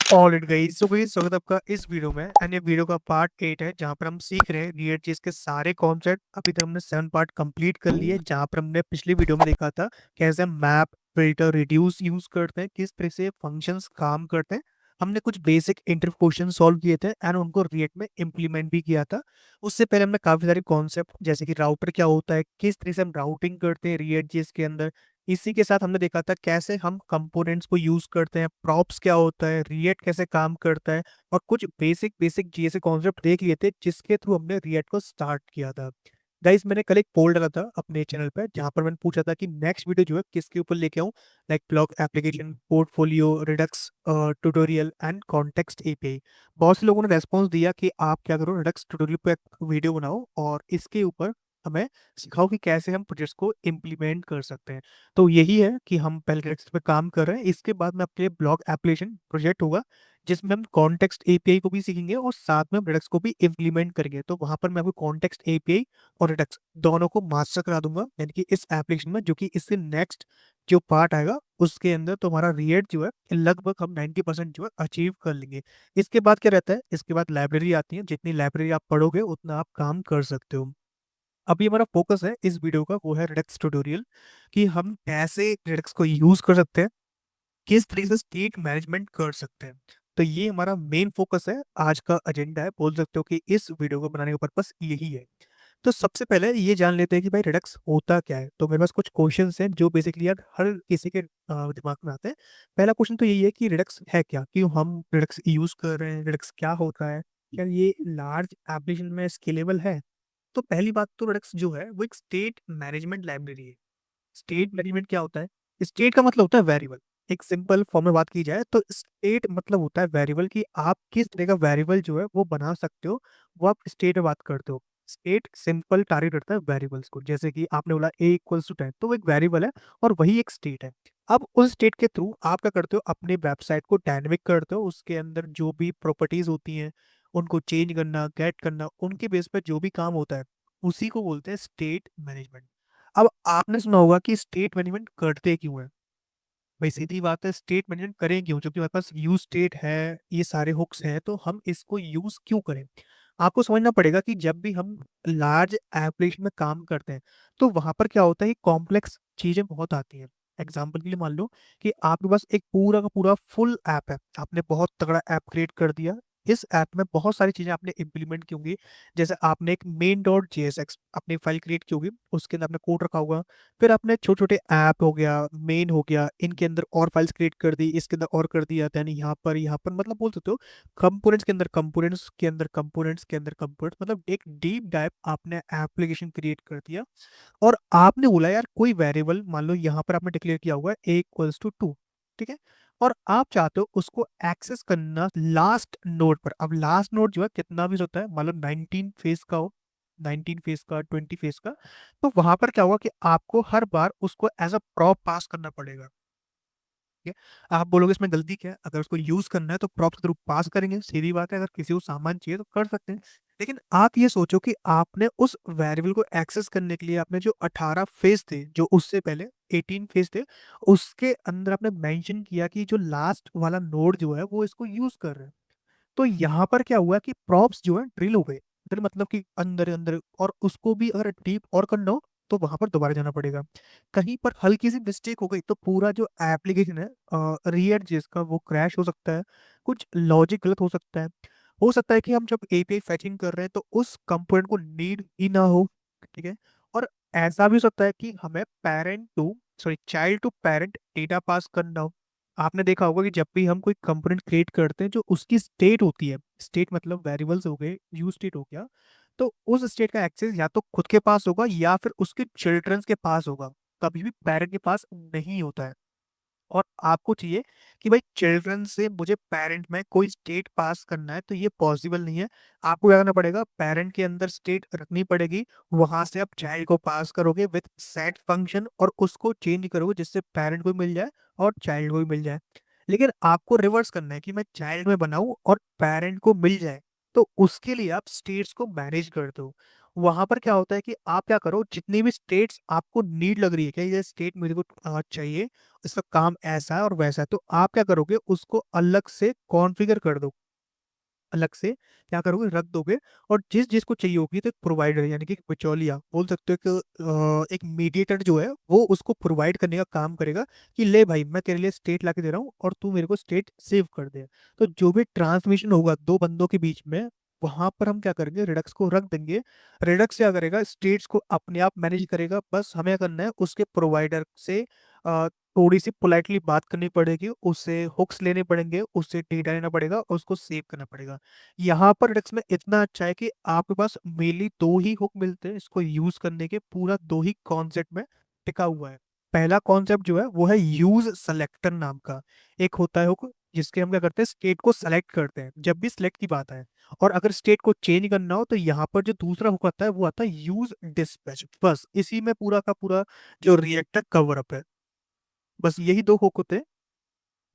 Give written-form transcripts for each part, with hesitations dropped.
Alright guys, so guys स्वागत है आपका इस वीडियो में। एंड ये वीडियो का पार्ट 8 है जहां पर हम सीख रहे हैं रिएक्ट चीज के सारे कॉन्सेप्ट। अभी तक हमने 7 पार्ट कंप्लीट कर लिए, जहां पर हमने पिछली वीडियो में देखा था कैसे हम मैप, फिल्टर, रिड्यूस यूज करते हैं, किस तरह से फंक्शंस काम करते हैं। हमने कुछ बेसिक इंटर क्वेश्चन सॉल्व किए थे एंड उनको रिएक्ट में इम्प्लीमेंट भी किया था। उससे पहले हमने काफी सारे कॉन्सेप्ट जैसे कि राउटर क्या होता है, किस तरह से हम राउटिंग करते हैं रिएक्ट चीज के अंदर। इसी के साथ हमने देखा था कैसे हम कंपोनेंट्स को यूज करते हैं, प्रॉप्स क्या होता है, रिएक्ट कैसे काम करता है, और कुछ बेसिक बेसिक जैसे कॉन्सेप्ट देख लिए थे जिसके थ्रू हमने रिएक्ट को स्टार्ट किया था। गाइस, मैंने कल एक पोल डाला था अपने चैनल पर जहां पर मैंने पूछा था कि नेक्स्ट वीडियो जो है किसके ऊपर लेके आऊं, like block application, portfolio, Redux tutorial and context API. बहुत से लोगों ने रेस्पॉन्स दिया कि आप क्या करो, रिडक्स ट्यूटोरियल पे एक वीडियो बनाओ और इसके ऊपर हमें सिखाओ कि कैसे हम प्रोजेक्ट्स को इम्प्लीमेंट कर सकते हैं। तो यही है कि हम पहले रिडक्स पे काम कर रहे हैं, इसके बाद में आपके लिए ब्लॉक एप्लीकेशन प्रोजेक्ट होगा जिसमें हम कॉन्टेक्स्ट एपीआई को भी सीखेंगे और साथ में हम रिडक्स को भी इम्प्लीमेंट करेंगे। तो वहां पर मैं आपको कॉन्टेक्स्ट एपीआई और रिडक्स दोनों को मास्टर करा दूंगा, यानी कि इस एप्लीकेशन में, जो कि इससे नेक्स्ट जो पार्ट आएगा उसके अंदर तो हमारा रिएक्ट जो है लगभग हम 90% जो है अचीव कर लेंगे। इसके बाद क्या रहता है, इसके बाद लाइब्रेरी आती है, जितनी लाइब्रेरी आप पढ़ोगे उतना आप काम कर सकते हो। अभी हमारा फोकस है इस वीडियो का, वो है रिडक्स ट्यूटोरियल, कि हम कैसे रिडक्स को यूज कर सकते हैं, किस तरीके से स्टेट मैनेजमेंट कर सकते हैं। तो ये हमारा मेन फोकस है, आज का एजेंडा है, बोल सकते हो कि इस वीडियो को बनाने का पर्पस यही है। तो सबसे पहले ये जान लेते हैं कि भाई रिडक्स होता क्या है। तो मेरे पास कुछ क्वेश्चंस हैं जो बेसिकली यार हर किसी के दिमाग में आते हैं। पहला क्वेश्चन तो यही है कि रिडक्स है क्या, क्यों हम रिडक्स यूज कर रहे हैं, रिडक्स क्या होता है, क्या ये लार्ज एप्लीकेशन में स्केलेबल है। तो पहली बात तो रिडक्स जो है वो एक स्टेट मैनेजमेंट लाइब्रेरी है। स्टेट मैनेजमेंट क्या होता है? स्टेट का मतलब होता है वेरिएबल। एक सिंपल फॉर्म में बात की जाए तो स्टेट मतलब होता है वेरिएबल, कि आप किस तरह का वेरिएबल जो है वो बना सकते हो, वो आप स्टेट में बात करते हो। स्टेट सिंपल टारगेट करता है वेरिएबल्स को, जैसे कि आपने बोला a इक्वल्स टू 10, तो वो एक वेरिएबल है और वही एक स्टेट है। अब उस स्टेट के थ्रू आप क्या करते हो, अपने वेबसाइट को डायनेमिक करते हो, उसके अंदर जो भी प्रॉपर्टीज होती हैं उनको चेंज करना, गेट करना, उनके बेस पर जो भी काम होता है उसी को बोलते हैं स्टेट मैनेजमेंट। अब आपने सुना होगा कि स्टेट मैनेजमेंट करते क्यों है। भाई सीधी बात है, स्टेट मैनेजमेंट करें क्यों, क्योंकि हमारे पास यूज स्टेट है, ये सारे हुक्स हैं, तो हम इसको यूज क्यों करें। आपको समझना पड़ेगा कि जब भी हम लार्ज एप्लीकेशन में काम करते हैं तो वहां पर क्या होता है, कॉम्प्लेक्स चीजें बहुत आती हैं। एग्जाम्पल के लिए मान लो कि आपके पास एक पूरा का पूरा फुल ऐप है, आपने बहुत तगड़ा ऐप क्रिएट कर दिया। इस ऐप में बहुत सारी चीजें आपने इंप्लीमेंट की होंगी, जैसे आपने एक मेन डॉट जेएसएक्स अपनी फाइल क्रिएट की होगी, उसके अंदर आपने कोड रखा होगा। फिर आपने छोटे छोटे ऐप हो गया, मेन हो गया, इनके अंदर और फाइल्स क्रिएट कर दी, इसके अंदर और कर दिया, यानी यहाँ पर मतलब बोल सकते हो कंपोनेंट्स के अंदर कंपोनेंट्स के अंदर कंपोनेंट्स के अंदर कंपोनेंट्स, मतलब एक डीप डाइव आपने एप्लीकेशन क्रिएट कर दिया। और आपने बोला यार कोई वेरिएबल, मान लो यहाँ पर आपने डिक्लेयर किया हुआ है a इक्वल्स टू 2, ठीक है, और आप चाहते हो उसको एक्सेस करना लास्ट नोड पर। अब लास्ट नोड जो है कितना भी होता है, मान लो 19 फेस का हो, 19 फेस का, 20 फेस का, तो वहां पर क्या होगा कि आपको हर बार उसको एज अ प्रॉप पास करना पड़ेगा। ठीक है, आप बोलोगे इसमें गलती क्या है, अगर उसको यूज करना है तो प्रॉप्स के थ्रू पास करेंगे, सीधी बात है, अगर किसी को सामान चाहिए तो कर सकते हैं। लेकिन आप ये सोचो कि आपने उस वेरिएबल को एक्सेस करने के लिए आपने जो 18 फेज थे, जो उससे पहले 18 फेज थे, उसके अंदर आपने मेंशन किया कि जो लास्ट वाला नोड जो है वो इसको यूज कर रहे हैं। तो यहाँ पर क्या हुआ कि प्रॉप्स जो है ड्रिल हो गए, ड्रिल मतलब कि अंदर अंदर, और उसको भी अगर डीप और करना हो तो वहां पर दोबारा जाना पड़ेगा। कहीं पर हल्की सी मिस्टेक हो गई तो पूरा जो एप्लीकेशन है रिएक्ट जिसका, वो क्रैश हो सकता है, कुछ लॉजिक गलत हो सकता है। हो सकता है कि हम जब एपीआई फेचिंग कर रहे हैं तो उस कंपोनेंट को नीड ही ना हो, ठीक है। और ऐसा भी हो सकता है कि हमें parent to, sorry, child to parent data pass करना हो। आपने देखा होगा कि जब भी हम कोई कंपोनेंट क्रिएट करते हैं, जो उसकी स्टेट होती है, स्टेट मतलब वेरिएबल्स हो गए, यूज स्टेट हो गया, तो उस स्टेट का एक्सेस या तो खुद के पास होगा या फिर उसके चिल्ड्रंस के पास होगा, कभी भी पेरेंट के पास नहीं होता है। और आपको चाहिए कि भाई चिल्ड्रन से मुझे पेरेंट में कोई स्टेट पास करना है, तो ये पॉसिबल नहीं है। आपको क्या करना पड़ेगा, पेरेंट के अंदर स्टेट रखनी पड़ेगी, वहां से आप चाइल्ड को पास करोगे विथ सेट फंक्शन और उसको चेंज करोगे जिससे पेरेंट को भी मिल जाए और चाइल्ड को भी मिल जाए। लेकिन आपको रिवर्स करना है कि मैं चाइल्ड में बनाऊं और पेरेंट को मिल जाए, तो उसके लिए आप स्टेट्स को मैनेज करते हो। वहां पर क्या होता है कि आप क्या करो, जितनी भी स्टेट्स आपको नीड लग रही है, क्या ये स्टेट मेरे को चाहिए, इसका काम ऐसा है और वैसा है, तो आप क्या करोगे, उसको अलग से कॉन्फ़िगर कर दो, अलग से क्या करोगे, रख दोगे। और जिस जिसको चाहिए होगी तो एक प्रोवाइडर यानी कि एक बिचौलिया बोल सकते हो कि एक मीडिएटर जो है वो उसको प्रोवाइड करने का काम करेगा कि ले भाई मैं तेरे लिए स्टेट ला के दे रहा हूँ और तू मेरे को स्टेट सेव कर दे। तो जो भी ट्रांसमिशन होगा दो बंदों के बीच में, वहां पर हम क्या करेंगे, रिडक्स को रख देंगे। रिडक्स क्या करेगा, स्टेट्स को अपने आप मैनेज करेगा। बस हमें करना है उसके प्रोवाइडर से थोड़ी सी पोलाइटली बात करनी पड़ेगी, उससे हुक्स लेने पड़ेंगे, उससे डेटा लेना पड़ेगा और उसको सेव करना पड़ेगा। यहाँ पर रिडक्स में इतना अच्छा है कि आपके पास मेनली दो ही हुक मिलते हैं इसको यूज करने के, पूरा दो ही कॉन्सेप्ट में टिका हुआ है। पहला कॉन्सेप्ट जो है वो है यूज सेलेक्टर नाम का। एक होता है हुक जिसके हम क्या करते हैं, स्टेट को सेलेक्ट करते हैं जब भी सिलेक्ट की बात है। और अगर स्टेट को चेंज करना हो तो यहाँ पर जो दूसरा हुक आता है वो आता है यूज डिस्पैच। बस इसी में पूरा का पूरा जो रिएक्टर कवर अप है। बस यही दो हुक होते हैं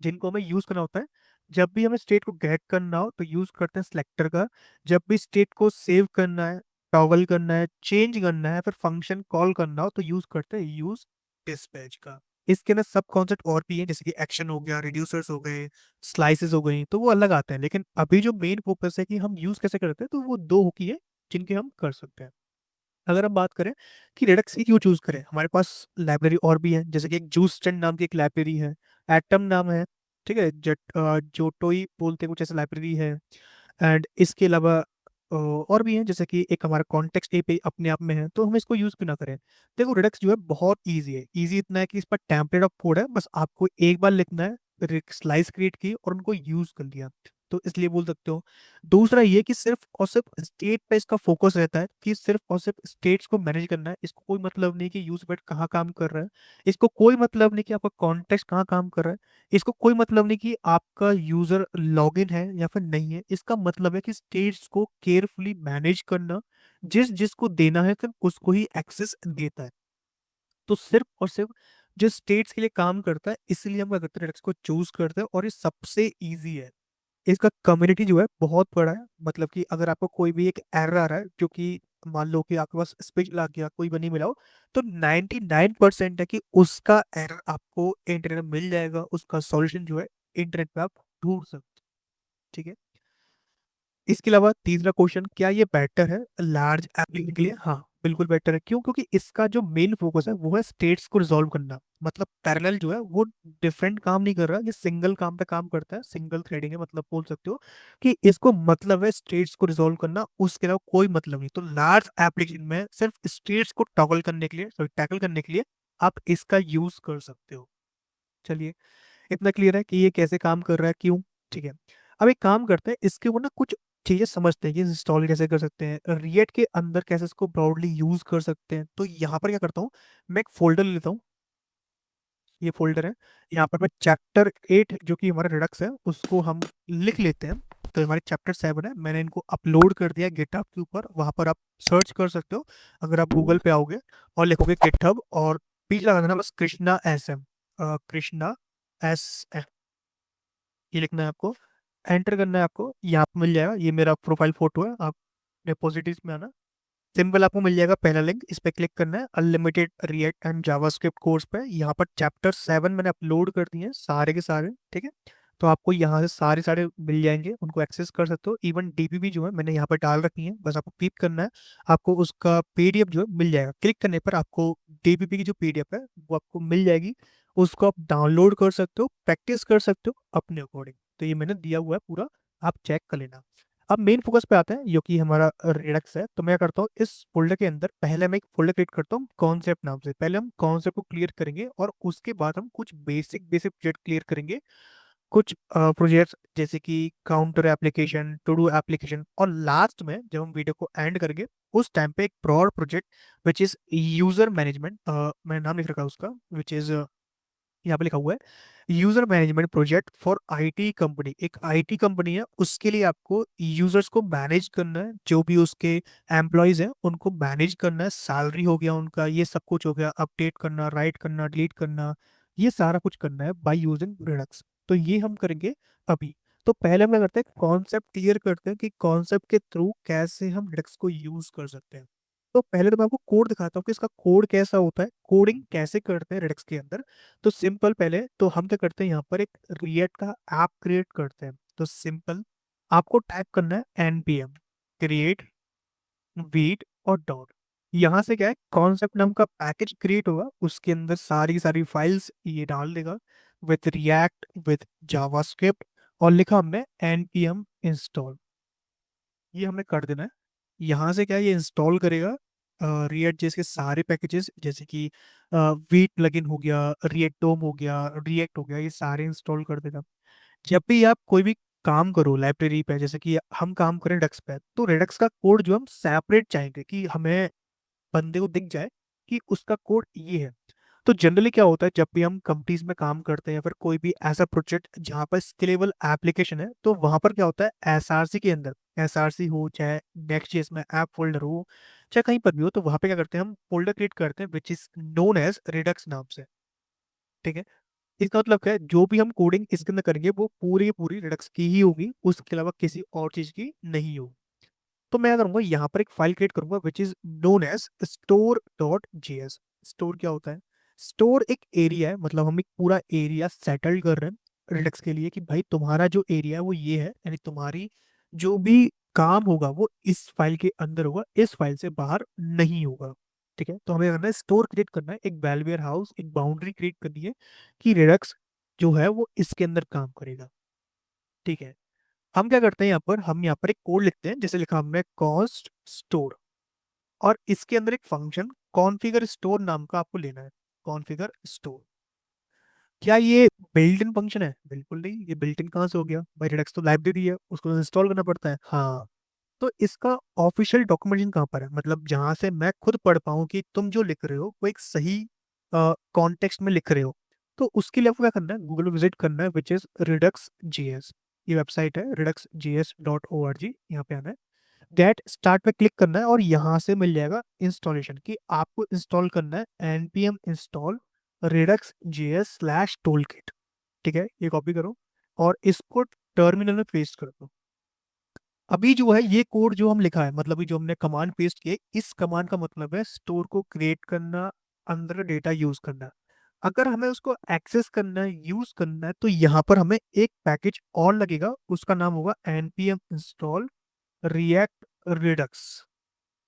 जिनको हमें यूज करना होता है। जब भी हमें स्टेट को गेट करना हो तो यूज करते हैं सिलेक्टर का। जब भी स्टेट को सेव करना है, टॉगल करना है, चेंज करना है, फिर फंक्शन कॉल करना हो तो यूज करते हैं यूज डिस्पैच का। इसके अंदर सब कॉन्सेप्ट और भी हैं, जैसे कि एक्शन हो गया, रिड्यूसर्स हो गए, स्लाइसेस हो गई, तो वो अलग आते हैं। लेकिन अभी जो मेन फोकस है कि हम यूज कैसे करते हैं, तो वो दो हुक ही है जिनके हम कर सकते हैं। अगर हम बात करें कि रेडक्स की क्यों चूज करें, हमारे पास लाइब्रेरी और भी है, जैसे कि एक जूस स्टैंड नाम की एक लाइब्रेरी है, एटम नाम है, ठीक है, जोटोई बोलते हैं कुछ ऐसा लाइब्रेरी है। एंड इसके अलावा और भी हैं, जैसे कि एक हमारा कॉन्टेक्स्ट एपीआई अपने आप में है, तो हम इसको यूज क्यों ना करें। देखो रिडक्स जो है बहुत इजी है, इजी इतना है कि इस पर टेम्पलेट ऑफ कोड है, बस आपको एक बार लिखना है, स्लाइस क्रिएट की और उनको यूज कर लिया, तो इसलिए बोल सकते हो। दूसरा ये कि सिर्फ और सिर्फ स्टेट पे इसका फोकस रहता है कि सिर्फ और सिर्फ स्टेट्स को मैनेज करना है, इसको कोई मतलब नहीं कि यूज बेट कहाँ काम कर रहा है, इसको कोई मतलब नहीं कि आपका कॉन्टेक्स्ट कहाँ काम कर रहा है, इसको कोई मतलब नहीं कि आपका यूजर लॉगिन है या फिर नहीं है। इसका मतलब है कि स्टेट्स को केयरफुली मैनेज करना, जिस जिसको देना है सिर्फ उसको ही एक्सेस देता है। तो सिर्फ और सिर्फ जो स्टेट्स के लिए काम करता है, इसलिए हम क्या करते हैं, Redux को चूज करते हैं। और ये सबसे इजी है, इसका कम्युनिटी जो है बहुत बड़ा है। मतलब कि अगर आपको कोई भी एक एरर आ रहा है जो कि मान लो कि आपके पास स्पेस लग गया, कोई बनी मिला हो, तो 99% है कि उसका एरर आपको इंटरनेट में मिल जाएगा, उसका सॉल्यूशन जो है इंटरनेट पे आप ढूंढ सकते हो, ठीक है। इसके अलावा तीसरा क्वेश्चन, क्या ये बेटर है लार्ज एप्लीकेशन के लिए? हाँ बिल्कुल बेटर है। क्यों? क्योंकि इसका जो मेन फोकस है वो है स्टेट्स को रिजॉल्व करना। मतलब पैरेलल जो है वो डिफरेंट काम नहीं कर रहा, ये सिंगल काम पे काम करता है, सिंगल थ्रेडिंग है। मतलब बोल सकते हो कि इसको मतलब है स्टेट्स को रिजॉल्व करना, उसके अलावा कोई मतलब नहीं। तो लार्ज एप्लीकेशन में सिर्फ स्टेट्स को टॉगल करने के लिए, सॉरी टैकल करने के लिए आप इसका यूज कर सकते हो। चलिए, इतना क्लियर है कि ये कैसे काम कर रहा है, क्यों, ठीक है। अब एक काम करते हैं, इसके ऊपर ना कुछ चीजें समझते हैं कि इंस्टॉल कैसे कर सकते हैं, रिएक्ट के अंदर कैसे इसको ब्रॉडली यूज कर सकते हैं। तो यहाँ पर क्या करता हूँ, मैं एक फोल्डर लेता हूँ, ये फोल्डर है, यहाँ पर मैं चैप्टर 8 जो कि हमारा रिडक्स है उसको हम लिख लेते हैं। तो हमारे चैप्टर 7 है, मैंने इनको अपलोड कर दिया गिटहब के ऊपर, वहां पर आप सर्च कर सकते हो। अगर आप गूगल पे आओगे और लिखोगे गिटहब और पीछे लगा देना बस Krishna S M, Krishna S, ये लिखना है आपको, एंटर करना है आपको, यहाँ पे मिल जाएगा, ये मेरा प्रोफाइल फोटो है। आप रिपोजिटरीज में आना, सिंपल आपको मिल जाएगा पहला लिंक, इस पे क्लिक करना है, unlimited react and JavaScript course पे। यहाँ पर चैप्टर 7 मैंने अपलोड कर दिए हैं सारे के सारे, ठीक है। तो आपको यहाँ से सारे सारे मिल जाएंगे, उनको एक्सेस कर सकते हो। इवन डीपीपी जो है मैंने यहाँ पर डाल रखी है, बस आपको क्लिक करना है, आपको उसका पीडीएफ जो है मिल जाएगा। क्लिक करने पर आपको डीपीपी की जो पीडीएफ है वो आपको मिल जाएगी, उसको आप डाउनलोड कर सकते हो, प्रैक्टिस कर सकते हो अपने अकॉर्डिंग। तो ये मैंने दिया हुआ है पूरा, आप चेक कर लेना। अब मेन फोकस पे आते हैं जो कि हमारा रिडक्स है। तो मैं क्या करता हूँ, इस फोल्डर के अंदर पहले मैं एक फोल्डर क्रिएट करता हूँ कॉन्सेप्ट नाम से। पहले हम कॉन्सेप्ट को क्लियर करेंगे और उसके बाद हम कुछ बेसिक बेसिक प्रोजेक्ट क्लियर करेंगे। कुछ प्रोजेक्ट्स जैसे कि counter application, to do application, और लास्ट में जब हम वीडियो को एंड करेंगे उस टाइम पे एक broad project which is user management, मैंने नाम लिख रखा है उसका, विच इज यहाँ पे लिखा हुआ है user management project for IT company. एक आईटी कंपनी है, उसके लिए आपको यूजर्स को मैनेज करना है, जो भी उसके एम्प्लॉयज हैं उनको मैनेज करना है, सैलरी हो गया उनका, ये सब कुछ हो गया, अपडेट करना, राइट करना, डिलीट करना, ये सारा कुछ करना है बाय यूजिंग रिडक्स। तो ये हम करेंगे अभी। तो पहले हम क्या करते हैं, कॉन्सेप्ट क्लियर करते हैं कि कॉन्सेप्ट के थ्रू कैसे हम रिडक्स को यूज कर सकते हैं। तो पहले तो मैं आपको कोड दिखाता हूँ कि इसका कोड कैसा होता है, कोडिंग कैसे करते हैं रेडिक्स के अंदर। तो सिंपल, पहले तो हम क्या करते हैं, यहाँ पर एक रिएक्ट का ऐप क्रिएट करते हैं। तो सिंपल आपको टाइप करना है npm क्रिएट वीट और डॉट। यहाँ से क्या है, कॉन्सेप्ट नाम का पैकेज क्रिएट होगा, उसके अंदर सारी सारी फाइल्स ये डाल देगा विथ रिएक्ट विथ जावास्क्रिप्ट, और लिखा हमने npm इंस्टॉल। ये हमें कर देना है। यहाँ से क्या है, ये इंस्टॉल करेगा रिएक्ट जेएस के सारे पैकेजेस, जैसे कि वीट प्लगइन हो गया, रिएक्ट डोम हो गया, रिएक्ट हो गया, ये सारे इंस्टॉल कर देगा। जब भी आप कोई भी काम करो लाइब्रेरी पे, जैसे कि हम काम करें रेडक्स पे, तो रेडक्स का कोड जो हम सेपरेट चाहेंगे कि हमें बंदे को दिख जाए कि उसका कोड ये है। तो जनरली क्या होता है, जब भी हम कंपनीज में काम करते हैं या फिर कोई भी ऐसा प्रोजेक्ट जहाँ पर स्केलेबल एप्लीकेशन है, तो वहां पर क्या होता है, एसआरसी के अंदर, एसआरसी हो चाहे नेक्स्ट जेएस में ऐप फोल्डर हो, चाहे कहीं पर भी हो, तो वहां पे क्या करते हैं, हम फोल्डर क्रिएट करते हैं विच इज नोन एज रेडक्स नाम से। ठीक है। इसका मतलब क्या है, जो भी हम कोडिंग इसके अंदर करेंगे वो पूरी की पूरी रिडक्स की ही होगी, उसके अलावा किसी और चीज की नहीं होगी। तो मैं क्या करूंगा, यहाँ पर एक फाइल क्रिएट करूंगा which is known as store.js। Store क्या होता है, स्टोर एक एरिया है, मतलब हम एक पूरा एरिया सेटल कर रहे हैं रिडक्स के लिए कि भाई तुम्हारा जो एरिया है वो ये है, यानी तुम्हारी जो भी काम होगा वो इस फाइल के अंदर होगा, इस फाइल से बाहर नहीं होगा। ठीक है। तो हमें करना है, स्टोर क्रिएट करना है, एक वेलवेयर हाउस, एक बाउंड्री क्रिएट करनी है कि रिडक्स जो है वो इसके अंदर काम करेगा। ठीक है। हम क्या करते हैं, हम यहाँ पर एक कोड लिखते हैं, जैसे लिखा हमने कॉस्ट स्टोर, और इसके अंदर एक फंक्शन कॉन्फ़िगर स्टोर नाम का आपको लेना है। कॉन्फ़िगर स्टोर, क्या ये बिल्ट इन फंक्शन है? बिल्कुल नहीं, ये बिल्ट इन कहाँ से हो गया भाई, रेडक्स तो लाइब्रेरी है, उसको इंस्टॉल करना पड़ता है। हाँ, तो इसका ऑफिशियल डॉक्यूमेंटेशन कहाँ पर है, मतलब जहां से मैं खुद पढ़ पाऊँ कि तुम जो लिख रहे हो वो एक सही कॉन्टेक्स्ट में लिख रहे हो। तो उसके लिए आपको क्या करना है, गूगल विजिट करना है विच इज रिडक्स जीएस। ये वेबसाइट है reduxjs.org, यहाँ पे आना है, गेट स्टार्ट पे क्लिक करना है, और यहाँ से मिल जाएगा इंस्टॉलेशन कि आपको इंस्टॉल करना है npm install Redux JS slash tool kit. ठीक है, ये कॉपी करो और इसको टर्मिनल में पेस्ट कर दो। अभी जो है ये कोड जो हम लिखा है, मतलब अभी जो हमने कमांड पेस्ट किए, इस कमांड का मतलब है स्टोर को क्रिएट करना, अंदर डेटा यूज करना। अगर हमें उसको एक्सेस करना है, यूज करना है, तो यहाँ पर हमें एक पैकेज और लगेगा, उसका नाम होगा npm इंस्टॉल रिएक्ट रिडक्स।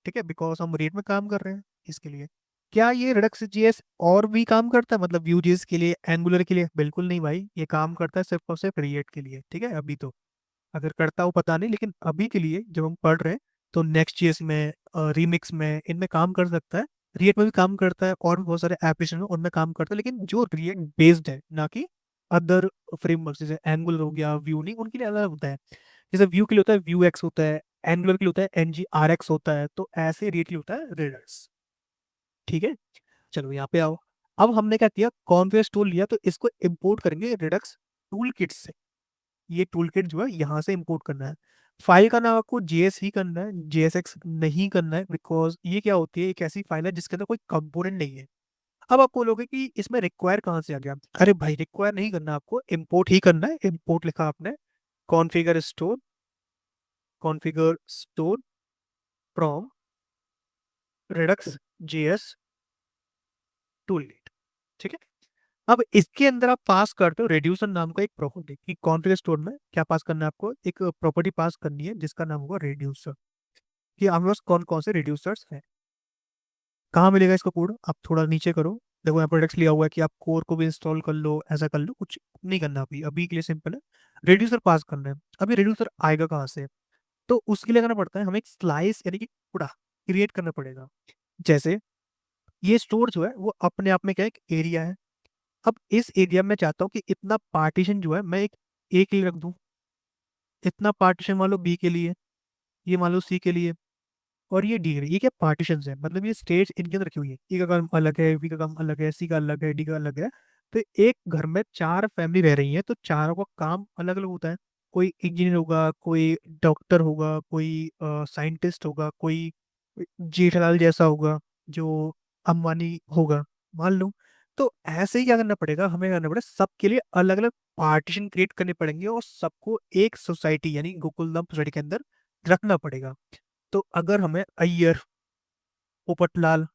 ठीक है, बिकॉज हम रेट में काम कर रहे हैं इसके लिए। क्या ये रिडक्स जीएस और भी काम करता है, मतलब व्यू जेएस के लिए, एंगुलर के लिए? बिल्कुल नहीं भाई, ये काम करता है सिर्फ और सिर्फ रिएक्ट के लिए। ठीक है, अभी तो, अगर करता हो पता नहीं, लेकिन अभी के लिए जब हम पढ़ रहे हैं, तो नेक्स्ट जेएस में, रीमिक्स में, इनमें काम कर सकता है। रिएक्ट में भी काम करता है, और भी बहुत सारे एप्लीकेशन में उनमें काम करता है, लेकिन जो रिएक्ट बेस्ड है, ना कि अदर फ्रेमवर्क जैसे एंगुलर हो गया, व्यू नहीं, उनके लिए अलग होता है। जैसे व्यू के लिए होता है व्यू एक्स होता है, एंगुलर के लिए होता है NGRX होता है, तो ऐसे रेट के लिए होता है रेडर्स। ठीक है। चलो यहाँ पे आओ। अब हमने क्या किया, कॉन्फिगर टूल लिया, तो इसको इंपोर्ट करेंगे रिडक्स टूल किट से। ये टूल किट जो है यहाँ से इंपोर्ट करना है। फाइल का नाम आपको जेएस ही करना है, JSX नहीं करना है, बिकॉज ये क्या होती है, एक ऐसी फाइल है जिसके अंदर कोई कंपोनेंट नहीं है। अब आप बोलोगे कि इसमें रिक्वायर कहाँ से आ गया, अरे भाई रिक्वायर नहीं करना, आपको इंपोर्ट ही करना है। इंपोर्ट लिखा आपने, configure store, configure store from Redux JS toolkit. ठीक है। अब इसके अंदर आप पास करते हो रेड्यूसर नाम का एक प्रॉपर्टी, कि कॉन्फिगर स्टोर में क्या पास करना है आपको, एक प्रॉपर्टी पास करनी है जिसका नाम होगा रेड्यूसर, कि हमारे पास कौन कौन से रेड्यूसर्स हैं। कहाँ मिलेगा इसका कोड, आप थोड़ा नीचे करो, देखो यहाँ प्रोडक्ट्स लिया हुआ है कि आप कोर को भी इंस्टॉल कर लो, ऐसा कर लो, कुछ नहीं करना अभी, अभी के लिए सिंपल है, रेड्यूसर पास करना है। अभी रेड्यूसर आएगा कहाँ से, तो उसके लिए करना पड़ता है, हमें एक स्लाइस यानी कि टुकड़ा क्रिएट करना पड़ेगा। जैसे ये स्टोर जो है वो अपने आप में क्या है, एक एरिया है। अब इस एरिया में चाहता हूँ कि इतना पार्टीशन जो है मैं एक ए के लिए रख दूं, इतना पार्टीशन मान लो बी के लिए, ये मान लो सी के लिए, और ये डी के लिए। ये क्या पार्टीशन है, मतलब ये स्टेज इनके अंदर रखी हुई है, ई का काम अलग है, बी का काम अलग है, सी का अलग है, डी का अलग है। तो एक घर में चार फैमिली रह रही है, तो चारों का काम अलग अलग होता है। कोई इंजीनियर होगा, कोई डॉक्टर होगा, कोई साइंटिस्ट होगा, कोई जेठालाल जैसा होगा, जो अंबानी होगा, मान लो। तो ऐसे ही क्या करना पड़ेगा, हमें करना पड़ेगा सबके लिए अलग अलग पार्टीशन क्रिएट करने पड़ेंगे, और सबको एक सोसाइटी यानी गोकुलधाम सोसाइटी के अंदर रखना पड़ेगा। तो अगर हमें अय्यर पोपटलाल,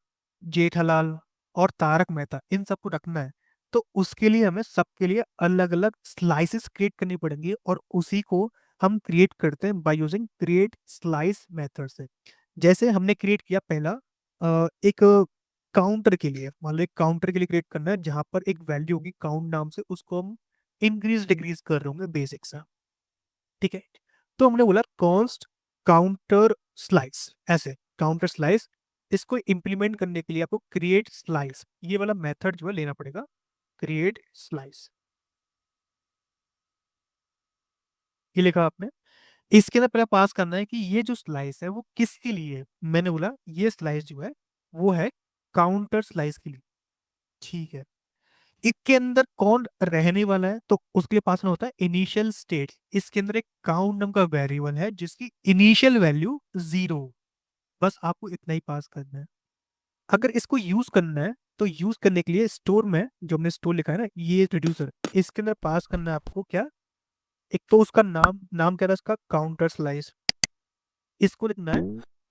जेठालाल और तारक मेहता, इन सबको रखना है। तो उसके लिए हमें सबके लिए अलग अलग स्लाइसेस क्रिएट करनी पड़ेंगी, और उसी को हम क्रिएट करते हैं by using create slice method से। जैसे हमने क्रिएट किया पहला एक काउंटर के लिए, मान लो एक काउंटर के लिए क्रिएट करना है जहां पर एक वैल्यू होगी काउंट नाम से, उसको हम इंक्रीज डिक्रीज कर रहे होंगे बेसिक सा। ठीक है, तो हमने बोला कॉन्स्ट काउंटर स्लाइस, ऐसे काउंटर स्लाइस। इसको इम्प्लीमेंट करने के लिए आपको क्रिएट स्लाइस ये वाला मेथड जो है लेना पड़ेगा। क्रिएट स्लाइस, ये लिखा आपने। इसके अंदर पहले पास करना है कि ये जो स्लाइस है वो किसके लिए है। मैंने बोला ये स्लाइस जो है वो है काउंटर स्लाइस के लिए। ठीक है, इसके अंदर कौन रहने वाला है, तो उसके लिए पास में होता है इनिशियल स्टेट। इसके अंदर एक काउंट नाम का वेरिएबल है जिसकी इनिशियल वैल्यू 0। बस आपको इतना ही पास करना है। अगर इसको यूज करना है तो यूज करने के लिए स्टोर में जो हमने स्टोर लिखा है ना, ये रिड्यूसर, इसके अंदर पास करना है आपको क्या, एक तो उसका नाम, नाम क्या था इसका, काउंटर स्लाइस। इसको लिखना है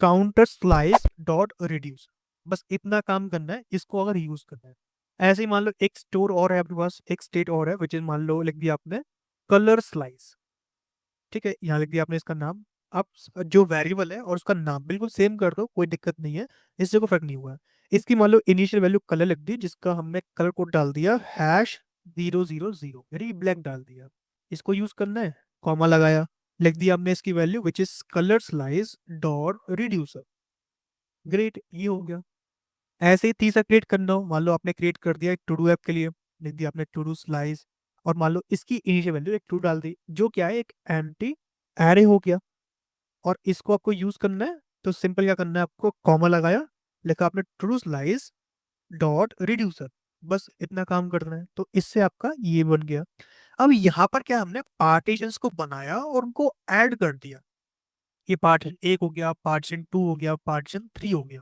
काउंटर स्लाइस डॉट रिड्यूस। बस इतना काम करना है इसको अगर यूज करना है। ऐसे ही मान लो एक स्टोर और है आपके पास, एक स्टेट और है, विच इज मान लो लिख दिया आपने कलर स्लाइस। ठीक है, यहाँ लिख दिया आपने इसका नाम। आप जो वेरिएबल है और उसका नाम बिल्कुल सेम कर दो, कोई दिक्कत नहीं है, इससे कोई फर्क नहीं हुआ है। इसकी मान लो इनिशियल वैल्यू कलर लिख दी, जिसका हमने कलर कोड डाल दिया #000, यानी ब्लैक डाल दिया। इसको यूज करना है, कॉमा लगाया, लिख दिया हमने इसकी value which is colour slice dot reducer. Great, ये हो गया। ऐसे ही तीसरा क्रिएट करना हो, मान लो आपने क्रिएट कर दिया एक टू डू ऐप के लिए, लिख दिया आपने टू डू स्लाइस, और मान लो इसकी इनिशियल वैल्यू एक टू डाल दी, जो क्या है एक एम्प्टी एरे हो गया। और इसको आपको यूज करना है तो सिंपल क्या करना है, आपको कॉमा लगाया, लिखा आपने ट्रू स्लाइस डॉट रिड्यूसर। बस इतना काम करना है, तो इससे आपका ये बन गया। अब यहाँ पर क्या हमने पार्टीशंस को बनाया और उनको ऐड कर दिया। ये पार्टीशन 1 हो गया, पार्टीशन 2 हो गया, पार्टीशन 3 हो गया।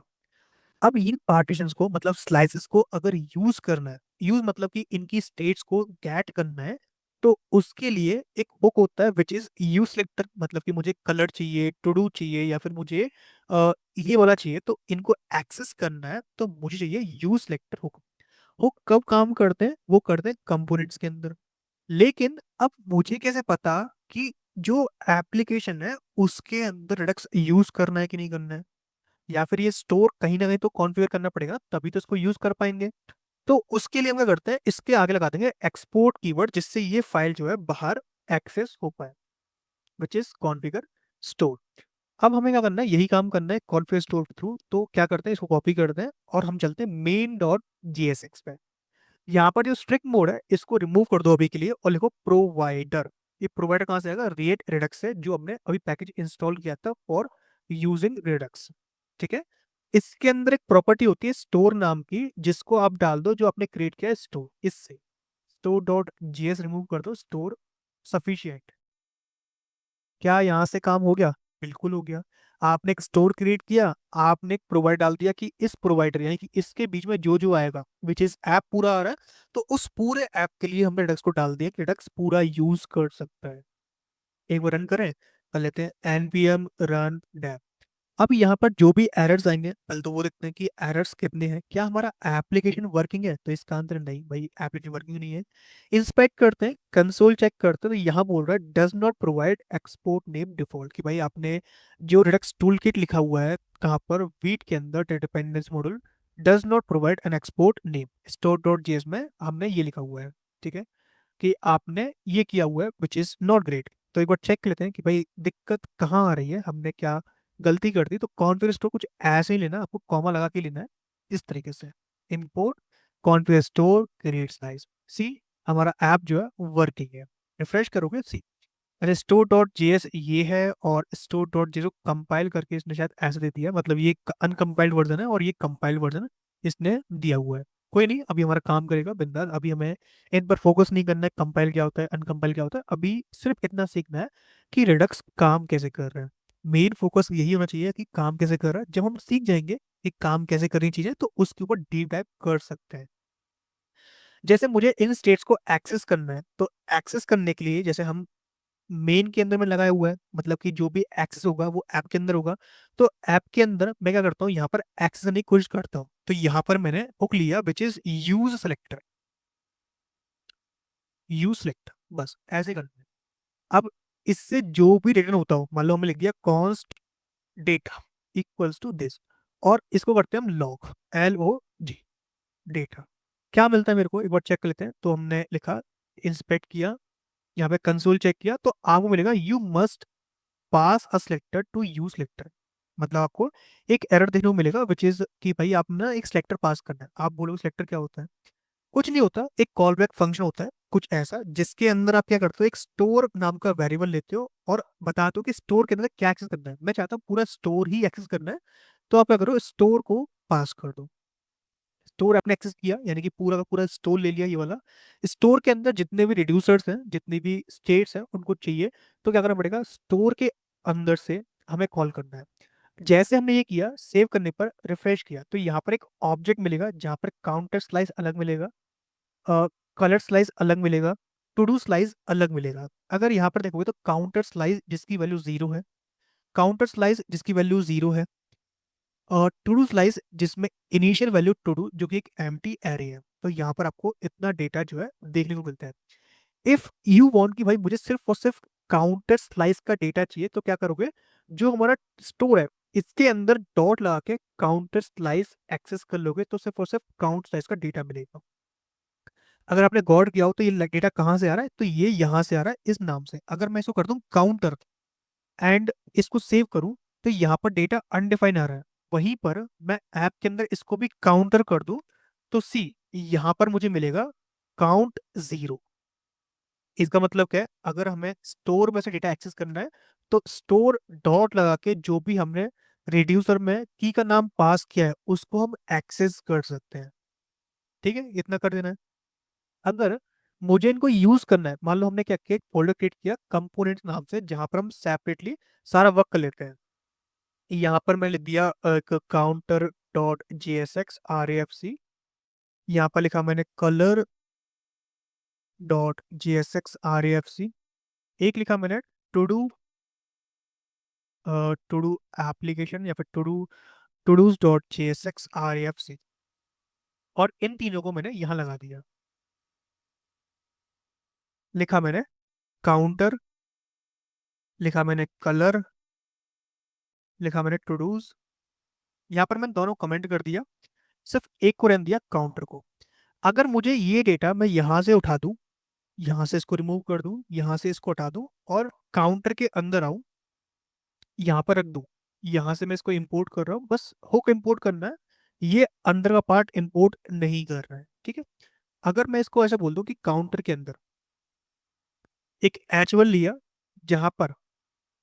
अब इन पार्टीशंस को मतलब स्लाइसेस को अगर यूज करना है, यूज मतलब कि इनकी स्टेट्स को गेट करना है, तो उसके लिए एक हुक होता है विच इज यू सिलेक्टर। मतलब कि मुझे कलर चाहिए, टू डू चाहिए, या फिर मुझे ये वाला चाहिए, तो इनको एक्सेस करना है तो मुझे चाहिए यू सिलेक्टर हुक। हुक कब काम करते हैं, वो करते हैं कंपोनेंट्स के अंदर। लेकिन अब मुझे कैसे पता कि जो एप्लीकेशन है उसके अंदर रिडक्स यूज करना है कि नहीं करना है, या फिर ये स्टोर कहीं ना कहीं तो कॉन्फ़िगर करना पड़ेगा, तभी तो इसको यूज कर पाएंगे। तो उसके लिए हम क्या करते हैं, इसके आगे लगा देंगे एक्सपोर्ट कीवर्ड, जिससे ये फाइल जो है बाहर एक्सेस हो पाए, विच इज कॉन्फ़िगर स्टोर। अब हमें क्या करना है, यही काम करना है कॉन्फ़िगर स्टोर के थ्रू। तो क्या करते हैं, इसको कॉपी करते हैं और हम चलते हैं मेन डॉट JSX पे। यहाँ पर जो स्ट्रिक्ट मोड है इसको रिमूव कर दो अभी के लिए, और लिखो प्रोवाइडर। ये प्रोवाइडर कहाँ से आएगा, रेट रिडक्स से, जो हमने अभी पैकेज इंस्टॉल किया था फॉर यूजिंग रिडक्स। ठीक है, इसके अंदर एक प्रॉपर्टी होती है स्टोर नाम की, जिसको आप डाल दो जो आपने क्रिएट किया है स्टोर। इससे स्टोर डॉट जीएस रिमूव कर दो, स्टोर सफिशियंट। क्या यहाँ से काम हो गया, बिल्कुल हो गया। आपने एक स्टोर क्रिएट किया, आपने एक प्रोवाइडर डाल दिया कि इस प्रोवाइडर यानी कि इसके बीच में जो जो आएगा विच इज ऐप पूरा आ रहा है, तो उस पूरे ऐप के लिए हमने रिडक्स को डाल दिया कि रिडक्स पूरा यूज कर सकता है। एक बार रन करें, कर लेते हैं npm run dev। अब यहाँ पर जो भी एरर्स आएंगे पहले तो वो देखते हैं कि एरर्स कितने हैं, क्या हमारा एप्लीकेशन वर्किंग है, तो इसका आंसर नहीं भाई, एप्लीकेशन वर्किंग नहीं है। इंस्पेक्ट करते हैं, कंसोल चेक करते हैं, तो यहाँ बोल रहा है does not provide export name default, कि भाई आपने जो रिडक्स टूल किट लिखा हुआ है कहाँ पर, वीट के अंदर dependence module, does not provide an export name store dot JS में हमने ये लिखा हुआ है। ठीक है, कि आपने ये किया हुआ है विच इज नॉट ग्रेट। तो एक बार चेक कर लेते हैं कि भाई दिक्कत कहाँ आ रही है, हमने क्या गलती कर दी। तो कॉन्फिगर स्टोर कुछ ऐसे ही लेना, आपको कॉमा लगा के लेना है इस तरीके से, import configure store create slice. See, हमारा ऐप जो है वर्किंग है। रिफ्रेश करोगे, सी। अच्छा, स्टोर डॉट जेएस ये है, और स्टोर डॉट जेएस को कंपाइल करके इसने शायद ऐसे दे दिया, मतलब ये अनकंपाइल्ड वर्जन है और ये कंपाइल्ड वर्जन इसने दिया हुआ है। कोई नहीं, अभी हमारा काम करेगा बिंदास। अभी हमें इन पर फोकस नहीं करना है कंपाइल क्या होता है, अनकंपाइल क्या होता है। अभी सिर्फ इतना सीखना है कि रिडक्स काम कैसे कर रहा है। मेन फोकस यही होना चाहिए कि काम कैसे कर रहा है। जब हम सीख जाएंगे कि काम कैसे करनी चीजें, तो उसके ऊपर डीप डाइव कर सकते हैं। जैसे मुझे इन स्टेट्स को एक्सेस करना है, तो एक्सेस करने के लिए जैसे हम मेन के अंदर में लगाया हुआ है, मतलब कि जो भी एक्सेस होगा वो ऐप के अंदर होगा। तो ऐप के अंदर मैं क्या करता हूँ, यहाँ पर एक्सेस करने की कोशिश करता हूँ, तो यहाँ पर मैंने हुक लिया which is use selector, use selector, बस ऐसे करना है। अब इससे जो भी रिटर्न होता हो, मान लो हमने लिख दिया const data equals to this, और इसको करते हैं हम लॉग, LOG, डेटा। क्या मिलता है मेरे को एक बार चेक कर लेते हैं। तो हमने लिखा, इंस्पेक्ट किया, यहाँ पे कंसोल चेक किया, तो आपको मिलेगा you must pass a selector to you selector. मतलब आपको एक एरर देखने को मिलेगा विच इज कि भाई आप ना एक सिलेक्टर पास करना है। आप बोलोगे सिलेक्टर क्या होता है, कुछ नहीं होता, एक कॉल बैक फंक्शन होता है कुछ ऐसा, जिसके अंदर आप क्या करते हो, एक स्टोर नाम का वेरिएबल लेते हो और बताते हो कि स्टोर के अंदर क्या एक्सेस करना है। मैं चाहता हूँ पूरा स्टोर ही एक्सेस करना है, तो आप क्या करो, स्टोर को पास कर दो। स्टोर आपने एक्सेस किया, यानी कि पूरा का पूरा स्टोर ले लिया ये वाला। स्टोर के अंदर जितने भी रिड्यूसर्स हैं, जितनी भी स्टेट्स हैं, उनको चाहिए, तो क्या करना पड़ेगा, स्टोर के अंदर से हमें कॉल करना है। जैसे हमने ये किया, सेव करने पर रिफ्रेश किया, तो यहाँ पर एक ऑब्जेक्ट मिलेगा जहाँ पर काउंटर स्लाइस अलग मिलेगा, कलर स्लाइस अलग मिलेगा, टू डू स्लाइस अलग मिलेगा। अगर यहाँ पर देखोगे तो काउंटर स्लाइस जिसकी वैल्यू 0 है, काउंटर स्लाइस जिसकी वैल्यू 0 है, और टू डू स्लाइस जिसमें इनिशियल वैल्यू टू डू जो कि एक एम्प्टी एरे है। तो यहाँ पर आपको इतना डेटा जो है देखने को मिलता है। इफ यू वांट कि भाई मुझे सिर्फ और सिर्फ काउंटर स्लाइस का डेटा चाहिए, तो क्या करोगे, जो हमारा स्टोर है इसके अंदर डॉट लगा के काउंटर स्लाइस एक्सेस कर लोगे, तो सिर्फ और सिर्फ काउंट स्लाइस का डेटा मिलेगा। अगर आपने गौर किया हो तो ये डेटा कहाँ से आ रहा है, तो ये यहाँ से आ रहा है इस नाम से। अगर मैं इसको कर दूं काउंटर एंड इसको सेव करूं, तो यहाँ पर डेटा अनडिफाइन आ रहा है। वहीं पर मैं ऐप के अंदर इसको भी काउंटर कर दूं, तो सी यहाँ पर मुझे मिलेगा काउंट 0। इसका मतलब क्या है, अगर हमें स्टोर में से डेटा एक्सेस करना है, तो स्टोर डॉट लगा के जो भी हमने रिड्यूसर में की का नाम पास किया है उसको हम एक्सेस कर सकते हैं। ठीक है, इतना कर देना है। अगर मुझे इनको यूज करना है, मान लो हमने क्या किया, एक फोल्डर क्रिएट किया कंपोनेंट नाम से, जहां पर हम सेपरेटली सारा वर्क कर लेते हैं। यहाँ पर मैं लिख दिया एक काउंटर डॉट JSX RAFC, यहाँ पर लिखा मैंने कलर डॉट JSX RAFC, एक लिखा मैंने to do, to do application या फिर to dos dot JSX RAFC, और इन तीनों को मैंने यहाँ लगा दिया। लिखा मैंने काउंटर, लिखा मैंने कलर, लिखा मैंने टू डूज। यहाँ पर मैंने दोनों कमेंट कर दिया, सिर्फ एक को रहने दिया काउंटर को। अगर मुझे ये डेटा मैं यहाँ से उठा दूं, यहाँ से इसको रिमूव कर दूं, यहाँ से इसको हटा दूं, और काउंटर के अंदर आऊं, यहाँ पर रख दूं, यहाँ से मैं इसको इंपोर्ट कर रहा हूँ, बस हुक इंपोर्ट करना है, ये अंदर का पार्ट इंपोर्ट नहीं कर रहा है। ठीक है, अगर मैं इसको ऐसा बोल दूं कि काउंटर के अंदर एक एच1 लिया, जहां पर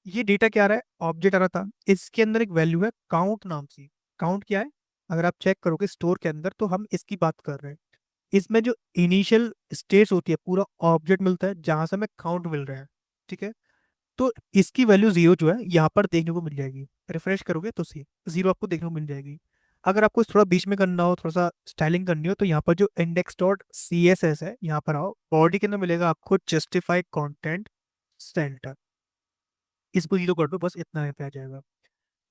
ये डेटा क्या आ रहा है, ऑब्जेक्ट आ रहा था, इसके अंदर एक वैल्यू है काउंट नाम से। काउंट क्या है, अगर आप चेक करोगे स्टोर के अंदर, तो हम इसकी बात कर रहे हैं। इसमें जो इनिशियल स्टेट्स होती है, पूरा ऑब्जेक्ट मिलता है जहां से हमें काउंट मिल रहा है। ठीक है, तो इसकी वैल्यू 0 जो है यहाँ पर देखने को मिल जाएगी। रिफ्रेश करोगे तो सी 0 आपको देखने को मिल जाएगी। अगर आपको थोड़ा बीच में करना हो, थोड़ा सा स्टाइलिंग करनी हो, तो यहाँ पर जो index.css है, यहाँ पर आओ, बॉडी के अंदर मिलेगा आपको जस्टिफाई कंटेंट सेंटर, इसको 0 कर दो, बस इतना पे आ जाएगा।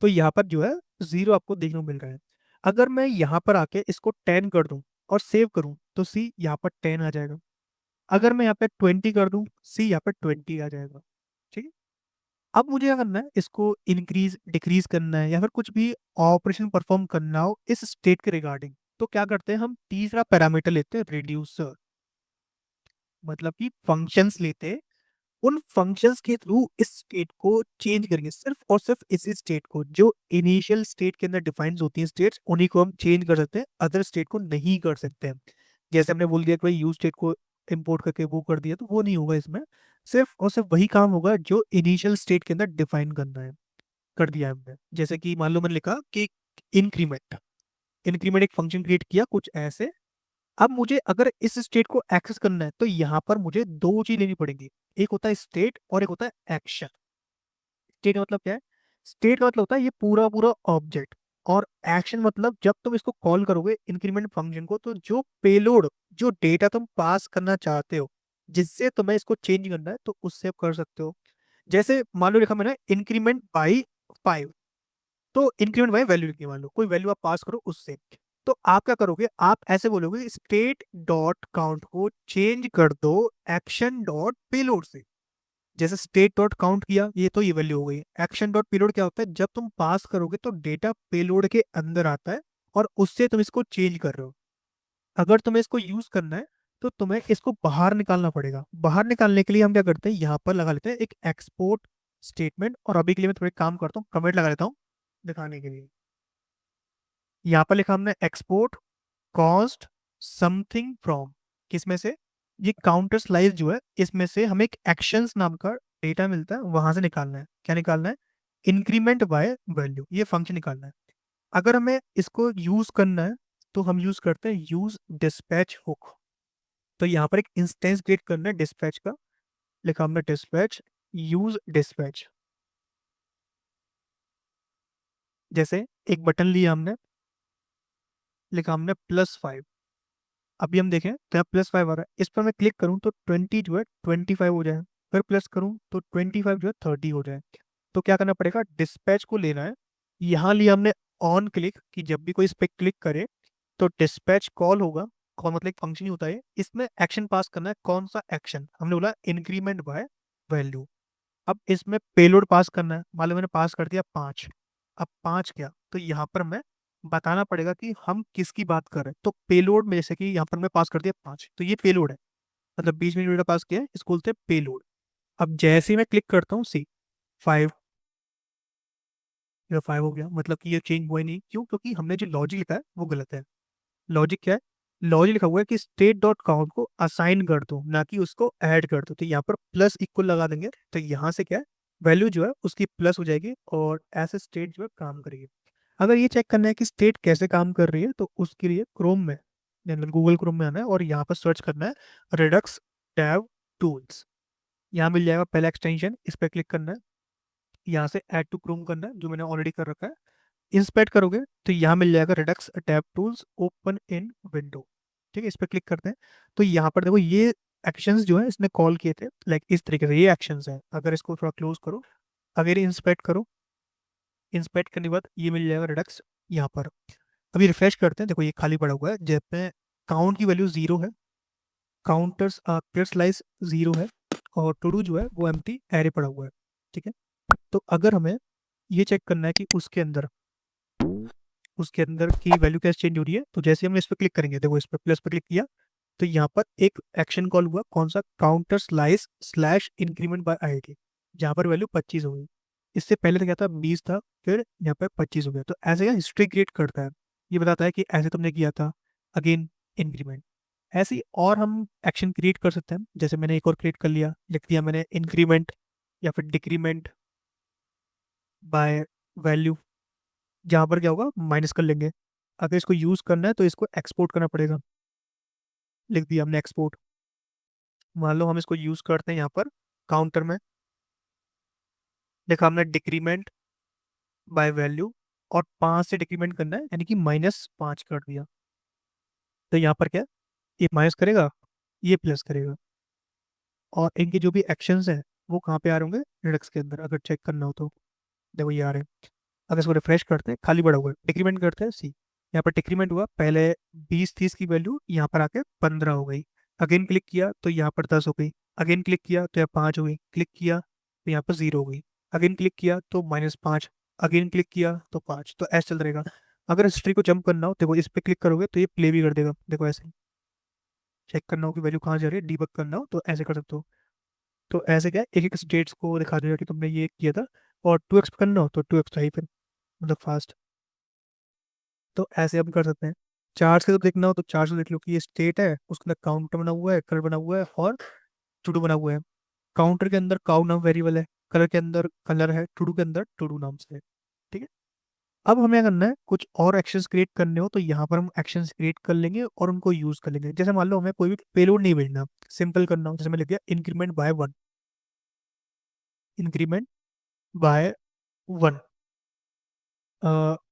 तो यहाँ पर जो है 0 आपको देखने को मिल रहा है। अगर मैं यहाँ पर आके इसको 10 कर दूं और सेव करूं, तो सी यहाँ पर 10 आ जाएगा। अगर मैं यहाँ पे 20 कर दूं, सी यहाँ पर 20 आ जाएगा। ठीक है, अब मुझे क्या करना है, इसको इंक्रीज डिक्रीज करना है या फिर कुछ भी ऑपरेशन परफॉर्म करना हो इस स्टेट के रिगार्डिंग, तो क्या करते हैं, हम तीसरा पैरामीटर लेते हैं रिड्यूसर, मतलब कि फंक्शंस लेते हैं। उन फंक्शंस के थ्रू इस स्टेट को चेंज करेंगे, सिर्फ और सिर्फ इसी स्टेट को, जो इनिशियल स्टेट के अंदर डिफाइंड होती हैं स्टेट्स, उन्हीं को हम चेंज कर सकते हैं, अदर स्टेट को नहीं कर सकते हैं। जैसे हमने बोल दिया कि भाई यू स्टेट को इंपोर्ट करके वो कर दिया, तो वो नहीं होगा इसमें। सिर्फ और सिर्फ वही काम होगा जो इनिशियल स्टेट के अंदर डिफाइन करना है, कर दिया हमने। जैसे कि मान लो मैंने लिखा कि इंक्रीमेंट, इंक्रीमेंट एक फंक्शन क्रिएट किया कुछ ऐसे। अब मुझे अगर इस स्टेट को एक्सेस करना है, तो यहाँ पर मुझे दो चीज लेनी पड़ेगी, एक होता है स्टेट और एक होता है एक्शन। स्टेट का मतलब क्या है, स्टेट का मतलब होता है ये पूरा पूरा ऑब्जेक्ट, और एक्शन मतलब जब तुम इसको कॉल करोगे इंक्रीमेंट फंक्शन को, तो जो पेलोड, जो डेटा तुम पास करना चाहते हो, जिससे तुम्हें इसको चेंज करना है, तो उससे आप कर सकते हो। जैसे मान लो लिखा मैंने इंक्रीमेंट बाई 5, तो इंक्रीमेंट बाई वैल्यू लिखी है, मान लो कोई वैल्यू आप पास करो उससे। तो आप क्या करोगे, आप ऐसे बोलोगे स्टेट डॉट काउंट को चेंज कर दो एक्शन डॉट पेलोड से। जैसे स्टेट डॉट काउंट किया, ये तो ये वैल्यू हो गई। एक्शन डॉट पेलोड क्या होता है, जब तुम पास करोगे तो डेटा पेलोड के अंदर आता है और उससे तुम इसको चेंज कर रहे हो। अगर तुम्हें इसको यूज करना है तो तुम्हें इसको बाहर निकालना पड़ेगा। बाहर निकालने के लिए हम क्या करते हैं, यहाँ पर लगा लेते हैं एक एक्सपोर्ट स्टेटमेंट। और अभी के लिए मैं थोड़े काम करता हूँ, कमेंट लगा लेता हूँ दिखाने के लिए। यहाँ पर लिखा हमने एक्सपोर्ट कॉस्ट समथिंग फ्रॉम, किसमें से, ये काउंटर स्लाइस जो है इसमें से हमें एक एक्शंस नाम का डेटा मिलता है, वहां से निकालना है। क्या निकालना है, इंक्रीमेंट बाय वैल्यू, ये फंक्शन निकालना है। अगर हमें इसको यूज करना है तो हम यूज करते हैं यूज डिस्पैच हुक। तो यहाँ पर एक इंस्टेंस क्रिएट करना है डिस्पैच का, लिखा हमने डिस्पैच यूज डिस्पैच। जैसे एक बटन लिया हमने, लिखा हमने +5। अभी हम देखें तो यहाँ +5 आ रहा है, इस पर मैं क्लिक करूँ तो 20 जो है 25 हो जाए, फिर प्लस करूँ तो 25 जो है 30 हो जाए। तो क्या करना पड़ेगा, डिस्पैच को लेना है। यहाँ लिया हमने ऑन क्लिक, कि जब भी कोई इस पर क्लिक करे तो डिस्पैच कॉल होगा। कॉल मतलब एक फंक्शन ही होता है, इसमें एक्शन पास करना है। कौन सा एक्शन, हमने बोला इंक्रीमेंट बाय वैल्यू। अब इसमें पेलोड पास करना है, मान लो मैंने पास कर दिया 5। अब 5 क्या, तो यहाँ पर मैं बताना पड़ेगा कि हम किसकी बात कर रहे हैं। तो पेलोड में जैसे कि यहाँ पर मैं पास कर दिया 5, तो ये पेलोड है, मतलब 20 मिनट डेटा पास किया है, इसको बोलते हैं पेलोड। अब जैसे ही मैं क्लिक करता हूँ सी 5, या 5 हो गया, मतलब कि ये चेंज हुआ ही नहीं। क्यों, क्योंकि हमने जो लॉजिक लिखा है वो गलत है। लॉजिक क्या है, लॉजिक लिखा हुआ है कि स्टेट डॉट काउंट को असाइन कर दो, ना कि उसको ऐड कर दो। तो यहाँ पर प्लस इक्वल लगा देंगे, तो यहाँ से क्या है, वैल्यू जो है उसकी प्लस हो जाएगी और ऐसे स्टेट जो है काम करेगी। अगर ये चेक करना है कि स्टेट कैसे काम कर रही है, तो उसके लिए क्रोम में, गूगल क्रोम में आना है और यहाँ पर सर्च करना है रिडक्स टैब टूल्स। यहाँ मिल जाएगा पहला एक्सटेंशन, इस पर क्लिक करना है। यहाँ से ऐड टू क्रोम करना है, जो मैंने ऑलरेडी कर रखा है। इंस्पेक्ट करोगे तो यहाँ मिल जाएगा Redux tab tools open in window. ठीक है, इस पर क्लिक करते हैं। तो यहाँ पर देखो ये एक्शंस जो है इसने कॉल किए थे, लाइक इस तरीके से ये एक्शंस हैं। अगर इसको थोड़ा क्लोज करो, अगर इंस्पेक्ट करो, इंस्पेक्ट करने के बाद ये मिल जाएगा रिडक्स यहाँ पर। अभी रिफ्रेश करते हैं, देखो ये खाली पड़ा हुआ है, जिसमें काउंट की वैल्यू 0 है, काउंटर्स क्लियर स्लाइस 0 है, और टू डू जो है वो एम्प्टी एरे पड़ा हुआ है। ठीक है, तो अगर हमें ये चेक करना है कि उसके अंदर की वैल्यू कैसे चेंज हो रही है, तो जैसे हम इस पर क्लिक करेंगे, देखो इस पर प्लस पर क्लिक किया, तो यहाँ पर एक एक्शन कॉल हुआ, कौन सा, counter slice slash increment bye ID, जहाँ पर वैल्यू 25 हो गई। इससे पहले तो क्या था, 20 था, फिर यहाँ पर 25 हो गया। तो ऐसे क्या हिस्ट्री क्रिएट करता है, ये बताता है कि ऐसे तुमने किया था, अगेन इंक्रीमेंट। ऐसे ही और हम एक्शन क्रिएट कर सकते हैं। जैसे मैंने एक और क्रिएट कर लिया, लिख दिया मैंने इंक्रीमेंट या फिर डिक्रीमेंट बाय वैल्यू, जहाँ पर क्या होगा, माइनस कर लेंगे। अगर इसको यूज करना है तो इसको एक्सपोर्ट करना पड़ेगा, लिख दिया हमने एक्सपोर्ट। मान लो हम इसको यूज करते हैं यहाँ पर काउंटर में, लिखा हमने डिक्रीमेंट बाय वैल्यू, और 5 से डिक्रीमेंट करना है, यानी कि -5 कर दिया। तो यहाँ पर क्या, ये माइनस करेगा, ये प्लस करेगा। और इनके जो भी एक्शंस हैं वो कहाँ पे आ रहे होंगे, रिडक्स के अंदर, अगर चेक करना हो तो। देखो ये आ रहे हैं। अगर इसको रिफ्रेश करते हैं, खाली पड़ा हुआ है, डिक्रीमेंट करते हैं सी, यहाँ पर डिक्रीमेंट हुआ, पहले 20-30 की वैल्यू यहाँ पर आके 15 हो गई। अगेन क्लिक किया तो यहाँ पर 10 हो गई। अगेन क्लिक किया तो यहाँ 5 हो गई। क्लिक किया तो यहाँ पर 0 हो गई। अगेन क्लिक किया तो -5। अगेन क्लिक किया तो 5। तो ऐसे चलता रहेगा। अगर हिस्ट्री को जंप करना हो, देखो इस पर क्लिक करोगे तो ये प्ले भी कर देगा। देखो ऐसे चेक करना हो कि वैल्यू कहाँ जा रही है, डीबग करना हो तो ऐसे कर सकते हो। तो ऐसे क्या है, एक एक स्टेट्स को दिखा देगा कि तुमने ये किया था। और 2x करना हो तो 2x चाहिए फिर, मतलब फास्ट। तो ऐसे हम कर सकते हैं। चार्ट से तो देखना हो तो चार्ट से देख लो कि ये स्टेट है, उसके अंदर काउंटर बना हुआ है, कलर बना हुआ है, और टू डू बना हुआ है। काउंटर के अंदर काउ नाम वेरिएबल है, कलर के अंदर कलर है, टू डू के अंदर टू डू नाम से है। ठीक है, अब हमें क्या करना है, कुछ और एक्शंस क्रिएट करने हो तो यहाँ पर हम एक्शंस क्रिएट कर लेंगे और उनको यूज कर लेंगे। जैसे मान लो हमें कोई भी पेलोड नहीं भेजना, सिंपल करना हो, जैसे मैं लिख दिया increment by 1, increment by 1,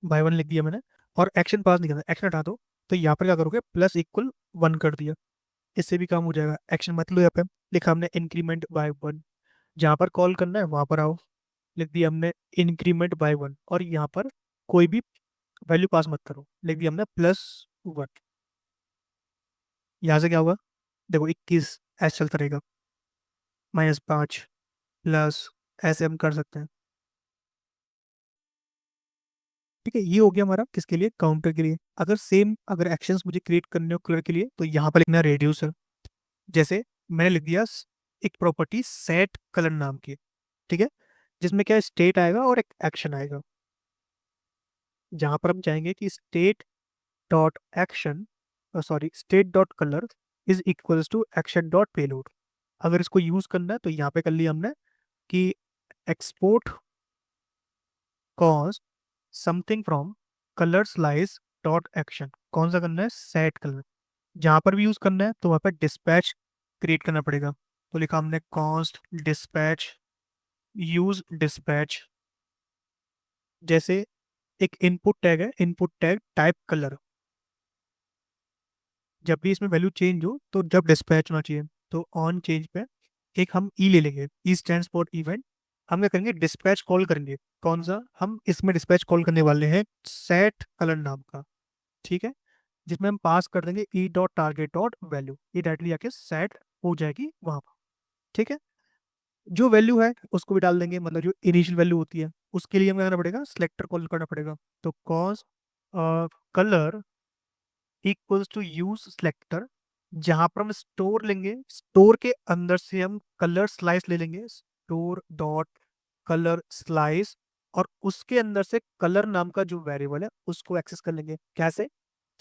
by 1 लिख दिया मैंने, और एक्शन पास नहीं करना, एक्शन हटा दो। तो यहाँ पर क्या करोगे, +=1 कर दिया, इससे भी काम हो जाएगा। एक्शन मत लो, यहाँ पे लिखा हमने इंक्रीमेंट बाय 1, जहाँ पर कॉल करना है वहां पर आओ, लिख दिया हमने इंक्रीमेंट बाय 1, और यहाँ पर कोई भी वैल्यू पास मत करो, लिख दिया हमने +1। यहाँ से क्या होगा, देखो 21 ऐसे चलता रहेगा, -5 प्लस, ऐसे हम कर सकते हैं। ठीक है, ये हो गया हमारा किसके लिए, काउंटर के लिए। अगर सेम अगर एक्शंस मुझे क्रिएट करने हो कलर के लिए, तो यहाँ पर लिखना है रेड्यूसर। जैसे मैंने लिख दिया एक प्रॉपर्टी सेट कलर नाम की, ठीक है, जिसमें क्या स्टेट आएगा और एक एक्शन आएगा। जहां पर हम चाहेंगे कि state dot action, sorry, state dot colour is equals to action dot payload. अगर इसको यूज करना है तो यहाँ पे कर लिया हमने कि export cause something from colour slice dot action. कौन सा करना है, सेट कलर। जहां पर भी यूज करना है तो वहां पर डिस्पैच क्रिएट करना पड़ेगा। तो लिखा हमने कॉन्स्ट डिस्पैच, यूज डिस्पैच। जैसे एक इनपुट टैग है, इनपुट टैग टाइप कलर, जब भी इसमें वैल्यू चेंज हो तो जब डिस्पैच होना चाहिए, तो ऑन चेंज पे एक हम ई ले लेंगे, ई स्टैंड फॉर इवेंट। हम क्या करेंगे, डिस्पैच कॉल करेंगे। कौन सा, हम इसमें डिस्पैच कॉल करने वाले हैं सेट कलर नाम का, ठीक है, जिसमें हम पास कर देंगे E dot target dot value, ये डायरेक्टली आके सेट हो जाएगी वहां पर। ठीक है, जो वैल्यू है उसको भी डाल देंगे, मतलब जो इनिशियल वैल्यू होती है उसके लिए हमें क्या करना पड़ेगा, सिलेक्टर कॉल करना पड़ेगा। तो const colour equals to use selector, जहां पर हम स्टोर लेंगे, स्टोर के अंदर से हम कलर स्लाइस ले लेंगे, स्टोर डॉट कलर स्लाइस, और उसके अंदर से कलर नाम का जो वेरिएबल है उसको एक्सेस कर लेंगे। कैसे,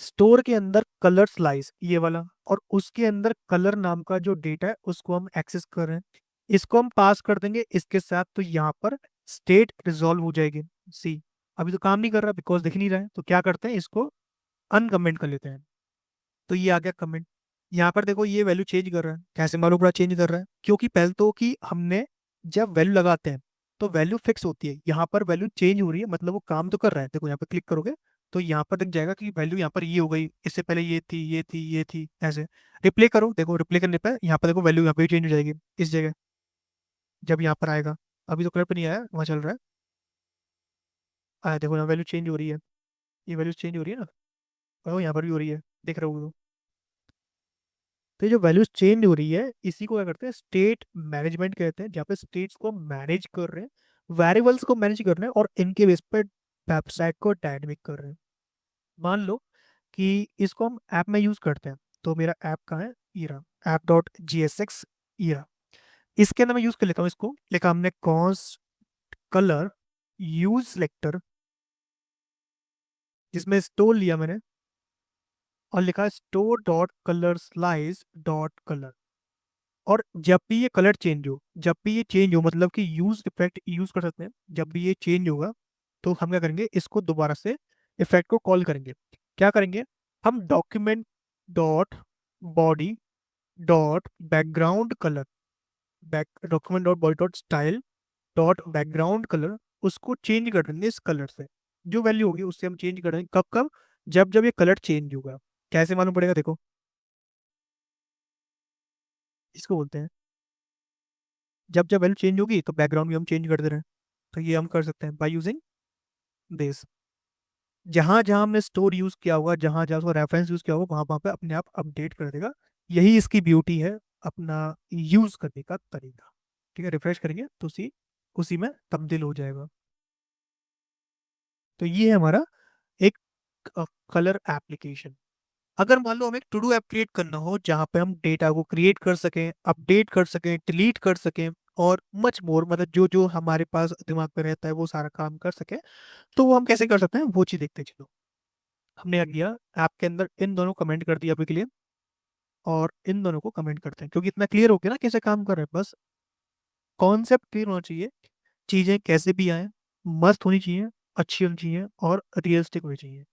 स्टोर के अंदर कलर स्लाइस ये वाला, और उसके अंदर कलर नाम का जो डेटा है उसको हम एक्सेस कर रहे हैं, इसको हम पास कर देंगे इसके साथ। तो यहाँ पर स्टेट रिजॉल्व हो जाएगी। सी, अभी तो काम नहीं कर रहा बिकॉज दिख नहीं रहा है, तो क्या करते हैं, इसको अनकमेंट कर लेते हैं। तो ये आ गया कमेंट। यहाँ पर देखो ये वैल्यू चेंज कर रहा है, कैसे मालूम पड़ा चेंज कर रहा है, क्योंकि पहले तो कि हमने जब वैल्यू लगाते हैं तो वैल्यू फिक्स होती है, यहाँ पर वैल्यू चेंज हो रही है, मतलब वो काम तो कर रहा है। देखो यहाँ पर क्लिक करोगे तो यहाँ पर दिख जाएगा कि वैल्यू यहाँ पर ये हो गई, इससे पहले ये थी, ये थी, ये थी, ऐसे। रिप्ले करो, देखो रिप्ले करने पर यहाँ पर देखो वैल्यू यहाँ पे चेंज हो जाएगी इस जगह, जब यहाँ पर आएगा। अभी तो कलर पर नहीं आया, वहाँ चल रहा है, आया देखो यहाँ वैल्यू चेंज हो रही है, ये वैल्यू चेंज हो रही है ना, और यहाँ पर भी हो रही है, देख रहे हो। तो ये जो वैल्यूज चेंज हो रही है इसी को क्या करते हैं, स्टेट मैनेजमेंट कहते हैं, जहाँ पे स्टेट्स को मैनेज कर रहे हैं, वेरिएबल्स को मैनेज कर रहे हैं, और इनके बेस पर वेबसाइट को डायनेमिक कर रहे हैं। मान लो कि इसको हम ऐप में यूज करते हैं, तो मेरा ऐप कहाँ है, ईरा, app dot J S X ईरा, इसके अंदर मैं यूज कर लेता हूँ। इसको लिखा हमने कॉन्स कलर यूज सिलेक्टर, जिसमें स्टोर लिया मैंने, और लिखा store dot colour slice dot colour. और जब भी ये कलर चेंज हो, जब भी ये चेंज हो, मतलब कि यूज इफेक्ट यूज कर सकते हैं, जब भी ये चेंज होगा तो हम क्या करेंगे, इसको दोबारा से इफेक्ट को कॉल करेंगे। क्या करेंगे, हम document dot body dot background colour, back document dot body dot style dot background colour, उसको चेंज कर देंगे इस कलर से। जो वैल्यू होगी उससे हम चेंज कर देंगे, कब कब, जब जब ये कलर चेंज होगा। कैसे मालूम पड़ेगा, देखो इसको बोलते हैं, जब जब वैल्यू चेंज होगी तो बैकग्राउंड भी हम चेंज कर दे रहे हैं। तो ये हम कर सकते हैं बाय यूजिंग दिस। जहां जहां हमने स्टोर यूज किया होगा, जहां जहां उसका रेफरेंस यूज किया होगा, वहां वहां पे अपने आप अपडेट कर देगा। यही इसकी ब्यूटी है, अपना यूज करने का तरीका। ठीक है, रिफ्रेश करेंगे तो उसी उसी में तब्दील हो जाएगा। तो ये है हमारा एक कलर एप्लीकेशन। अगर मान लो हमें एक टू डू ऐप क्रिएट करना हो जहाँ पे हम डेटा को क्रिएट कर सकें, अपडेट कर सकें, डिलीट कर सकें, और मच मोर, मतलब जो जो हमारे पास दिमाग में रहता है वो सारा काम कर सके, तो वो हम कैसे कर सकते हैं वो चीज़ देखते हैं। चलो, हमने क्या किया, ऐप के अंदर इन दोनों कमेंट कर दिया अभी के लिए, और इन दोनों को कमेंट करते हैं, क्योंकि इतना क्लियर हो गया ना कैसे काम कर रहे हैं। बस कॉन्सेप्ट क्लियर होना चाहिए, चीज़ें कैसे भी आए, मस्त होनी चाहिए, अच्छी होनी चाहिए, और रियलिस्टिक होनी चाहिए।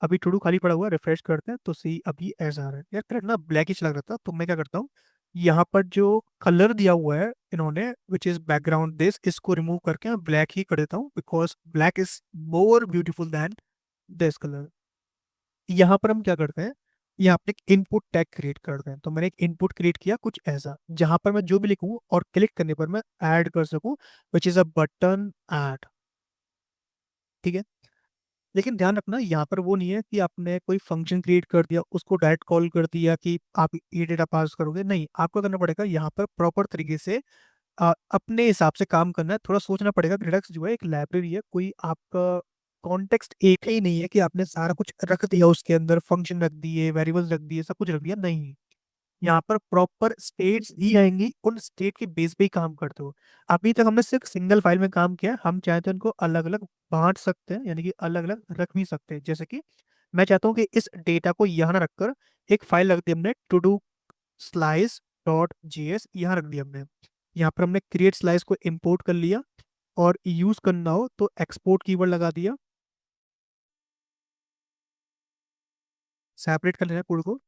अभी टू डू खाली पड़ा हुआ है, रिफ्रेश करते हैं तो सी अभी ऐसा आ रहा है। यार करेक्ट ना, ब्लैकिश लग रहा था, तो मैं क्या करता हूँ, यहाँ पर जो कलर दिया हुआ है इन्होंने, विच इज बैकग्राउंड दिस, इसको रिमूव करके मैं ब्लैक ही कर देता हूँ, because black is more beautiful than this colour. यहाँ पर हम क्या करते हैं, यहाँ पे एक इनपुट टैग क्रिएट कर दें। तो मैंने एक इनपुट क्रिएट किया कुछ ऐसा, जहां पर मैं जो भी लिखूँ और क्लिक करने पर मैं ऐड कर सकूँ, which is a button add. ठीक है। लेकिन ध्यान रखना, यहाँ पर वो नहीं है कि आपने कोई फंक्शन क्रिएट कर दिया, उसको डायरेक्ट कॉल कर दिया कि आप ये डेटा पास करोगे। नहीं, आपको करना पड़ेगा यहाँ पर प्रॉपर तरीके से अपने हिसाब से काम करना है। थोड़ा सोचना पड़ेगा। रिडक्स जो है एक लाइब्रेरी है, कोई आपका कॉन्टेक्स्ट एक ही नहीं है कि आपने सारा कुछ रख दिया उसके अंदर, फंक्शन रख दिए, वेरिएबल्स रख दिए, सब कुछ रख दिया। नहीं, यहाँ पर प्रॉपर स्टेट्स दी जाएंगी, उन स्टेट के बेस पे ही काम करते हो। अभी तक हमने सिर्फ सिंगल फाइल में काम किया, हम चाहते हैं उनको अलग अलग बांट सकते हैं, यानी कि अलग अलग रख भी सकते हैं। जैसे कि मैं चाहता हूँ कि इस डेटा को यहाँ ना रखकर एक फाइल रख दी हमने, to do slice dot JS, यहाँ रख दिया हमने। यहाँ पर हमने क्रिएट स्लाइस को इम्पोर्ट कर लिया, और यूज करना हो तो एक्सपोर्ट कीवर्ड लगा दिया, सेपरेट कर लेना है कोड को।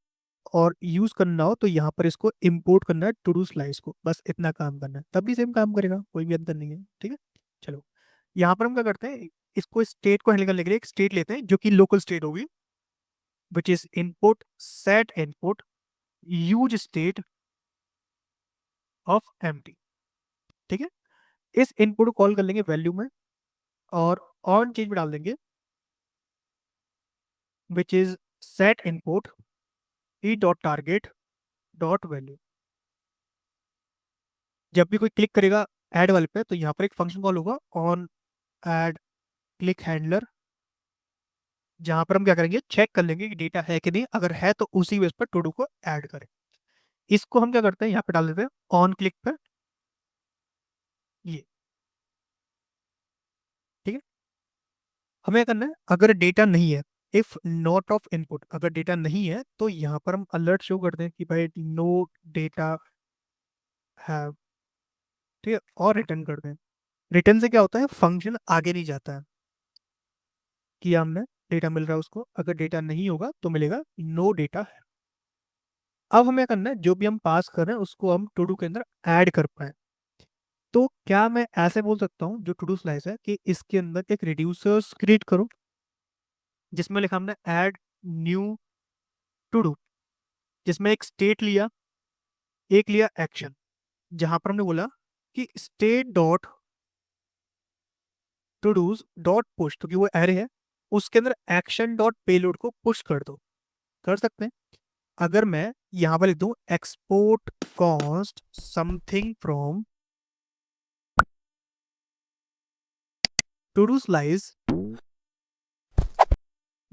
और यूज करना हो तो यहाँ पर इसको इंपोर्ट करना है टू डू स्लाइस को, बस इतना काम करना है, तब भी सेम काम करेगा, कोई भी अंतर नहीं है। ठीक है। चलो, यहाँ पर हम क्या करते हैं, इसको स्टेट को हैंडल करने के लिए एक स्टेट लेते हैं जो कि लोकल स्टेट होगी, which is input set input use state of empty. ठीक है। इस इनपुट को कॉल कर लेंगे वैल्यू में, और ऑन चेंज में डाल देंगे, which is set input E dot target dot value. जब भी कोई क्लिक करेगा ऐड वाले पे, तो यहाँ पर एक फंक्शन कॉल होगा ऑन ऐड क्लिक हैंडलर, जहां पर हम क्या करेंगे, चेक कर लेंगे कि डेटा है कि नहीं, अगर है तो उसी बेस पर टू डू को ऐड करें। इसको हम क्या करते हैं, यहाँ पे डाल देते हैं ऑन क्लिक पर ये। ठीक है। हमें क्या करना है, अगर डेटा नहीं है, इफ नॉट ऑफ इनपुट, अगर डेटा नहीं है तो यहाँ पर हम अलर्ट शो करते हैं कि भाई नो डेटा हैव। ठीक है, और रिटर्न करते हैं। रिटर्न से क्या होता है, फंक्शन आगे नहीं जाता है कि हमने डेटा मिल रहा है उसको, अगर डेटा नहीं होगा तो मिलेगा नो डेटा है। अब हमें करना है, जो भी हम पास कर रहे हैं उसको हम टू डू के अंदर ऐड कर पाए। तो क्या मैं ऐसे बोल सकता हूँ, जो टू डू स्लाइस है, कि इसके अंदर एक रिड्यूसर्स क्रिएट करो, जिसमें लिखा हमने ऐड न्यू टू डू, जिसमें एक स्टेट लिया, एक लिया एक्शन, जहां पर हमने बोला कि state dot to dos dot push, क्योंकि वो एरे है, उसके अंदर एक्शन डॉट पेलोड को पुश कर दो। कर सकते हैं। अगर मैं यहां पर लिख दूं export const something from to do slice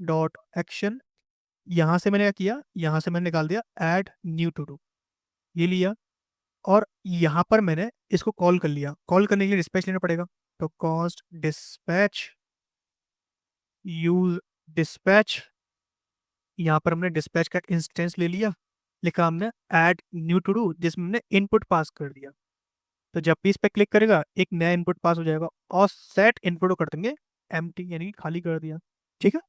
dot action, यहां से मैंने क्या किया, यहां से मैंने निकाल दिया ऐड न्यू टू डू, ये लिया, और यहां पर मैंने इसको कॉल कर लिया। कॉल करने के लिए डिस्पैच लेना पड़ेगा, तो कॉस्ट डिस्पैच यूज डिस्पैच, यहाँ पर हमने डिस्पैच का इंस्टेंस ले लिया, लिखा हमने ऐड न्यू टू डू, जिसमें हमने इनपुट पास कर दिया। तो जब भी इस पर क्लिक करेगा एक नया इनपुट पास हो जाएगा, और सेट इनपुट को कर देंगे एम्प्टी, यानी कि खाली कर दिया। ठीक है।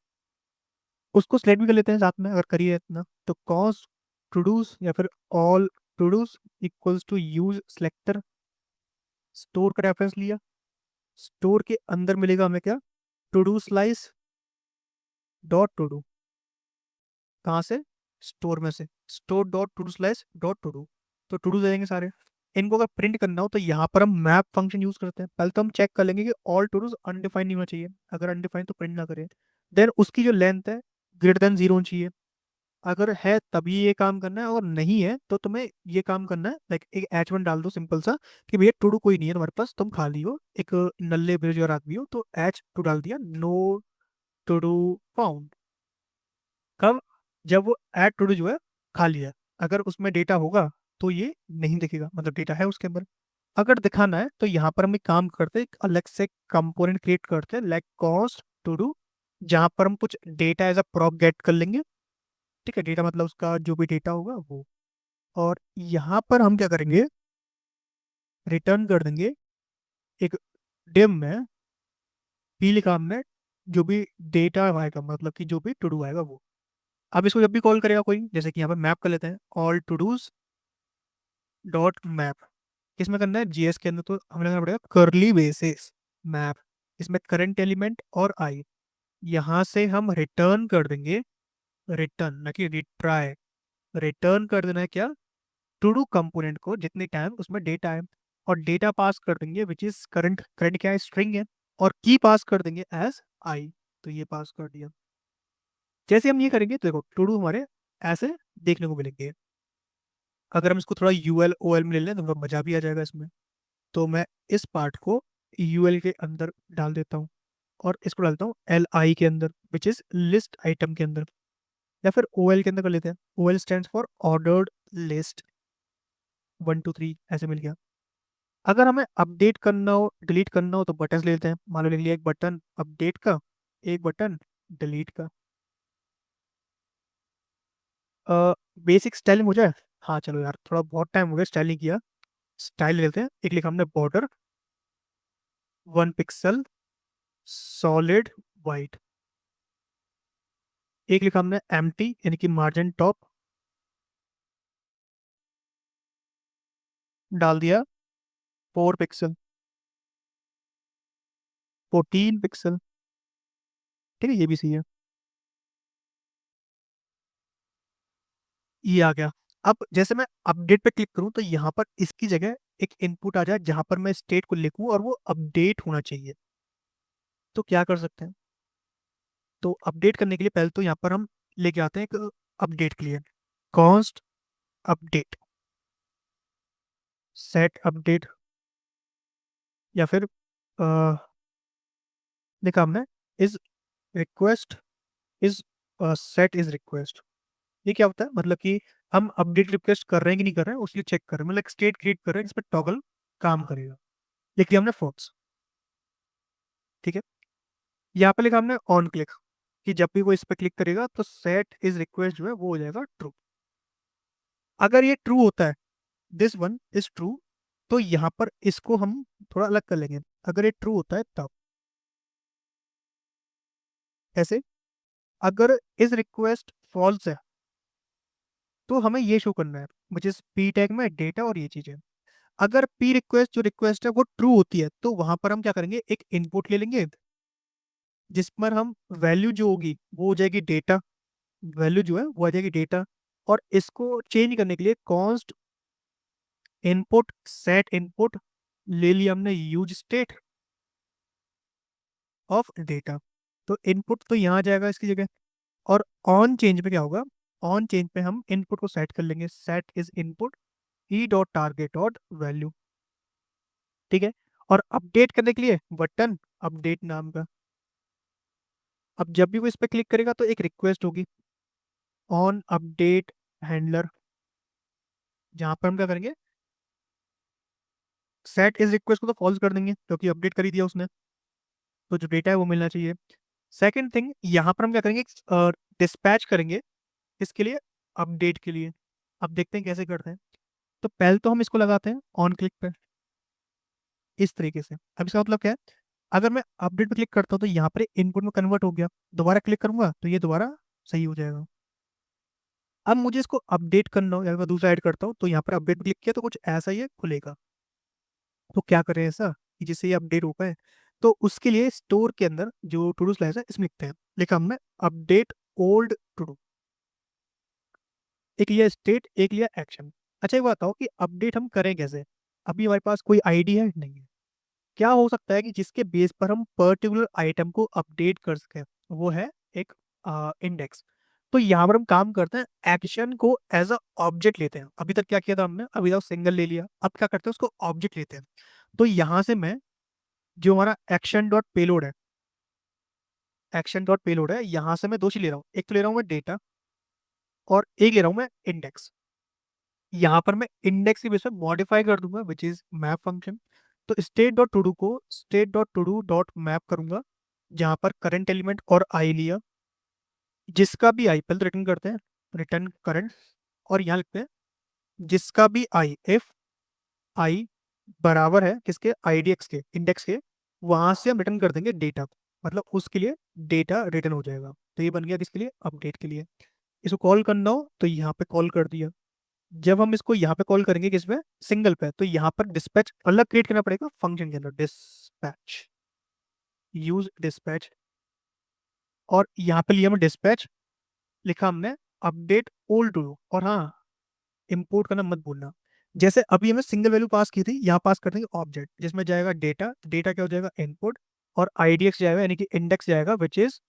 उसको सिलेक्ट भी कर लेते हैं साथ में, अगर करिए इतना, तो कॉस्ट टू डूज या फिर all to dos equals to use selector, store का रेफरेंस लिया, स्टोर के अंदर मिलेगा हमें क्या, to do slice dot to do, कहाँ से, स्टोर में से, store dot to do slice dot to do. तो टू डू दे देंगे सारे। इनको अगर प्रिंट करना हो तो यहाँ पर हम मैप फंक्शन यूज करते हैं। पहले तो हम चेक कर लेंगे कि ऑल टू डूज अनडिफाइंड नहीं होना चाहिए, अगर अनडिफाइंड तो प्रिंट ना करें। देन उसकी जो लेंथ है ग्रेटर देन जीरो होनी चाहिए, अगर है तभी ये काम करना है, और नहीं है तो तुम्हें ये काम करना है, लाइक एक H1 डाल दो सिंपल सा, कि भैया टू डू कोई नहीं है तुम्हारे पास, तुम खाली हो, एक नल्ले ब्रिज और आदमी हो, तो H2 डाल दिया, नो टू डू फाउंड। कब, जब वो ऐड टू डू जो है खाली है, अगर उसमें डेटा होगा तो ये नहीं दिखेगा, मतलब डेटा है उसके अंदर। अगर दिखाना है तो यहाँ पर हम एक काम करते हैं, एक अलग से कंपोनेंट क्रिएट करते हैं, लाइक कॉस्ट टू डू, जहाँ पर हम कुछ data as a prop get कर लेंगे। ठीक है, डेटा मतलब उसका जो भी डेटा होगा वो, और यहाँ पर हम क्या करेंगे, रिटर्न कर देंगे एक डिम में पी लिखा हमने, जो भी डेटा आएगा, मतलब कि जो भी टू डू आएगा वो। अब इसको जब भी कॉल करेगा कोई, जैसे कि यहाँ पे मैप कर लेते हैं, all to dos dot map, किसमें करना है, जीएस के अंदर, तो हमें करना पड़ेगा करली बेसिस मैप, इसमें करंट एलिमेंट और आई, यहाँ से हम रिटर्न कर देंगे रिटर्न ना कि रिट्राई। रिटर्न कर देना है क्या, टू डू कंपोनेंट को जितने टाइम उसमें डेटा है, और डेटा पास कर देंगे विच इज करंट, करंट क्या है, स्ट्रिंग है, और की पास कर देंगे एज आई। तो ये पास कर दिया। जैसे हम ये करेंगे तो देखो टू डू हमारे ऐसे देखने को मिलेंगे। अगर हम इसको थोड़ा यूएल ओएल में ले लें तो मजा भी आ जाएगा इसमें। तो मैं इस पार्ट को यूएल के अंदर डाल देता हूँ, और इसको डालता हूँ एल आई के अंदर विच इज लिस्ट आइटम के अंदर, या फिर ओएल के अंदर कर लेते हैं। OL stand for ordered list, 1 2 3 ऐसे मिल गया। अगर हमें अपडेट करना हो, डिलीट करना हो, तो बटन ले लेते हैं। मान लो लिख लिया एक बटन अपडेट का, एक बटन डिलीट का। बेसिक स्टाइलिंग हो जाए। हाँ चलो यार, थोड़ा बहुत टाइम हो गया स्टाइल नहीं किया। स्टाइल ले लेते हैं। एक लिखा हमने बॉर्डर 1 पिक्सल सॉलिड वाइट। एक लिखा हमने एम्प्टी यानी कि मार्जिन टॉप, डाल दिया 4 पिक्सल, 14 पिक्सल। ठीक है, ये भी सही है। ये आ गया। अब जैसे मैं अपडेट पे क्लिक करूं तो यहाँ पर इसकी जगह एक इनपुट आ जाए जहां पर मैं स्टेट को लिखूं और वो अपडेट होना चाहिए। तो क्या कर सकते हैं, तो अपडेट करने के लिए पहले तो यहाँ पर हम लेके आते हैं एक अपडेट के लिए कॉन्स्ट अपडेट, सेट अपडेट, या फिर देखा हमने is request is set is request. ये क्या होता है, मतलब कि हम अपडेट रिक्वेस्ट कर रहे हैं कि नहीं कर रहे हैं उसके लिए चेक कर रहे हैं, मतलब स्टेट क्रिएट कर रहे हैं जिस पर टॉगल काम करेगा। लिख लिया हमने फॉल्स। ठीक है, यहाँ पे लिखा हमने ऑन क्लिक, कि जब भी वो इस पर क्लिक करेगा तो सेट इज रिक्वेस्ट जो है वो हो जाएगा ट्रू। अगर ये ट्रू होता है, दिस वन इज ट्रू, तो यहाँ पर इसको हम थोड़ा अलग कर लेंगे। अगर ये ट्रू होता है तब ऐसे, अगर इस रिक्वेस्ट फॉल्स है तो हमें ये शो करना है मुझे पी टैग में डेटा और ये चीजें। अगर पी रिक्वेस्ट जो रिक्वेस्ट है वो ट्रू होती है तो वहां पर हम क्या करेंगे, एक इनपुट ले लेंगे जिस पर हम वैल्यू जो होगी वो हो जाएगी डेटा, वैल्यू जो है वो आ जाएगी डेटा। और इसको चेंज करने के लिए कॉन्स्ट इनपुट सेट इनपुट ले लिया हमने यूज स्टेट ऑफ डेटा। तो इनपुट तो यहाँ आ जाएगा इसकी जगह। और ऑन चेंज पे क्या होगा, ऑन चेंज पे हम इनपुट को सेट कर लेंगे, set is input E dot target dot value. ठीक है, और अपडेट करने के लिए बटन अपडेट नाम का। अब जब भी वो इस पे क्लिक करेगा तो एक रिक्वेस्ट होगी ऑन अपडेट हैंडलर, जहां पर हम क्या करेंगे, सेट इज रिक्वेस्ट को तो फॉल्स कर देंगे क्योंकि अपडेट कर ही दिया उसने, तो जो डेटा है वो मिलना चाहिए। सेकंड थिंग, यहाँ पर हम क्या करेंगे, डिस्पैच करेंगे इसके लिए, अपडेट के लिए। अब देखते हैं कैसे करते हैं। तो पहले तो हम इसको लगाते हैं ऑन क्लिक पे इस तरीके से। अब इसका मतलब क्या है, अगर मैं अपडेट पे क्लिक करता हूँ तो यहाँ पर इनपुट में कन्वर्ट हो गया, दोबारा क्लिक करूंगा तो ये दोबारा सही हो जाएगा। अब मुझे इसको अपडेट करना हो या मैं दूसरा ऐड करता हूँ तो यहाँ पर अपडेट पे क्लिक किया तो कुछ ऐसा ही खुलेगा। तो क्या करें ऐसा कि जिससे ये अपडेट हो पाए, तो उसके लिए स्टोर के अंदर जो टू डू स्लैश है इसमें लिखते हैं, लिखा हमने अपडेट ओल्ड टू डू। एक लिया स्टेट, एक लिया एक्शन। अच्छा ये बताओ कि अपडेट हम करें कैसे, अभी हमारे पास कोई आईडी है नहीं है। क्या हो सकता है कि जिसके बेस पर हम पर्टिकुलर आइटम को अपडेट कर सकें, वो है एक इंडेक्स। तो यहाँ पर हम काम करते हैं, एक्शन को एज अ ऑब्जेक्ट लेते हैं। अभी तक क्या किया था हमने, अभी तक सिंगल ले लिया, अब क्या करते हैं उसको ऑब्जेक्ट लेते हैं। तो यहाँ से मैं जो हमारा एक्शन डॉट पेलोड है, एक्शन डॉट पेलोड है, यहाँ से मैं दो चीज ले रहा हूँ, एक तो ले रहा हूँ मैं डेटा और एक ले रहा हूँ मैं इंडेक्स। यहाँ पर मैं इंडेक्स के बेस पे मॉडिफाई कर दूंगा विच इज मैप फंक्शन। तो स्टेट डॉट टू डू को state dot to do dot map करूंगा, जहाँ पर करंट एलिमेंट और आई लिया, जिसका भी आई पहले रिटर्न करते हैं, रिटर्न करंट, और यहाँ लिखते हैं जिसका भी आई, इफ आई बराबर है किसके, आईडीएक्स के, इंडेक्स के, वहां से हम रिटर्न कर देंगे डेटा, मतलब उसके लिए डेटा रिटर्न हो जाएगा। तो ये बन गया किसके लिए, अपडेट के लिए। इसको कॉल करना हो तो यहाँ पे कॉल कर दिया। जब हम इसको यहाँ पे कॉल करेंगे किस पे, सिंगल पे, तो यहाँ पर डिस्पैच अलग क्रिएट करना पड़ेगा फंक्शन के अंदर, डिस्पैच, यूज डिस्पैच। और यहाँ पे लिया हमने डिस्पैच, लिखा हमने अपडेट ओल्ड टू डू, और हाँ, इंपोर्ट करना मत भूलना। जैसे अभी हमने सिंगल वैल्यू पास की थी, यहाँ पास कर देंगे ऑब्जेक्ट, जिसमें जाएगा डेटा, डेटा क्या हो जाएगा इनपुट, और आईडीएक्स जाएगा यानी कि इंडेक्स जाएगा, विच इज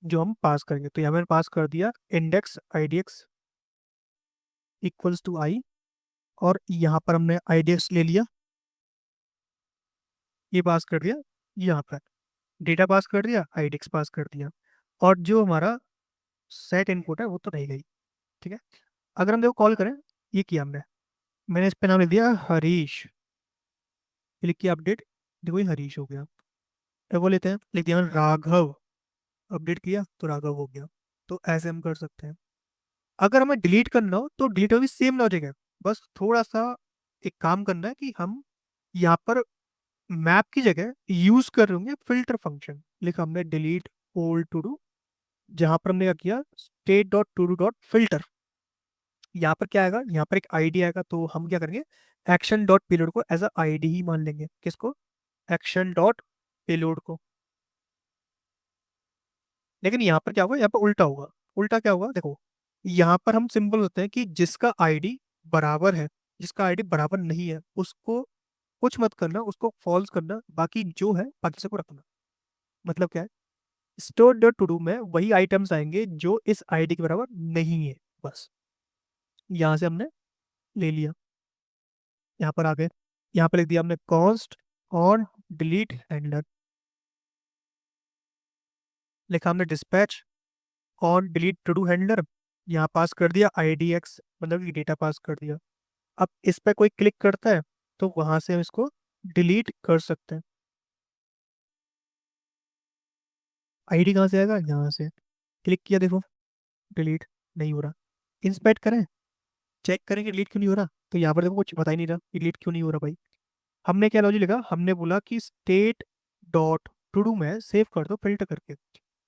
जो हम पास करेंगे। तो यहाँ मैंने पास कर दिया इंडेक्स आईडीएक्स इक्वल्स टू आई, और यहाँ पर हमने आईडीएक्स ले लिया, ये पास कर दिया, यहाँ पर डेटा पास कर दिया, आईडीएक्स पास कर दिया, और जो हमारा सेट इनपुट है वो तो रह गई। ठीक है, अगर हम देखो कॉल करें, ये किया हमने, मैंने इस पे नाम लिख दिया हरीश, ये लिख किया अपडेट, देखो ये हरीश हो गया। अब वो लेते हैं, लिख दिया मैंने राघव, अपडेट किया तो राघव हो गया। तो ऐसे हम कर सकते हैं। अगर हमें डिलीट करना हो तो डिलीट भी सेम लॉजिक है, बस थोड़ा सा एक काम करना है कि हम यहाँ पर मैप की जगह यूज कर रहे होंगे फिल्टर फंक्शन। लिखा हमने डिलीट ओल्ड टू डू, जहां पर हमने क्या किया state dot to do dot filter, यहाँ पर क्या आएगा, यहाँ पर एक आईडी आएगा, तो हम क्या करेंगे एक्शन डॉट पेलोड को एज अ आईडी ही मान लेंगे। किसको, एक्शन डॉट पेलोड को। लेकिन यहाँ पर क्या होगा, यहाँ पर उल्टा होगा। उल्टा क्या होगा देखो, यहाँ पर हम सिंपल होते हैं कि जिसका आईडी बराबर है, जिसका आईडी बराबर नहीं है उसको कुछ मत करना, उसको फॉल्स करना, बाकी जो है बाकी सबको रखना। मतलब क्या है, स्टोर डॉट टू डू में वही आइटम्स आएंगे जो इस आईडी के बराबर नहीं है, बस। यहाँ से हमने ले लिया, यहाँ पर आ गए, यहाँ पर लिख दिया हमने कॉन्स्ट और डिलीट हैंडलर, लिखा हमने डिस्पैच और डिलीट टू डू हैंडलर, यहाँ पास कर दिया IDX, मतलब कि डेटा पास कर दिया। अब इस पर कोई क्लिक करता है तो वहां से हम इसको डिलीट कर सकते हैं। आईडी कहाँ से आएगा, यहाँ से, क्लिक किया देखो डिलीट नहीं हो रहा, इंस्पेक्ट करें, चेक करें कि डिलीट क्यों नहीं हो रहा, तो यहाँ पर देखो कुछ बता ही नहीं रहा डिलीट क्यों नहीं हो रहा भाई। हमने क्या लॉजिक लिखा, हमने बोला कि स्टेट डॉट टू डू में सेव कर दो फिल्टर करके,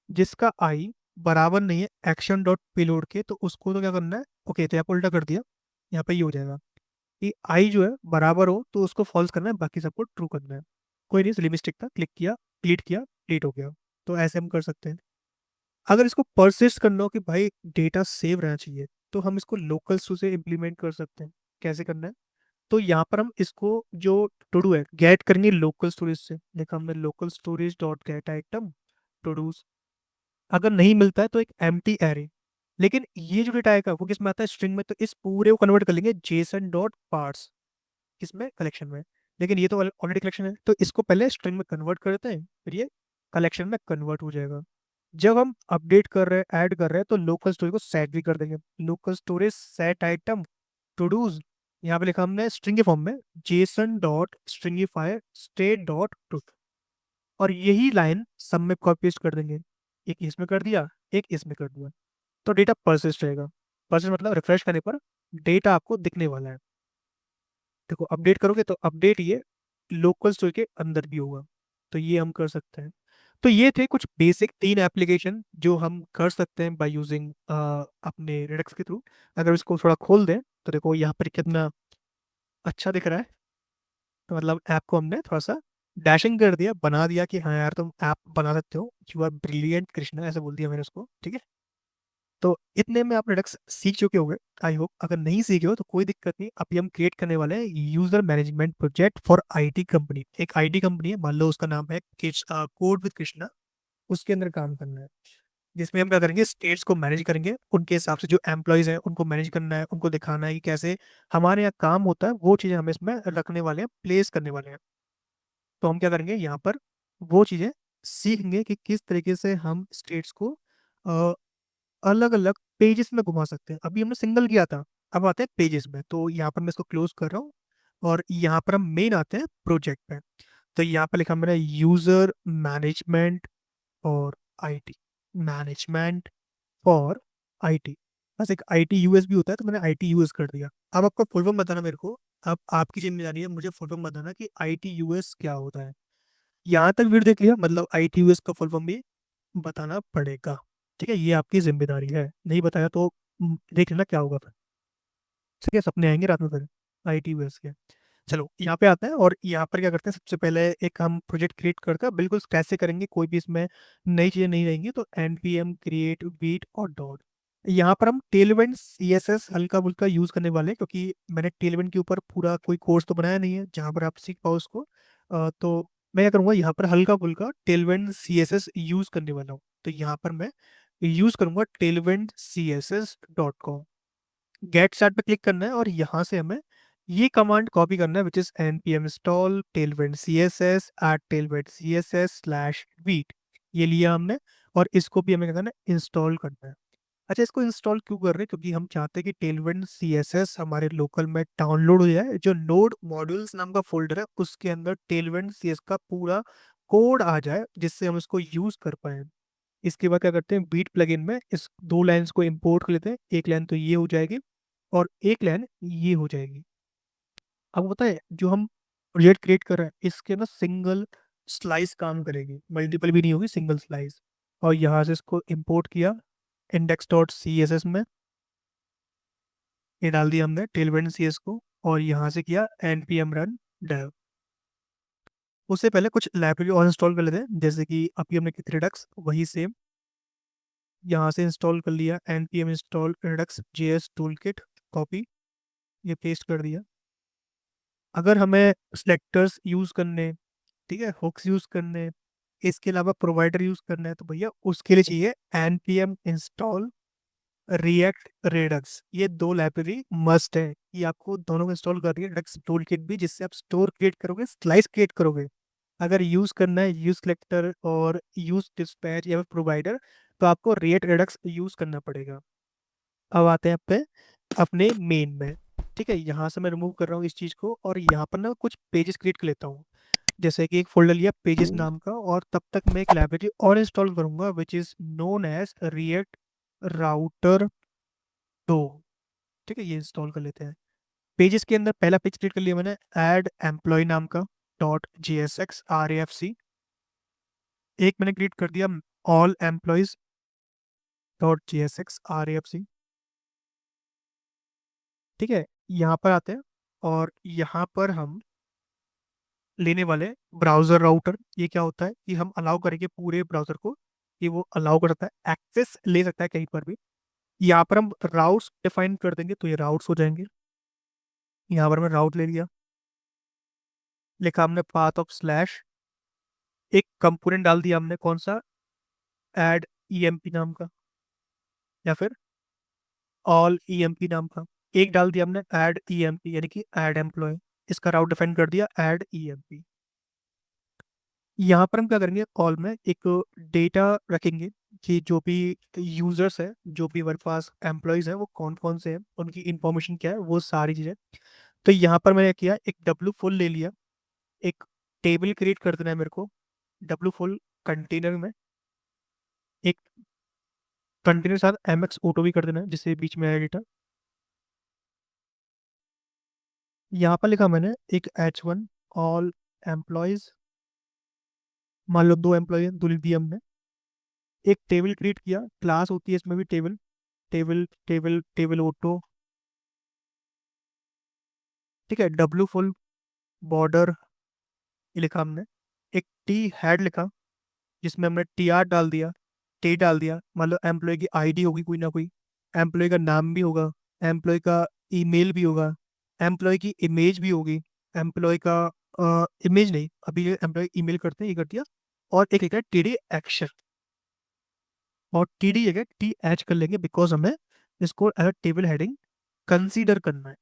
जिसका आई बराबर नहीं है एक्शन डॉट पेलोड के, तो उसको तो क्या करना है, ओके तो यहाँ पर उल्टा कर दिया, यहाँ पे ये हो जाएगा कि आई जो है बराबर हो तो उसको फॉल्स करना है, बाकी सबको ट्रू करना है। कोई नहीं, लिमिस्टिक था, क्लिक किया, डिलीट किया, डिलीट हो गया। तो ऐसे हम कर सकते हैं। अगर इसको परसिस्ट करना हो कि भाई डेटा सेव रहना चाहिए, तो हम इसको लोकल स्टोरेज से इम्प्लीमेंट कर सकते हैं। कैसे करना है, तो यहाँ पर हम इसको जो टू डू है गेट करेंगे लोकल स्टोरेज से, देखा हमने local storage dot get item to dos. अगर नहीं मिलता है तो एक एम्प्टी एरे, लेकिन ये जो डेटा आएगा वो किस में आता है, स्ट्रिंग में, तो इस पूरे को कन्वर्ट कर लेंगे जेसन डॉट पार्ट्स, किसमें, कलेक्शन में। लेकिन ये तो ऑलरेडी कलेक्शन है, तो इसको पहले स्ट्रिंग में कन्वर्ट कर देते हैं, फिर ये कलेक्शन में कन्वर्ट हो जाएगा। जब हम अपडेट कर रहे हैं, ऐड कर रहे हैं, तो लोकल स्टोरेज को सेट भी कर देंगे, local storage set item to dos, यहाँ पे लिखा हमने स्ट्रिंग के फॉर्म में JSON dot stringify state dot truth, और यही लाइन सब में कॉपी पेस्ट कर देंगे। एक इसमें कर दिया, एक इसमें कर दिया, तो डेटा परसिस्ट रहेगा। परसिस्ट मतलब रिफ्रेश करने पर डेटा आपको दिखने वाला है। देखो अपडेट करोगे तो अपडेट ये लोकल स्टोरेज के अंदर भी होगा, तो ये हम कर सकते हैं। तो ये थे कुछ बेसिक 3 एप्लीकेशन जो हम कर सकते हैं बाय यूजिंग अपने रिडक्स के थ्रू। अगर इसको थोड़ा खोल दें तो देखो यहाँ पर कितना अच्छा दिख रहा है। तो मतलब ऐप को हमने थोड़ा सा डैशिंग कर दिया, बना दिया कि हाँ यार तुम ऐप बना सकते हो, यू आर ब्रिलियंट कृष्णा, ऐसे बोल दिया मैंने उसको। ठीक है, तो इतने में आप रिडक्स सीख चुके होंगे आई होप। अगर नहीं सीखे हो तो कोई दिक्कत नहीं, अभी हम क्रिएट करने वाले हैं user management project for IT company. एक आईटी कंपनी है, मान लो उसका नाम है कोड विद कृष्णा, उसके अंदर काम करना है, जिसमें हम क्या करेंगे स्टेट्स को मैनेज करेंगे, उनके हिसाब से जो एम्प्लॉयज हैं उनको मैनेज करना है, उनको दिखाना है कि कैसे हमारे यहाँ काम होता है, वो चीज़ें हम इसमें रखने वाले हैं, प्लेस करने वाले हैं। तो हम क्या करेंगे यहाँ पर वो चीज़ें सीखेंगे कि किस तरीके से हम स्टेट्स को अलग अलग पेजेस में घुमा सकते हैं। अभी हमने सिंगल किया था, अब आते हैं पेजेस में। तो यहाँ पर मैं इसको क्लोज कर रहा हूँ, और यहाँ पर हम मेन आते हैं प्रोजेक्ट पे। तो यहाँ पर लिखा मैंने यूजर मैनेजमेंट और आईटी, मैनेजमेंट और आईटी, बस एक आईटी यूएस भी होता है तो मैंने आईटी यूएस कर दिया। अब आपको फुल फॉर्म बताना मेरे को, अब आपकी जिम्मेदारी है मुझे फुल फॉर्म बताना कि आईटी यूएस क्या होता है। यहाँ तक वीडियो देख लिया, मतलब आईटी यूएस का फुल फॉर्म भी बताना पड़ेगा। ठीक है, ये आपकी जिम्मेदारी है, नहीं बताया तो देख लेना क्या होगा फिर। ठीक है, सपने आएंगे रात में फिर आईटी यूएस के। चलो यहाँ पे आते हैं, और यहाँ पर क्या करते हैं, सबसे पहले एक हम प्रोजेक्ट क्रिएट करके बिल्कुल स्क्रैच से करेंगे, कोई भी इसमें नई चीज़ें नहीं रहेंगी। तो npm create beat और डॉट, यहाँ पर हम टेलविंड सीएसएस हल्का फुल्का यूज करने वाले हैं, क्योंकि मैंने टेलविंड के ऊपर पूरा कोई कोर्स तो बनाया नहीं है जहाँ पर आप सीख पाओ उसको। तो मैं क्या करूँगा, यहाँ पर हल्का फुल्का टेलविंड सीएसएस यूज करने वाला हूँ। तो यहाँ पर मैं यूज करूंगा tailwindcss.com। गेट स्टार्ट पे क्लिक करना है और यहाँ से हमें ये कमांड कॉपी करना है, which is npm install tailwind css at tailwind css slash beat। ये लिया हमने, और इसको भी हमें क्या करना है, इंस्टॉल करना है। अच्छा, इसको इंस्टॉल क्यों कर रहे हैं? क्योंकि हम चाहते हैं कि टेलविंड सीएसएस हमारे लोकल में डाउनलोड हो जाए। जो नोड मॉड्यूल्स नाम का फोल्डर है उसके अंदर टेलविंड सीएस का पूरा कोड आ जाए, जिससे हम इसको यूज कर पाए। इसके बाद क्या करते हैं, बीट प्लगइन में इस दो लाइंस को इंपोर्ट कर लेते हैं। एक लाइन तो ये हो जाएगी और एक लाइन ये हो जाएगी। अब पता है, जो हम प्रोजेक्ट क्रिएट कर रहे हैं इसके ना सिंगल स्लाइस काम करेगी, मल्टीपल भी नहीं होगी, सिंगल स्लाइस। और यहाँ से इसको इंपोर्ट किया index dot C S S में, ये डाल दिया हमने टेलविंड सी एस को, और यहाँ से किया npm run dev। उससे पहले कुछ लाइब्रेरी और इंस्टॉल कर लेते हैं, जैसे कि अभी हमने की Redux, वही सेम यहाँ से इंस्टॉल कर लिया npm install redux js toolkit, copy, ये पेस्ट कर दिया। अगर हमें सिलेक्टर्स यूज करने, ठीक है, हुक्स यूज करने, इसके अलावा प्रोवाइडर यूज करना है, तो भैया उसके लिए चाहिए npm install react redux। ये दो लाइब्रेरी मस्ट है, ये आपको दोनों को इंस्टॉल कर रही है। redux टूल किट भी, जिससे आप स्टोर क्रिएट करोगे, स्लाइस क्रिएट करोगे। अगर यूज करना है यूज सिलेक्टर और यूज डिस्पैच या प्रोवाइडर, तो आपको react redux यूज करना पड़ेगा। अब आते हैं पे अपने मेन में। ठीक है, यहाँ से मैं रिमूव कर रहा हूँ इस चीज़ को, और यहाँ पर ना कुछ पेजेस क्रिएट कर लेता हूँ। जैसे कि एक फोल्डर लिया पेजेस नाम का, और तब तक मैं एक लाइब्रेरी और इंस्टॉल करूंगा which is known as react router 2। ठीक है, ये इंस्टॉल कर लेते हैं। पेजेस के अंदर पहला पेज क्रिएट कर लिया मैंने, ऐड एम्प्लॉय नाम का, dot J S X R A F C. एक मैंने क्रिएट कर दिया all employees dot J S X R A F C. ठीक है, यहाँ पर आते हैं, और यहाँ पर हम लेने वाले ब्राउजर राउटर। ये क्या होता है कि हम अलाउ करेंगे पूरे ब्राउजर को, कि वो अलाउ कर सकता है, एक्सेस ले सकता है कहीं पर भी। यहाँ पर हम राउट्स डिफाइन कर देंगे, तो ये राउट्स हो जाएंगे। यहाँ पर मैं राउट ले लिया, लिखा हमने पाथ ऑफ स्लैश, एक कंपोनेंट डाल दिया हमने, कौन सा, ऐड ईएमपी नाम का, या फिर ऑल ईएमपी नाम का। एक डाल दिया हमने ऐड ईएमपी, यानी कि ऐड एम्प्लॉय। इसका राउट डिफाइन कर दिया ऐड ईएमपी। यहाँ पर हम क्या करेंगे, कॉल में एक डेटा रखेंगे कि जो भी यूजर्स है, जो भी हमारे पास एम्प्लॉयज हैं, वो कौन कौन से हैं, उनकी इंफॉर्मेशन क्या है, वो सारी चीज़ें। तो यहाँ पर मैंने किया, एक डब्लू फुल ले लिया, एक टेबल क्रिएट कर देना है मेरे को डब्लू फुल कंटेनर में। एक कंटेनर के साथ एम एक्स ऑटो भी कर देना है, जिससे बीच में आया डेटा। यहाँ पर लिखा मैंने एक H1 ऑल एम्प्लॉयज, मान लो दो एम्प्लॉय है, दो लिख दिया हमने। एक टेबल क्रिएट किया, क्लास होती है इसमें भी table, table table table auto. ठीक है, डब्लू फुल बॉर्डर, ये लिखा हमने। एक टी हेड लिखा, जिसमें हमने टी आर डाल दिया, टी डाल दिया, मतलब एम्प्लॉय की आईडी होगी कोई ना कोई, एम्प्लॉय का नाम भी होगा, एम्प्लॉय का ईमेल भी होगा, एम्प्लॉय की इमेज भी होगी, एम्प्लॉय का इमेज नहीं, अभी ये एम्प्लॉय ईमेल करते हैं, ये कर दिया। और एक लिखा है टी डी एक्शन, और टी डी जगह टी एच कर लेंगे, बिकॉज हमें इसको एज टेबल हेडिंग कंसीडर करना है।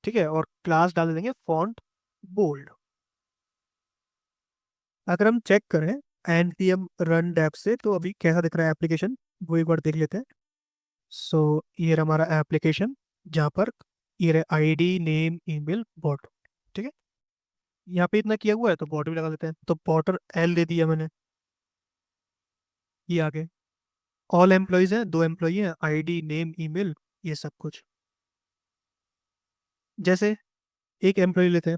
ठीक है, और क्लास डाल देंगे फॉन्ट बोल्ड। अगर हम चेक करें npm रन डेव से, तो अभी कैसा दिख रहा है एप्लीकेशन, वो एक बार देख लेते हैं। सो ये रहा हमारा एप्लीकेशन, जहाँ पर ये रहा आईडी नेम ईमेल बॉट। ठीक है, यहाँ पे इतना किया हुआ है, तो बॉट भी लगा देते हैं, तो बॉर्डर एल दे दिया मैंने, ये आगे ऑल एम्प्लॉयज हैं, दो एम्प्लॉई हैं, आईडी नेम ईमेल, ये सब कुछ। जैसे एक एम्प्लॉय लेते हैं,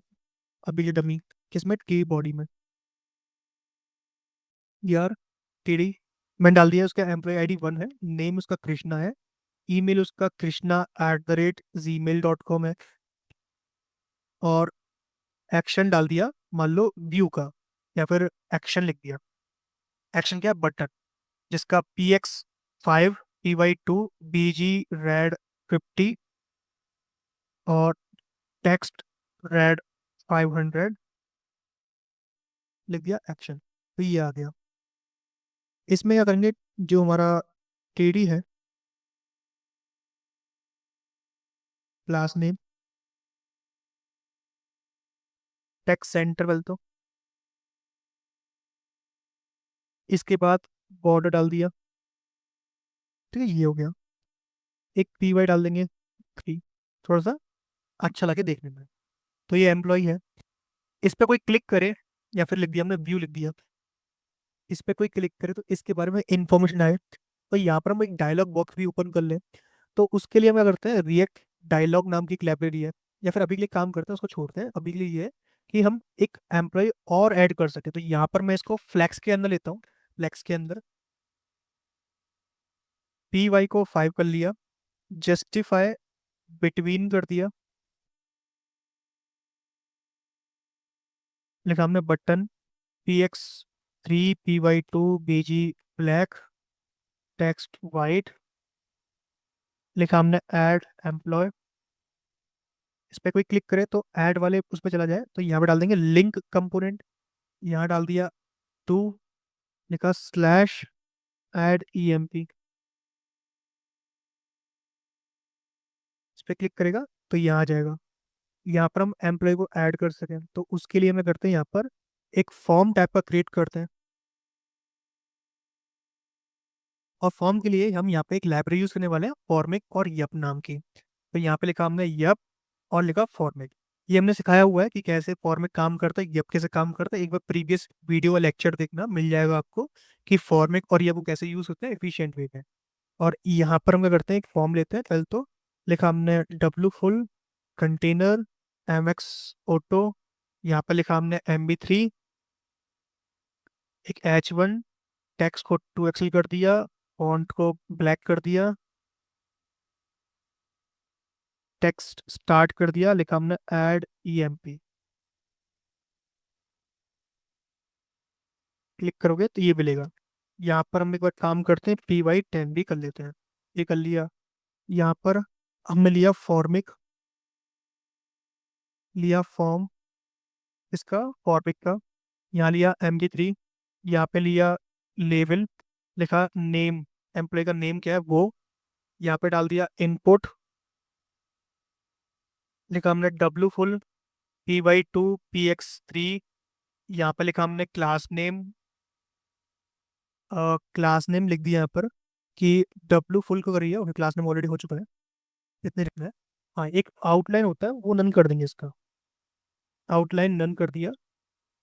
अभी ये डमी किसमें की बॉडी में, यार टीडी मैंने डाल दिया। उसका एम्प्लॉय आईडी 1 है, नेम उसका कृष्णा है, ईमेल उसका krishna@gmail.com है, और एक्शन डाल दिया, मान लो व्यू का, या फिर एक्शन लिख दिया। एक्शन क्या है, बटन, जिसका px5 py2 bg रेड 50 और टेक्स्ट रेड 500 लिख दिया एक्शन। तो ये आ गया। इसमें क्या करेंगे, जो हमारा टीडी है, क्लास नेम, टेक्स्ट सेंटर बोल तो, इसके बाद बॉर्डर डाल दिया। ठीक है, ये हो गया। एक पी वाई डाल देंगे 3, थोड़ा सा अच्छा लगे देखने में। तो ये एम्प्लॉय है। इस पे कोई क्लिक करे, या फिर लिख दिया हमने व्यू लिख दिया, इस पे कोई क्लिक करे तो इसके बारे में इंफॉर्मेशन आए। तो यहाँ पर हम एक डायलॉग बॉक्स भी ओपन कर लें। तो उसके लिए हम क्या करते हैं, रिएक्ट डायलॉग नाम की एक लाइब्रेरी है, या फिर अभी के लिए काम करते हैं उसको छोड़ते हैं। अभी के लिए ये है कि हम एक एम्प्लॉय और ऐड कर सकते हैं। तो यहाँ पर मैं इसको फ्लैक्स के अंदर लेता हूँ। फ्लैक्स के अंदर पी वाई को 5 कर लिया, जस्टिफाई बिटवीन कर दिया, लिखा हमने button px3 py2 bg black text white, लिखा हमने ऐड एम्प्लॉय। इस पर कोई क्लिक करे तो ऐड वाले उस पर चला जाए। तो यहाँ पे डाल देंगे लिंक कंपोनेंट, यहाँ डाल दिया टू, लिखा स्लैश ऐड ईएमपी। इस पर क्लिक करेगा तो यहाँ आ जाएगा। यहाँ पर हम एम्प्लॉय को ऐड कर सकें तो उसके लिए हमें करते हैं, यहाँ पर एक फॉर्म टाइप का क्रिएट करते हैं। और फॉर्म के लिए हम यहाँ पे एक लाइब्रेरी यूज करने वाले हैं, फॉर्मिक और यप नाम की। तो यहाँ पे लिखा हमने यप और लिखा फॉर्मिक। ये हमने सिखाया हुआ है कि कैसे फॉर्मिक काम करता है, यप कैसे काम करता है। एक बार प्रीवियस वीडियो लेक्चर देखना, मिल जाएगा आपको कि फॉर्मिक और यप कैसे यूज होते हैं एफिशिएंट वे में। और यहाँ पर हम क्या करते हैं, एक फॉर्म लेते हैं पहले। तो लिखा हमने W full container M X auto, यहाँ पर लिखा हमने MB3, एक H1, टेक्स्ट को 2 एक्सल कर दिया, फॉन्ट को ब्लैक कर दिया, टेक्स्ट स्टार्ट कर दिया, लिखा हमने ऐड ईएमपी। क्लिक करोगे तो ये मिलेगा। यहाँ पर हम एक बार काम करते हैं, PY10 भी कर लेते हैं। ये कर लिया। यहाँ पर हमने लिया फॉर्मिक, लिया फॉर्म इसका, फॉर्मिक का। यहाँ लिया MD3, यहाँ पे लिया लेवल, लिखा नेम, एम्प्लॉय का नेम क्या है वो, यहाँ पे डाल दिया इनपुट, लिखा हमने डब्लू फुल PY2 PX3, यहाँ पे लिखा हमने क्लास नेम। क्लास नेम लिख दिया यहाँ पर कि डब्लू फुल को करिए, ओके क्लास नेम ऑलरेडी हो चुका है, इतने लिखना है। हाँ, एक आउटलाइन होता है वो नन कर देंगे, इसका आउटलाइन नन कर दिया।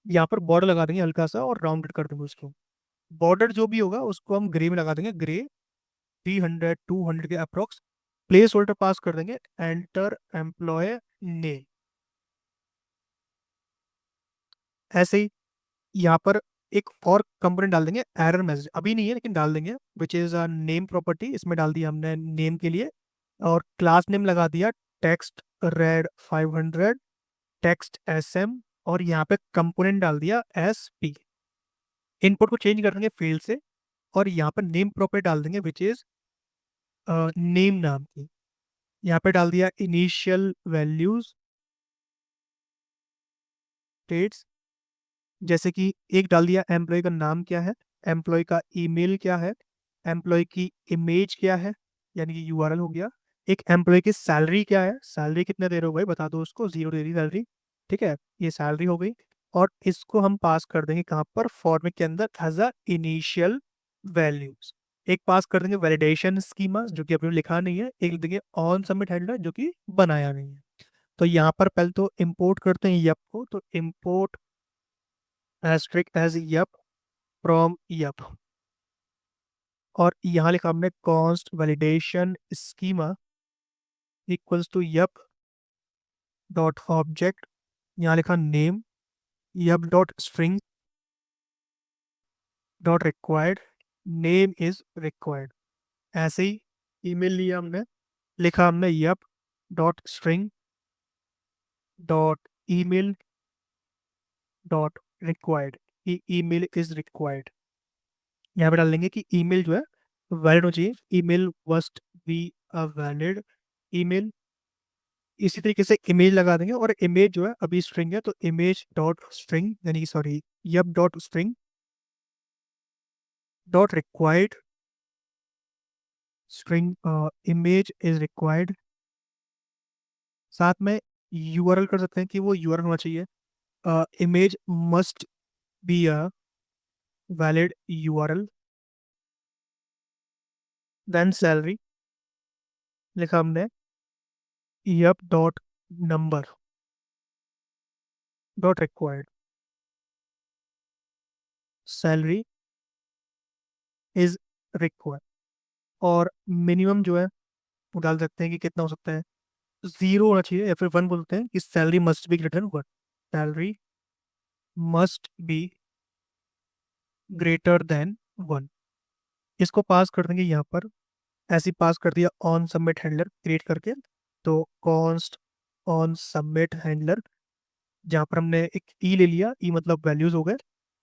यहाँ पर बॉर्डर लगा देंगे हल्का सा और राउंडेड कर देंगे उसको। बॉर्डर जो भी होगा उसको हम ग्रे में लगा देंगे, ग्रे 300 200 के अप्रोक्स। प्लेस होल्डर पास कर देंगे एंटर एम्प्लॉय नेम। ऐसे ही यहाँ पर एक और कंपोनेंट डाल देंगे, एरर मैसेज अभी नहीं है लेकिन डाल देंगे, which is a name property. इसमें डाल दिया हमने नेम के लिए, और क्लास नेम लगा दिया टेक्स्ट रेड 500, टेक्स्ट SM, और यहाँ पे कंपोनेंट डाल दिया SP। इनपुट को चेंज कर देंगे फील्ड से, और यहाँ पर नेम प्रॉपर्टी डाल देंगे विच इज नेम नाम की। यहाँ पे डाल दिया इनिशियल वैल्यूज स्टेट्स, जैसे कि एक डाल दिया एम्प्लॉय का नाम क्या है, एम्प्लॉय का ईमेल क्या है, एम्प्लॉय की इमेज क्या है, यानी कि URL हो गया। एक एम्प्लॉय की सैलरी क्या है, सैलरी कितना दे रहे हो भाई बता दो उसको, 0 दे रही सैलरी। ठीक है, ये सैलरी हो गई। और इसको हम पास कर देंगे कहाँ पर, फॉर्मेट के अंदर एज अ इनिशियल वैल्यूज। एक पास कर देंगे वैलिडेशन स्कीमा, जो कि अभी लिखा नहीं है। एक देंगे ऑन सबमिट हेडर, जो कि बनाया नहीं है। तो यहाँ पर पहले तो इंपोर्ट करते हैं यप को। तो import asterisk as yup from yup, और यहाँ लिखा हमने const validation schema equals to yup dot object, यहाँ लिखा name, yup dot string dot required, name is required. ऐसे ही ईमेल लिया हमने, लिखा हमने yup dot string dot email dot required, email is required. यहाँ पे डाल देंगे कि ईमेल जो है वैलिड हो चाहिए, email must be a valid email. इसी तरीके से इमेज लगा देंगे, और इमेज जो है अभी स्ट्रिंग है तो इमेज डॉट स्ट्रिंग, यानी sorry yup dot string dot required string image is required. साथ में यूआरएल कर सकते हैं कि वो यूआरएल होना चाहिए, image must be a valid URL. Then salary लिखा हमने yup dot number dot required salary is required. और मिनिमम जो है वो डाल सकते हैं कि कितना हो सकता है, 0 होना चाहिए, या फिर 1 बोलते हैं कि salary must be greater 1। Salary must be greater than 1। इसको पास कर देंगे यहाँ पर, ऐसे ही पास कर दिया ऑन सबमिट हैंडलर क्रिएट करके। तो कॉन्स्ट ऑन सबमिट हैंडलर, जहाँ पर हमने एक ई ले लिया, ई मतलब वैल्यूज हो गए,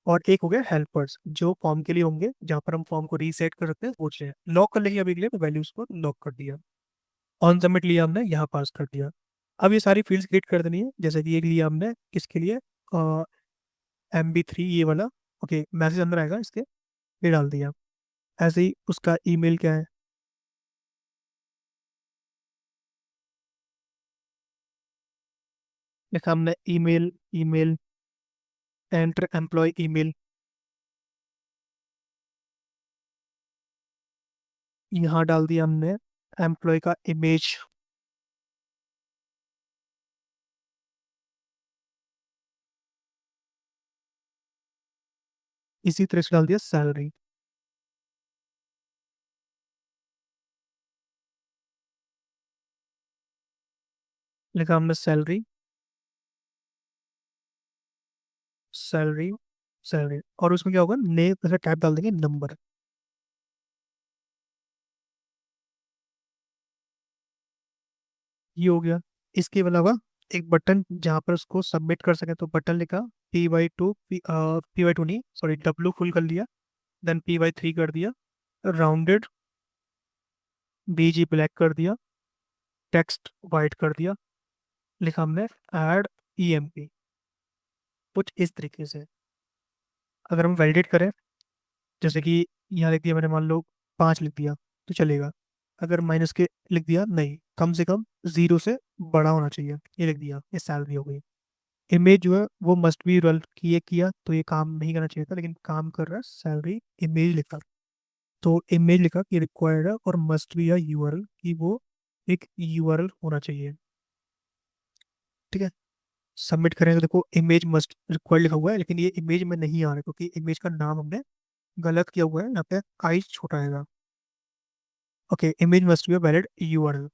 और एक हो गया हेल्पर्स जो फॉर्म के लिए होंगे, जहाँ पर हम फॉर्म को रीसेट कर सकते हैं, पूछ रहे हैं लॉक कर लेंगे अभी के लिए, वैल्यूज को लॉक कर दिया। ऑन सबमिट लिया हमने, यहाँ पास कर दिया। अब ये सारी फील्ड्स क्रिएट कर देनी है, जैसे कि एक लिया हमने किसके लिए, MB3 ये वाला। ओके, मैसेज अंदर आएगा इसके, ये डाल दिया। ऐसे ही उसका ईमेल क्या है, लिखा हमने email, email enter employ email, यहाँ डाल दिया हमने एम्प्लॉय का इमेज। इसी तरह से डाल दिया सैलरी, लिखा हमने सैलरी, सैलरी, सैलरी। और उसमें क्या होगा, नेम ऐसा टाइप डाल देंगे नंबर। ये हो गया। इसके अलावा एक बटन जहाँ पर उसको सबमिट कर सके, तो बटन लिखा P/2, P/2 नहीं सॉरी, W फुल कर लिया, देन P/3 कर दिया, राउंडेड, BG ब्लैक कर दिया, टेक्स्ट वाइट कर दिया, लिखा हमने ऐड EMP। कुछ इस तरीके से अगर हम वैलिडेट करें, जैसे कि यहाँ लिख दिया मैंने, मान लो 5 लिख दिया तो चलेगा। अगर माइनस के लिख दिया, नहीं, कम से कम 0 से बड़ा होना चाहिए, ये लिख दिया, ये सैलरी हो गई। इमेज जो है वो मस्ट बी रल की, ये किया तो ये काम नहीं करना चाहिए था, लेकिन काम कर रहा है, सैलरी इमेज लिखा। तो इमेज लिखा कि रिक्वायर्ड है, और मस्ट बी है यूआरएल कि वो एक यूआरएल होना चाहिए। ठीक है, सबमिट करें तो देखो इमेज मस्ट रिक्वायर्ड लिखा हुआ है, लेकिन ये इमेज में नहीं आ रहा है, क्योंकि इमेज का नाम हमने गलत किया हुआ है, यहाँ पे आई छोटा आएगा। Okay, image must be valid URL,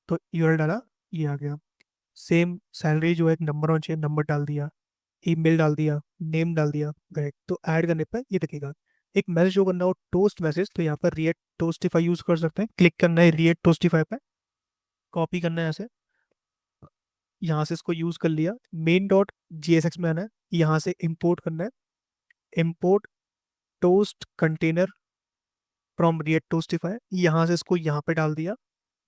तो यूआरएल डाला, ये आ गया। सेम सैलरी जो है एक नंबर होना चाहिए, नंबर डाल दिया, ईमेल डाल दिया, नेम डाल दिया, करेक्ट। तो ऐड करने पर ये दिखेगा। एक मैसेज जो करना हो टोस्ट मैसेज, तो यहाँ पर रिएट टोस्टिफाई यूज कर सकते हैं, क्लिक करना है रिएट टोस्टिफाई पे, कॉपी करना है ऐसे, यहाँ से इसको यूज कर लिया, मेन डॉट JSX में आना है, यहाँ से इंपोर्ट करना है, import toast container from React toastify, यहाँ से इसको यहाँ पे डाल दिया।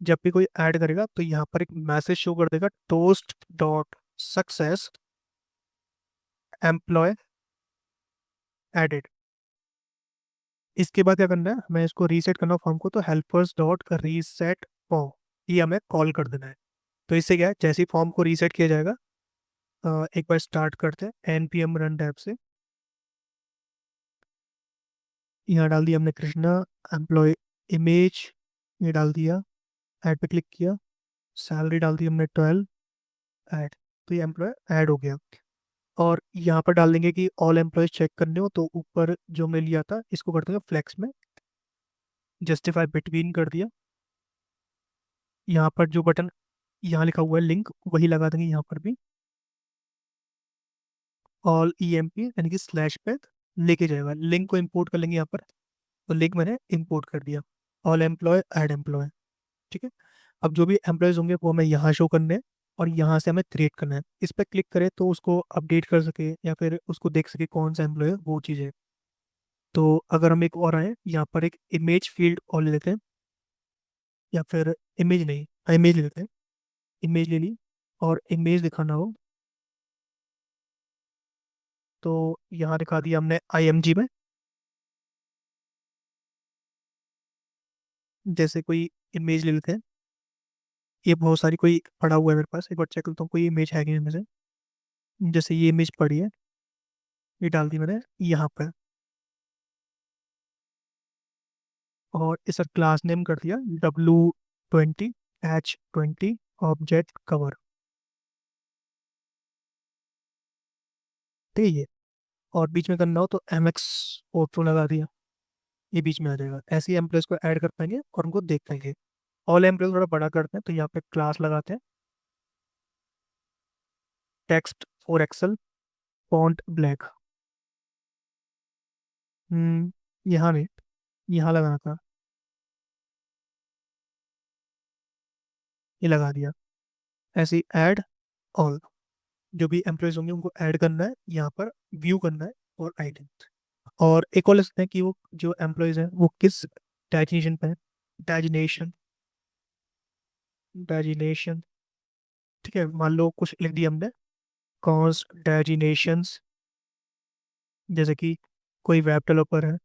जब भी कोई ऐड करेगा तो यहाँ पर एक मैसेज शो कर देगा, toast dot success employ added. इसके बाद क्या करना है, हमें इसको रीसेट करना फॉर्म को, तो हेल्पर्स डॉट रीसेट फॉर्म, ये हमें कॉल कर देना है। तो इससे क्या है, जैसे ही फॉर्म को रीसेट किया जाएगा, एक बार स्टार्ट करते हैं npm रन टैब से। यहाँ डाल दिया हमने कृष्णा एम्प्लॉय इमेज, ये डाल दिया, ऐड पे क्लिक किया, सैलरी डाल दी हमने 12, ऐड। तो ये एम्प्लॉय ऐड हो गया। और यहाँ पर डाल देंगे कि ऑल एम्प्लॉयज चेक करने हो, तो ऊपर जो हमने लिया था इसको कर देंगे फ्लेक्स में, जस्टिफाई बिटवीन कर दिया। यहाँ पर जो बटन यहाँ लिखा हुआ है लिंक, वही लगा देंगे यहाँ पर भी, ऑल EMP यानी कि स्लैश पे लेके जाएगा, लिंक को इंपोर्ट कर लेंगे यहाँ पर। तो लिंक मैंने इंपोर्ट कर दिया, ऑल एम्प्लॉय ऐड एम्प्लॉय। ठीक है, अब जो भी एम्प्लॉयज होंगे वो हमें यहाँ शो करने हैं, और यहाँ से हमें क्रिएट करना है। इस पर क्लिक करें तो उसको अपडेट कर सके, या फिर उसको देख सके कौन सा एम्प्लॉय है, वो चीज़ है। तो अगर हम एक और आए यहाँ पर एक इमेज फील्ड और ले लेते हैं, या फिर इमेज नहीं, इमेज ले लेते हैं। इमेज ले ली और इमेज दिखाना हो तो यहाँ दिखा दिया हमने आईएमजी में। जैसे कोई इमेज ले लेते हैं, ये बहुत सारी कोई पड़ा हुआ है मेरे पास, एक बार चेक करता हूँ कोई इमेज है कि नहीं इनमें से। जैसे ये इमेज पड़ी है, ये डाल दी मैंने यहाँ पर, और इस क्लास नेम कर दिया W20H20 ऑब्जेक्ट कवर। ठीक है ये। और बीच में करना हो तो MX ऑटो लगा दिया, ये बीच में आ जाएगा। ऐसे ही एम्प्लॉयज को ऐड कर पाएंगे और उनको देख पाएंगे। ऑल एम्प्लॉयज थोड़ा बड़ा करते हैं तो यहाँ पे क्लास लगाते हैं, text four XL, font black. यहाँ नहीं, यहाँ लगाना था, ये लगा दिया। ऐसे ही ऐड ऑल, जो भी एम्प्लॉयज होंगे उनको ऐड करना है यहाँ पर, व्यू करना है और आइटम। और एक और लिख सकते हैं कि वो जो एम्प्लॉयज हैं वो किस डेजिनेशन पे है। Designation, designation. ठीक है, मान लो कुछ लिख दिया हमने, कॉन्स डेजिनेशंस। जैसे कि कोई वेब डेवलपर है,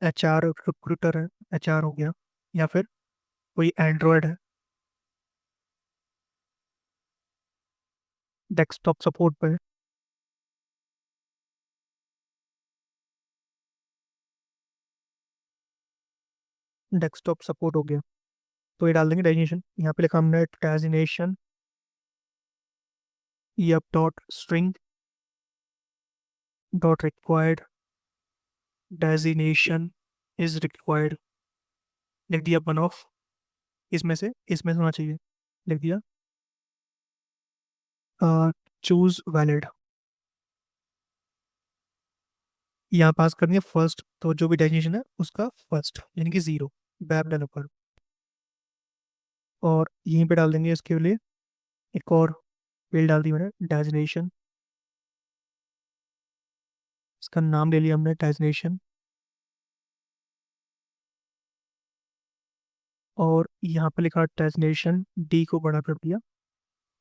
HR रिक्रूटर है, HR हो गया। या फिर कोई एंड्रॉयड है, डेस्कटॉप सपोर्ट पे है, डेस्कटॉप सपोर्ट हो गया। तो ये डाल देंगे डेजिनेशन। यहाँ पे लिखा हमने designation yup dot string dot required designation is required, लिख दिया वन ऑफ, इसमें से होना चाहिए, लिख दिया। चूज वैलिड, यहाँ पास करनी है फर्स्ट, तो जो भी डेजिनेशन है उसका फर्स्ट यानी कि 0, वेब डेवलपर। और यहीं पे डाल देंगे इसके लिए एक और फील्ड डाल दी मैंने, डेजिनेशन। इसका नाम ले लिया हमने डेजिनेशन। और यहाँ पे लिखा डेजिनेशन, डी को बड़ा कर दिया।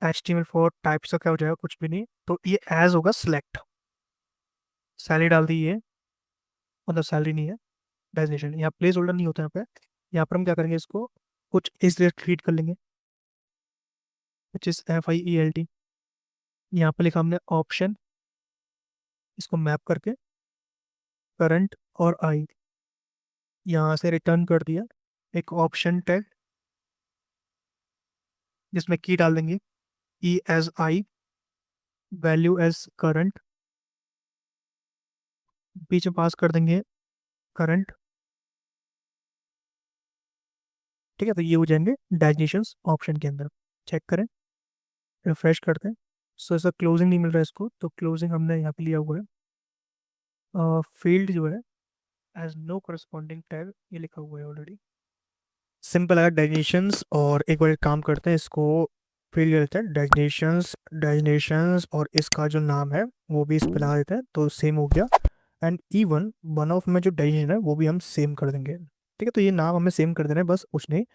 HTML4 टाइप्स का क्या हो जाएगा, कुछ भी नहीं, तो ये एज होगा सिलेक्ट। सैलरी डाल दी ये, मतलब सैलरी नहीं है, डेजिनेशन। यहाँ प्लेस होल्डर नहीं होता यहाँ पे। यहाँ पर हम क्या करेंगे, इसको कुछ इस तरह ट्रीट कर लेंगे, विच इज FIELT। यहाँ पे लिखा हमने ऑप्शन, इसको मैप करके करंट और आई, यहाँ से रिटर्न कर दिया एक ऑप्शन टैग, जिसमें की डाल देंगे E as I, value as current, बीच में पास कर देंगे करंट। ठीक है, तो ये हो जाएंगे डेजिनेशंस ऑप्शन के अंदर। चेक करें, रिफ्रेश करते हैं। सो इसका क्लोजिंग नहीं मिल रहा है इसको, तो क्लोजिंग हमने यहाँ पे लिया हुआ है। फील्ड जो है एज नो करस्पॉन्डिंग टैग, ये लिखा हुआ है ऑलरेडी। सिंपल है डेजिनेशंस। और एक बार एक काम करते हैं, इसको फिल कर देते हैं डेजिनेशंस, डेजिनेशंस, और इसका जो नाम है वो भी इस पे लगा देते हैं, तो सेम हो गया। एंड इवन वन ऑफ में जो डेजिनेशन है वो भी हम सेम कर देंगे। ठीक है, तो ये नाम हमें सेम कर देना है बस, कुछ नहीं।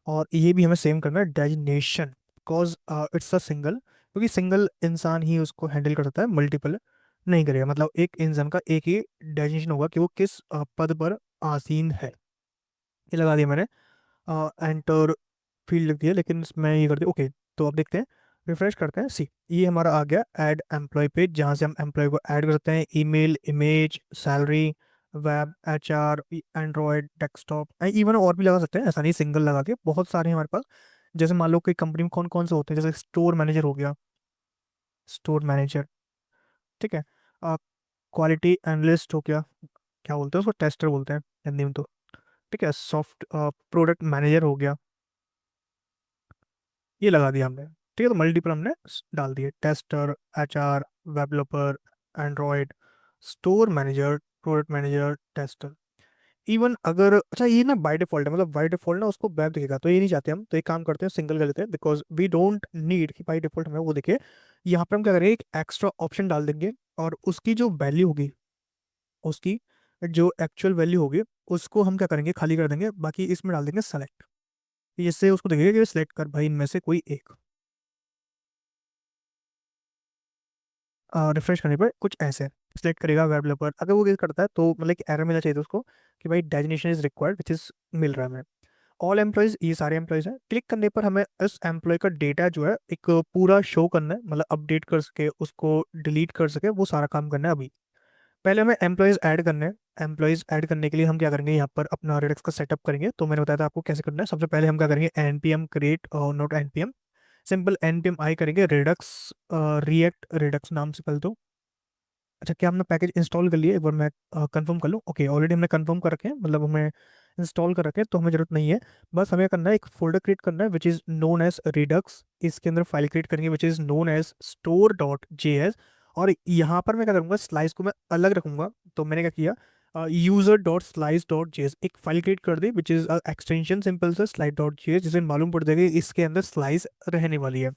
और ये भी हमें सेम करना है designation, because it's a single, क्योंकि सिंगल इंसान ही उसको हैंडल कर सकता है, मल्टीपल नहीं करेगा। मतलब एक इंसान का एक ही डेजिनेशन होगा कि वो किस पद पर आसीन है। ये लगा दिया मैंने, एंटर फील्ड लिख दिया, लेकिन मैं ये कर दिया ओके। तो अब देखते हैं, रिफ्रेश करते हैं। सी, ये हमारा आ गया ऐड एम्प्लॉय पेज, जहाँ से हम एम्प्लॉय को ऐड कर सकते हैं, email, image, salary, web, HR, Android, desktop, even और भी लगा सकते हैं, ऐसा नहीं सिंगल लगा के, बहुत सारे हैं हमारे पास। जैसे मान लो कोई कंपनी में कौन कौन से होते हैं, जैसे स्टोर मैनेजर हो गया, स्टोर मैनेजर। ठीक है, क्वालिटी एनालिस्ट हो गया, क्या बोलते हैं उसको, टेस्टर बोलते हैं हिंदी में तो। ठीक है, सॉफ्ट प्रोडक्ट मैनेजर हो गया, ये लगा दिया हमने। ठीक है, तो मल्टीपल हमने डाल दिए, tester, HR, web developer, Android, store manager, product manager, tester. Even अगर अच्छा ये ना बाय डिफॉल्ट है, मतलब बाय डिफॉल्ट ना उसको वेब दिखेगा, तो ये नहीं चाहते हम, तो एक काम करते हैं सिंगल कर लेते हैं, बिकॉज वी डोंट नीड कि बाय डिफॉल्ट हमें वो दिखे। यहाँ पे हम क्या करेंगे, एक एक्स्ट्रा ऑप्शन डाल देंगे, और उसकी जो वैल्यू होगी, उसकी जो एक्चुअल वैल्यू होगी, उसको हम क्या करेंगे, खाली कर देंगे, बाकी इसमें डाल देंगे सेलेक्ट। इससे उसको देखेंगे कि सेलेक्ट कर भाई इनमें से कोई एक। रिफ्रेश करने पर कुछ ऐसे सिलेक्ट करेगा वेब डेवलपर। अगर वो क्या करता है तो मतलब कि एरर मिलना चाहिए था उसको कि भाई designation is required which is मिल रहा है हमें। ऑल एम्प्लॉयज, ये सारे एम्प्लॉयज हैं। क्लिक करने पर हमें इस एम्प्लॉय का डेटा जो है एक पूरा शो करना है, मतलब अपडेट कर सके, उसको डिलीट कर सके, वो सारा काम करना है अभी। पहले हमें एम्प्लॉयज ऐड करने हैं। एम्प्लॉयज ऐड करने के लिए हम क्या करेंगे, यहाँ पर अपना रेडिक्स का सेटअप करेंगे। तो मैंने बताया था आपको कैसे करना है। सबसे पहले हम क्या करेंगे, npm क्रिएट और नोट npm, सिंपल npm आई करेंगे रेडक्स, रिएक्ट रेडक्स नाम से कर दो। अच्छा, क्या हमने पैकेज इंस्टॉल कर लिया, एक बार मैं कंफर्म कर लूँ। ओके, ऑलरेडी हमने कंफर्म कर रखे हैं, मतलब हमें इंस्टॉल कर रखे हैं, तो हमें जरूरत नहीं है। बस हमें करना है, एक फोल्डर क्रिएट करना है which is known as redux. इसके अंदर फाइल क्रिएट करेंगे which is known as store dot J. और यहाँ पर मैं क्या करूँगा, स्लाइस को मैं अलग रखूंगा। तो मैंने क्या किया, user dot slice dot J एक फाइल क्रिएट कर दी विच इज़ एक्सटेंशन सिंपल से स्लाइड डॉट जे, जिसे मालूम पड़ जाएगा कि इसके अंदर स्लाइस रहने वाली है।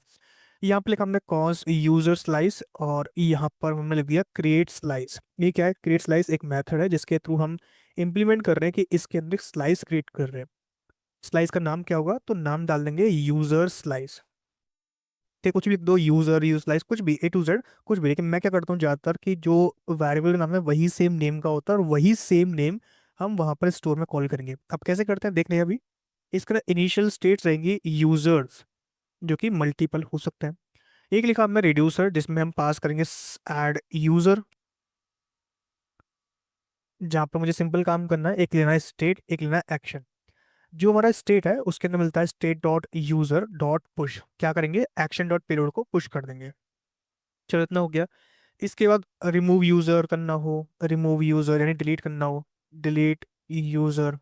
यहाँ पे लिखा हमने कॉज यूजर स्लाइस, और यहाँ पर हमने लिख दिया क्रिएट स्लाइस। ये क्या है, क्रिएट स्लाइस एक मेथड है जिसके थ्रू हम इंप्लीमेंट कर रहे हैं कि इसके अंदर स्लाइस क्रिएट कर रहे हैं। स्लाइस का नाम क्या होगा, तो नाम डाल देंगे यूजर स्लाइस। ठीक, कुछ भी लिख दो, यूजर यूज स्लाइस, कुछ भी A to Z, कुछ भी। लेकिन मैं क्या करता हूँ ज़्यादातर कि जो वेरिएबल का नाम है वही सेम नेम का होता है, और वही सेम नेम हम वहाँ पर स्टोर में कॉल करेंगे। अब कैसे करते हैं देख रहे हैं अभी। इसका इनिशियल स्टेट्स रहेंगी यूजर्स, जो कि मल्टीपल हो सकते हैं। एक लिखा हमने रिड्यूसर, जिसमें हम पास करेंगे ऐड यूजर, जहाँ पर मुझे सिंपल काम करना है, एक लेना है स्टेट, एक लेना है एक्शन। जो हमारा स्टेट है उसके अंदर मिलता है state dot user dot push, क्या करेंगे, एक्शन डॉट पेलोड को पुश कर देंगे। चलो इतना हो गया। इसके बाद रिमूव यूजर करना हो, रिमूव यूजर यानी डिलीट करना हो, delete user,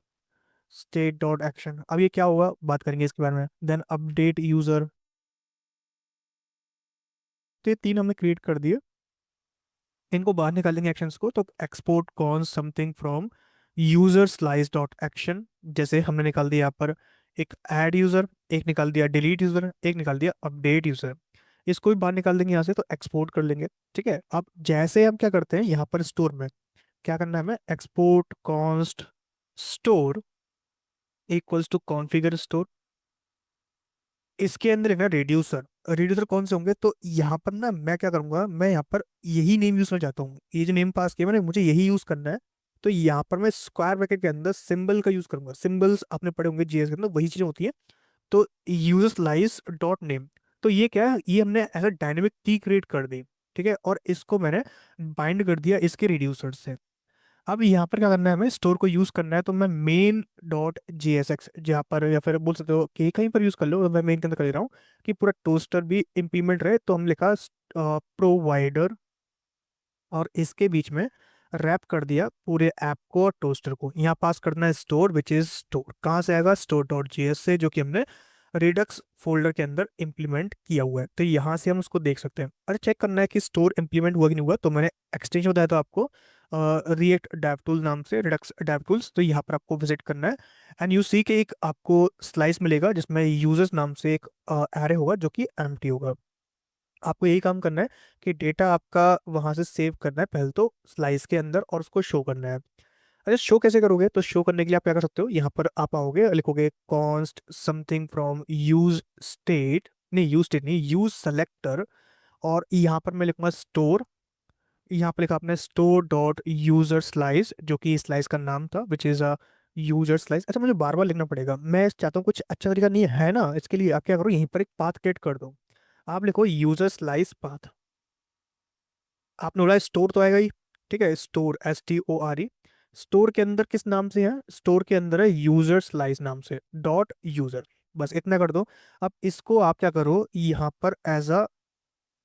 state dot action. अब ये क्या होगा बात करेंगे इसके बारे में। Then update user. तो ये तीन हमने क्रिएट कर दिए, इनको बाहर निकाल देंगे एक्शंस को। तो export con something from user slice dot action, जैसे हमने निकाल दिया यहाँ पर एक ऐड यूजर, एक निकाल दिया डिलीट यूजर, एक निकाल दिया अपडेट यूजर। इसको भी बाहर निकाल देंगे यहाँ से, तो एक्सपोर्ट कर लेंगे। ठीक है, अब जैसे हम क्या करते हैं यहाँ पर स्टोर में, क्या करना है हमें, export const store equals to configure store. इसके अंदर है ना रिड्यूसर। रिड्यूसर कौन से होंगे, तो यहाँ पर ना मैं क्या करूंगा, मैं यहाँ पर यही नेम यूज करना चाहता हूँ। ये जो नेम पास किया मैंने, मुझे यही यूज करना है। तो यहाँ पर मैं स्क्वायर ब्रैकेट के अंदर सिंबल का यूज करूंगा। सिंबल्स आपने पढ़े होंगे जीएस के अंदर, वही चीजें होती है। तो यूजर स्लाइस डॉट नेम, तो ये क्या है, ये हमने ऐसा डायनेमिक की क्रिएट कर दी। ठीक है, और इसको मैंने बाइंड कर दिया इसके रिड्यूसर से। अब यहाँ पर क्या करना है, हमें स्टोर को यूज करना है। तो मैं main dot J S x जहाँ पर, या फिर बोल सकते हो कि कहीं पर यूज कर लो, तो मैं मेन के अंदर कर ले रहा हूँ कि पूरा टोस्टर भी इंप्लीमेंट रहे। तो हम लिखा प्रोवाइडर, और इसके बीच में रैप कर दिया पूरे ऐप को और टोस्टर को। यहाँ पास करना है स्टोर विच इज स्टोर, कहाँ से आएगा, स्टोर डॉट जी एस से, जो कि हमने रिडक्स फोल्डर के अंदर इंप्लीमेंट किया हुआ है। तो यहाँ से हम उसको देख सकते हैं। अरे चेक करना है कि स्टोर इंप्लीमेंट हुआ कि नहीं हुआ, तो मैंने एक्सटेंशन बताया था आपको रिएक्ट डेव टूल नाम से, रिडक्स डेव टूल्स। तो यहाँ पर आपको विजिट करना है, एंड यू सी के एक आपको स्लाइस मिलेगा जिसमें यूजर्स नाम से एक एरे होगा जो कि एम्प्टी होगा। आपको यही काम करना है कि डेटा आपका वहां से सेव करना है पहले तो स्लाइस के अंदर, और उसको शो करना है। अच्छा, शो कैसे करोगे, तो शो करने के लिए आप क्या कर सकते हो, यहाँ पर आप आओगे, लिखोगे const something from use state, नहीं यूज स्टेट नहीं, यूज सेलेक्टर। और यहाँ पर मैं लिखूंगा स्टोर, यहाँ पर लिखा आपने स्टोर डॉट यूजर स्लाइस, जो कि स्लाइस का नाम था which is a user slice. अच्छा, मुझे बार बार लिखना पड़ेगा, मैं चाहता हूँ कुछ अच्छा तरीका नहीं है ना इसके लिए। आप क्या करो, यहीं पर एक पाथ क्रिएट कर दो। आप लिखो यूजर स्लाइस पाथ। आपने बोला स्टोर तो आएगा ही। ठीक है, स्टोर STORE, स्टोर के अंदर किस नाम से है, स्टोर के अंदर है यूजर स्लाइस नाम से डॉट यूजर। बस इतना कर दो। अब इसको आप क्या करो, यहाँ पर एज अ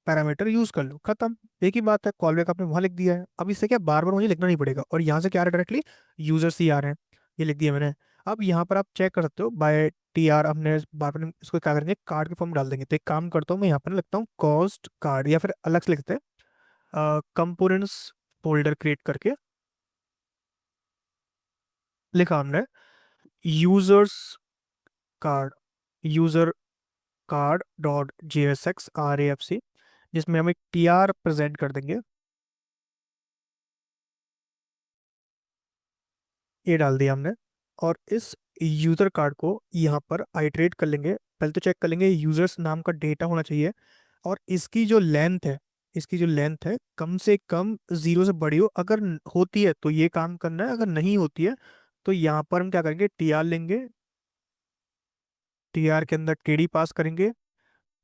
पैरामीटर यूज कर लो, खत्म। एक ही बात है, कॉल बैक आपने वहां लिख दिया है। अब इससे क्या बार बार मुझे लिखना नहीं पड़ेगा, और यहाँ से क्या आ रहा है डायरेक्टली, यूजर्स ही आ रहे हैं। ये लिख दिया मैंने। अब यहाँ पर आप चेक कर सकते हो बाय TR, हमने बार बार इसको क्या करेंगे, कार्ड के फॉर्म डाल देंगे। तो एक काम करता हूँ मैं, यहाँ पर लिखता हूँ कॉस्ट कार्ड, या फिर अलग से लिखते हैं कंपोनेंट्स फोल्डर क्रिएट करके। लिखा हमने users card, user card dot JSX RAFC, जिसमें हम एक TR प्रेजेंट कर देंगे। ये डाल दिया हमने। और इस यूज़र कार्ड को यहाँ पर आइटरेट कर लेंगे। पहले तो चेक कर लेंगे यूजर्स नाम का डेटा होना चाहिए, और इसकी जो लेंथ है, इसकी जो लेंथ है कम से कम 0 से बड़ी हो। अगर होती है तो ये काम करना है, अगर नहीं होती है तो यहाँ पर हम क्या करेंगे, टीआर लेंगे। टीआर के अंदर टीडी पास करेंगे,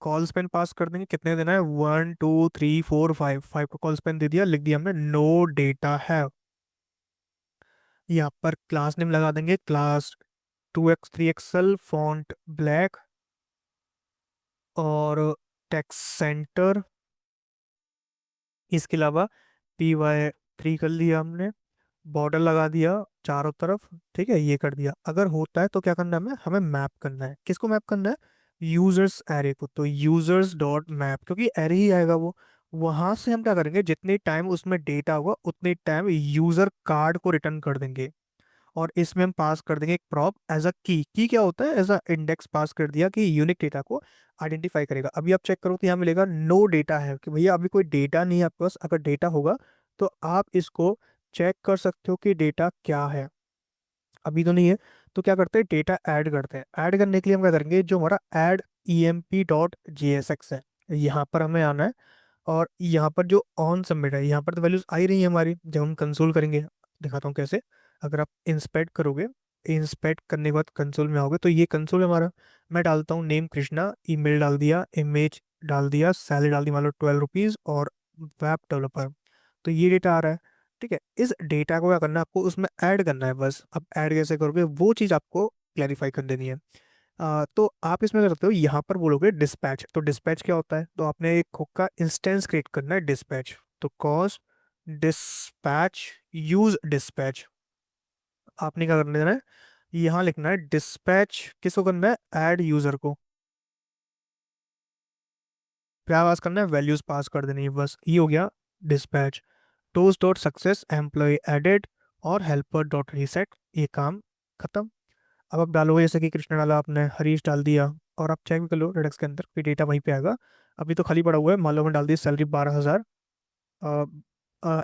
कॉल स्पेन पास कर देंगे। कितने देना है, 1 2 3 4 5, 5 को कॉल स्पेन दे दिया, लिख दिया हमने नो डेटा है। यहाँ पर क्लास नेम लगा देंगे, class 2x3 XL font black, और टेक्स्ट सेंटर। इसके अलावा py3 कर लिया हमने, बॉर्डर लगा दिया चारों तरफ। ठीक है, ये कर दिया। अगर होता है तो क्या करना है, हमें हमें मैप करना है। किसको मैप करना है, यूजर्स एरे को। तो यूजर्स डॉट मैप, क्योंकि एरे ही आएगा वो, वहां से हम क्या करेंगे, जितने टाइम उसमें डेटा होगा उतने टाइम यूजर कार्ड को रिटर्न कर देंगे। और इसमें हम पास कर देंगे एक प्रॉप एज अ की क्या होता है, एज अ इंडेक्स पास कर दिया कि यूनिक डेटा को आइडेंटिफाई करेगा। अभी आप चेक करो तो यहाँ मिलेगा नो डेटा है, कि भैया अभी कोई डेटा नहीं है आपके पास। अगर डेटा होगा तो आप इसको चेक कर सकते हो कि डेटा क्या है। अभी तो नहीं है, तो क्या करते हैं, डेटा ऐड करते हैं। ऐड करने के लिए हम क्या करेंगे, जो हमारा ऐड emp.jsx है, यहाँ पर हमें आना है। और यहाँ पर जो ऑन सबमिट है, यहाँ पर तो वैल्यूज आ ही रही है हमारी। जब हम कंसोल करेंगे, दिखाता हूँ कैसे। अगर आप इंस्पेक्ट करोगे, इंस्पेक्ट करने के बाद कंसोल में आओगे, तो ये कंसोल है हमारा। मैं डालता हूँ नेम कृष्णा, ईमेल डाल दिया, इमेज डाल दिया, सैलरी डाल दी मान लो 12 रुपीज़, और वेब डेवलपर। तो ये डेटा आ रहा है। ठीक है, इस डेटा को क्या करना है, आपको उसमें ऐड करना है बस। अब ऐड कैसे करोगे, वो चीज़ आपको क्लैरिफाई कर देनी है। तो आप इसमें कर सकते हो, यहाँ पर बोलोगे डिस्पैच। तो डिस्पैच क्या होता है, तो आपने एक खुद का इंस्टेंस क्रिएट करना है डिस्पैच। तो कॉज डिस्पैच, यूज डिस्पैच, आपने क्या करना है, यहाँ लिखना है डिस्पैच। किसको करना है, ऐड यूजर को। क्या पास करना है, वैल्यूज पास कर देनी है बस, ये हो गया dispatch. Toast dot success employ added और हेल्पर डॉट रीसेट, ये काम खत्म। अब आप डालोगे, जैसे कि कृष्णा डाला आपने, हरीश डाल दिया, और आप चेक भी कर लो रेडक्स के अंदर कि डेटा वहीं पे आएगा। अभी तो खाली पड़ा हुआ है, मान लो मैंने डाल दी सैलरी 12,000,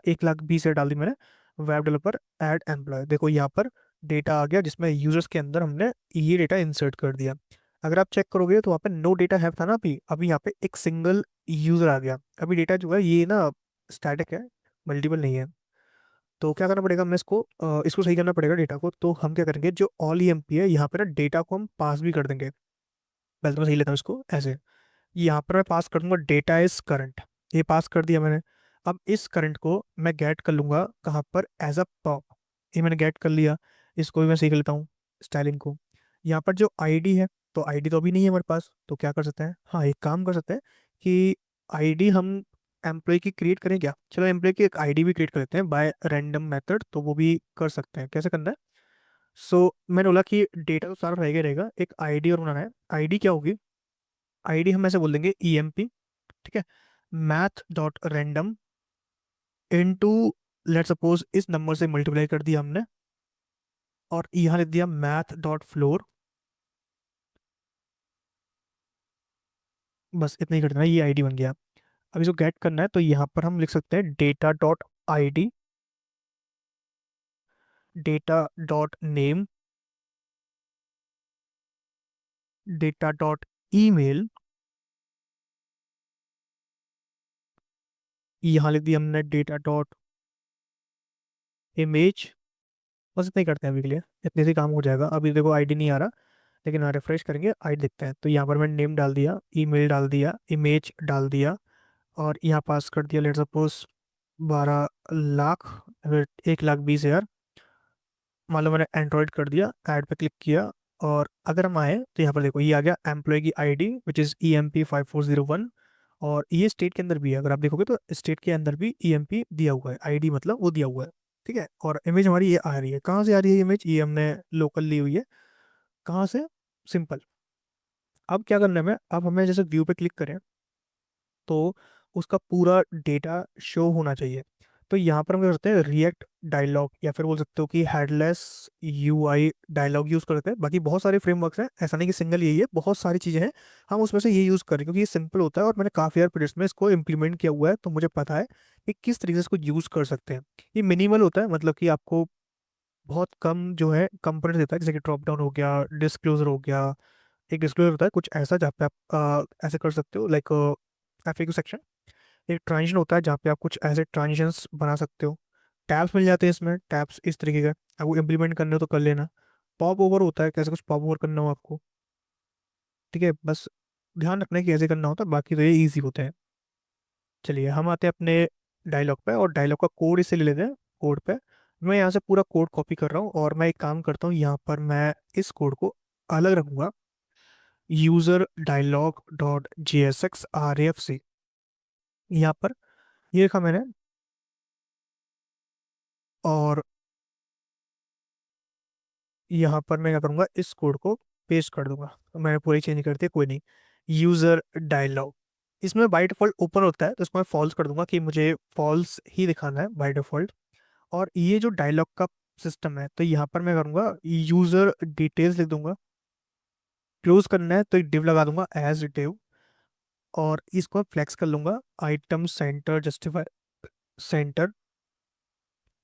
1,20,000 डाल दी मैंने। वेब डेवलपर ऐड एम्प्लॉय, देखो यहाँ पर डेटा आ गया, जिसमें यूजर्स के अंदर हमने ये डेटा इंसर्ट कर दिया। अगर आप चेक करोगे तो वहाँ पे नो डेटा है था ना, अभी अभी यहाँ पे एक सिंगल यूजर आ गया। अभी डेटा जो है ये ना स्टैटिक है, मल्टीपल नहीं है। तो क्या करना पड़ेगा, हमें इसको सही करना पड़ेगा डेटा को। तो हम क्या करेंगे, जो ऑल ई एम पी है यहाँ पे ना, डेटा को हम पास भी कर देंगे। पहले तो मैं सही लेता हूँ इसको ऐसे। यहाँ पर मैं पास कर दूंगा डेटा इज करंट, ये पास कर दिया मैंने। अब इस करंट को मैं गेट कर लूंगा कहाँ पर, एज अ पॉप। ये मैंने गेट कर लिया। इसको भी मैं सीख लेता हूँ, स्टाइलिंग को। यहाँ पर जो आईडी है, तो आईडी तो अभी नहीं है हमारे पास, तो क्या कर सकते हैं, हाँ एक काम कर सकते हैं कि आईडी हम एम्प्लॉय की क्रिएट करें क्या, चलो एम्प्लॉय की एक आईडी भी क्रिएट कर लेते हैं बाय रैंडम मेथड। तो वो भी कर सकते हैं, कैसे करना है। मैंने बोला कि डेटा तो सारा रहेगा ही रहेगा, एक आईडी और बनाना है। आईडी क्या होगी, आईडी हम ऐसे बोल देंगे EMP। ठीक है, math dot random into, let suppose इस नंबर से मल्टीप्लाई कर दिया हमने, और यहाँ लिख दिया मैथ डॉट फ्लोर। बस इतना ही कर देना, ये आईडी बन गया। अब इसको गेट करना है, तो यहाँ पर हम लिख सकते हैं data dot ID, data dot name, data dot email. यहाँ लिख दिया हमने डेटा डॉट इमेज। बस इतना ही करते हैं अभी के लिए, इतने से काम हो जाएगा। अभी देखो आईडी नहीं आ रहा, लेकिन हाँ रिफ्रेश करेंगे आईडी दिखता है। तो यहाँ पर मैंने नेम डाल दिया, ईमेल डाल दिया, इमेज डाल दिया, और यहाँ पास कर दिया लेट सपोज 12 लाख, 1,20,000। मान लो मैंने एंड्रॉइड कर दिया, ऐड पे क्लिक किया। और अगर हम आए तो यहाँ पर देखो ये आ गया एम्प्लॉय की आईडी विच इज़ EMP5401। और ये स्टेट के अंदर भी है, अगर आप देखोगे तो स्टेट के अंदर भी EMP दिया हुआ है, आईडी मतलब वो दिया हुआ है। ठीक है, और इमेज हमारी ये आ रही है, कहाँ से आ रही है इमेज, ये हमने लोकल ली हुई है। कहाँ से, सिंपल। अब क्या करना है हमें, अब हमें जैसे व्यू पे क्लिक करें तो उसका पूरा डेटा शो होना चाहिए। तो यहाँ पर हम क्या करते हैं, रिएक्ट डायलॉग, या फिर बोल सकते हो कि हेडलेस UI डायलॉग यूज़ करते हैं। बाकी बहुत सारे फ्रेमवर्क्स हैं, ऐसा नहीं कि सिंगल यही है, बहुत सारी चीज़ें हैं। हम उसमें से ये यूज़ करें क्योंकि ये सिंपल होता है, और मैंने काफ़ी सारे प्रोजेक्ट्स में इसको इम्प्लीमेंट किया हुआ है, तो मुझे पता है कि किस तरीके से इसको यूज़ कर सकते हैं। ये मिनिमल होता है, मतलब कि आपको बहुत कम जो है कंपोनेंट देता है, जैसे कि ड्रॉप डाउन हो गया, डिस्क्लोजर हो गया। एक डिस्क्लोजर होता है कुछ ऐसा जहाँ पे आप ऐसे कर सकते हो, लाइक एफएक्यू सेक्शन। एक ट्रांजिशन होता है जहाँ पे आप कुछ ऐसे ट्रांजिशंस बना सकते हो। टैब्स मिल जाते हैं इसमें, टैब्स इस तरीके का, आपको इम्प्लीमेंट करने हो तो कर लेना। पॉप ओवर होता है, कैसे कुछ पॉप ओवर करना हो आपको, ठीक है, बस ध्यान रखना है कि कैसे करना होता है, बाकी तो ये ईजी होते हैं। चलिए हम आते हैं अपने डायलॉग पे, और डायलॉग का कोड इसे ले लेते हैं। कोड पे मैं यहाँ से पूरा कोड कॉपी कर रहा हूँ, और मैं एक काम करता हूँ, यहाँ पर मैं इस कोड को अलग रखूंगा। User dialog dot J S X R F C, यहाँ पर ये लिखा मैंने। और यहाँ पर मैं क्या करूँगा, इस कोड को पेस्ट कर दूंगा, तो मैंने पूरी चेंज कर दी, कोई नहीं। यूजर डायलॉग, इसमें बाय डिफॉल्ट ओपन होता है, तो इसको मैं फॉल्स कर दूंगा कि मुझे फॉल्स ही दिखाना है बाय डिफॉल्ट। और ये जो डायलॉग का सिस्टम है, तो यहाँ पर मैं करूँगा यूजर डिटेल्स लिख दूंगा। क्लोज करना है तो एक डिव लगा दूंगा एज डिव, और इसको फ्लेक्स कर लूंगा आइटम सेंटर जस्टिफाई सेंटर।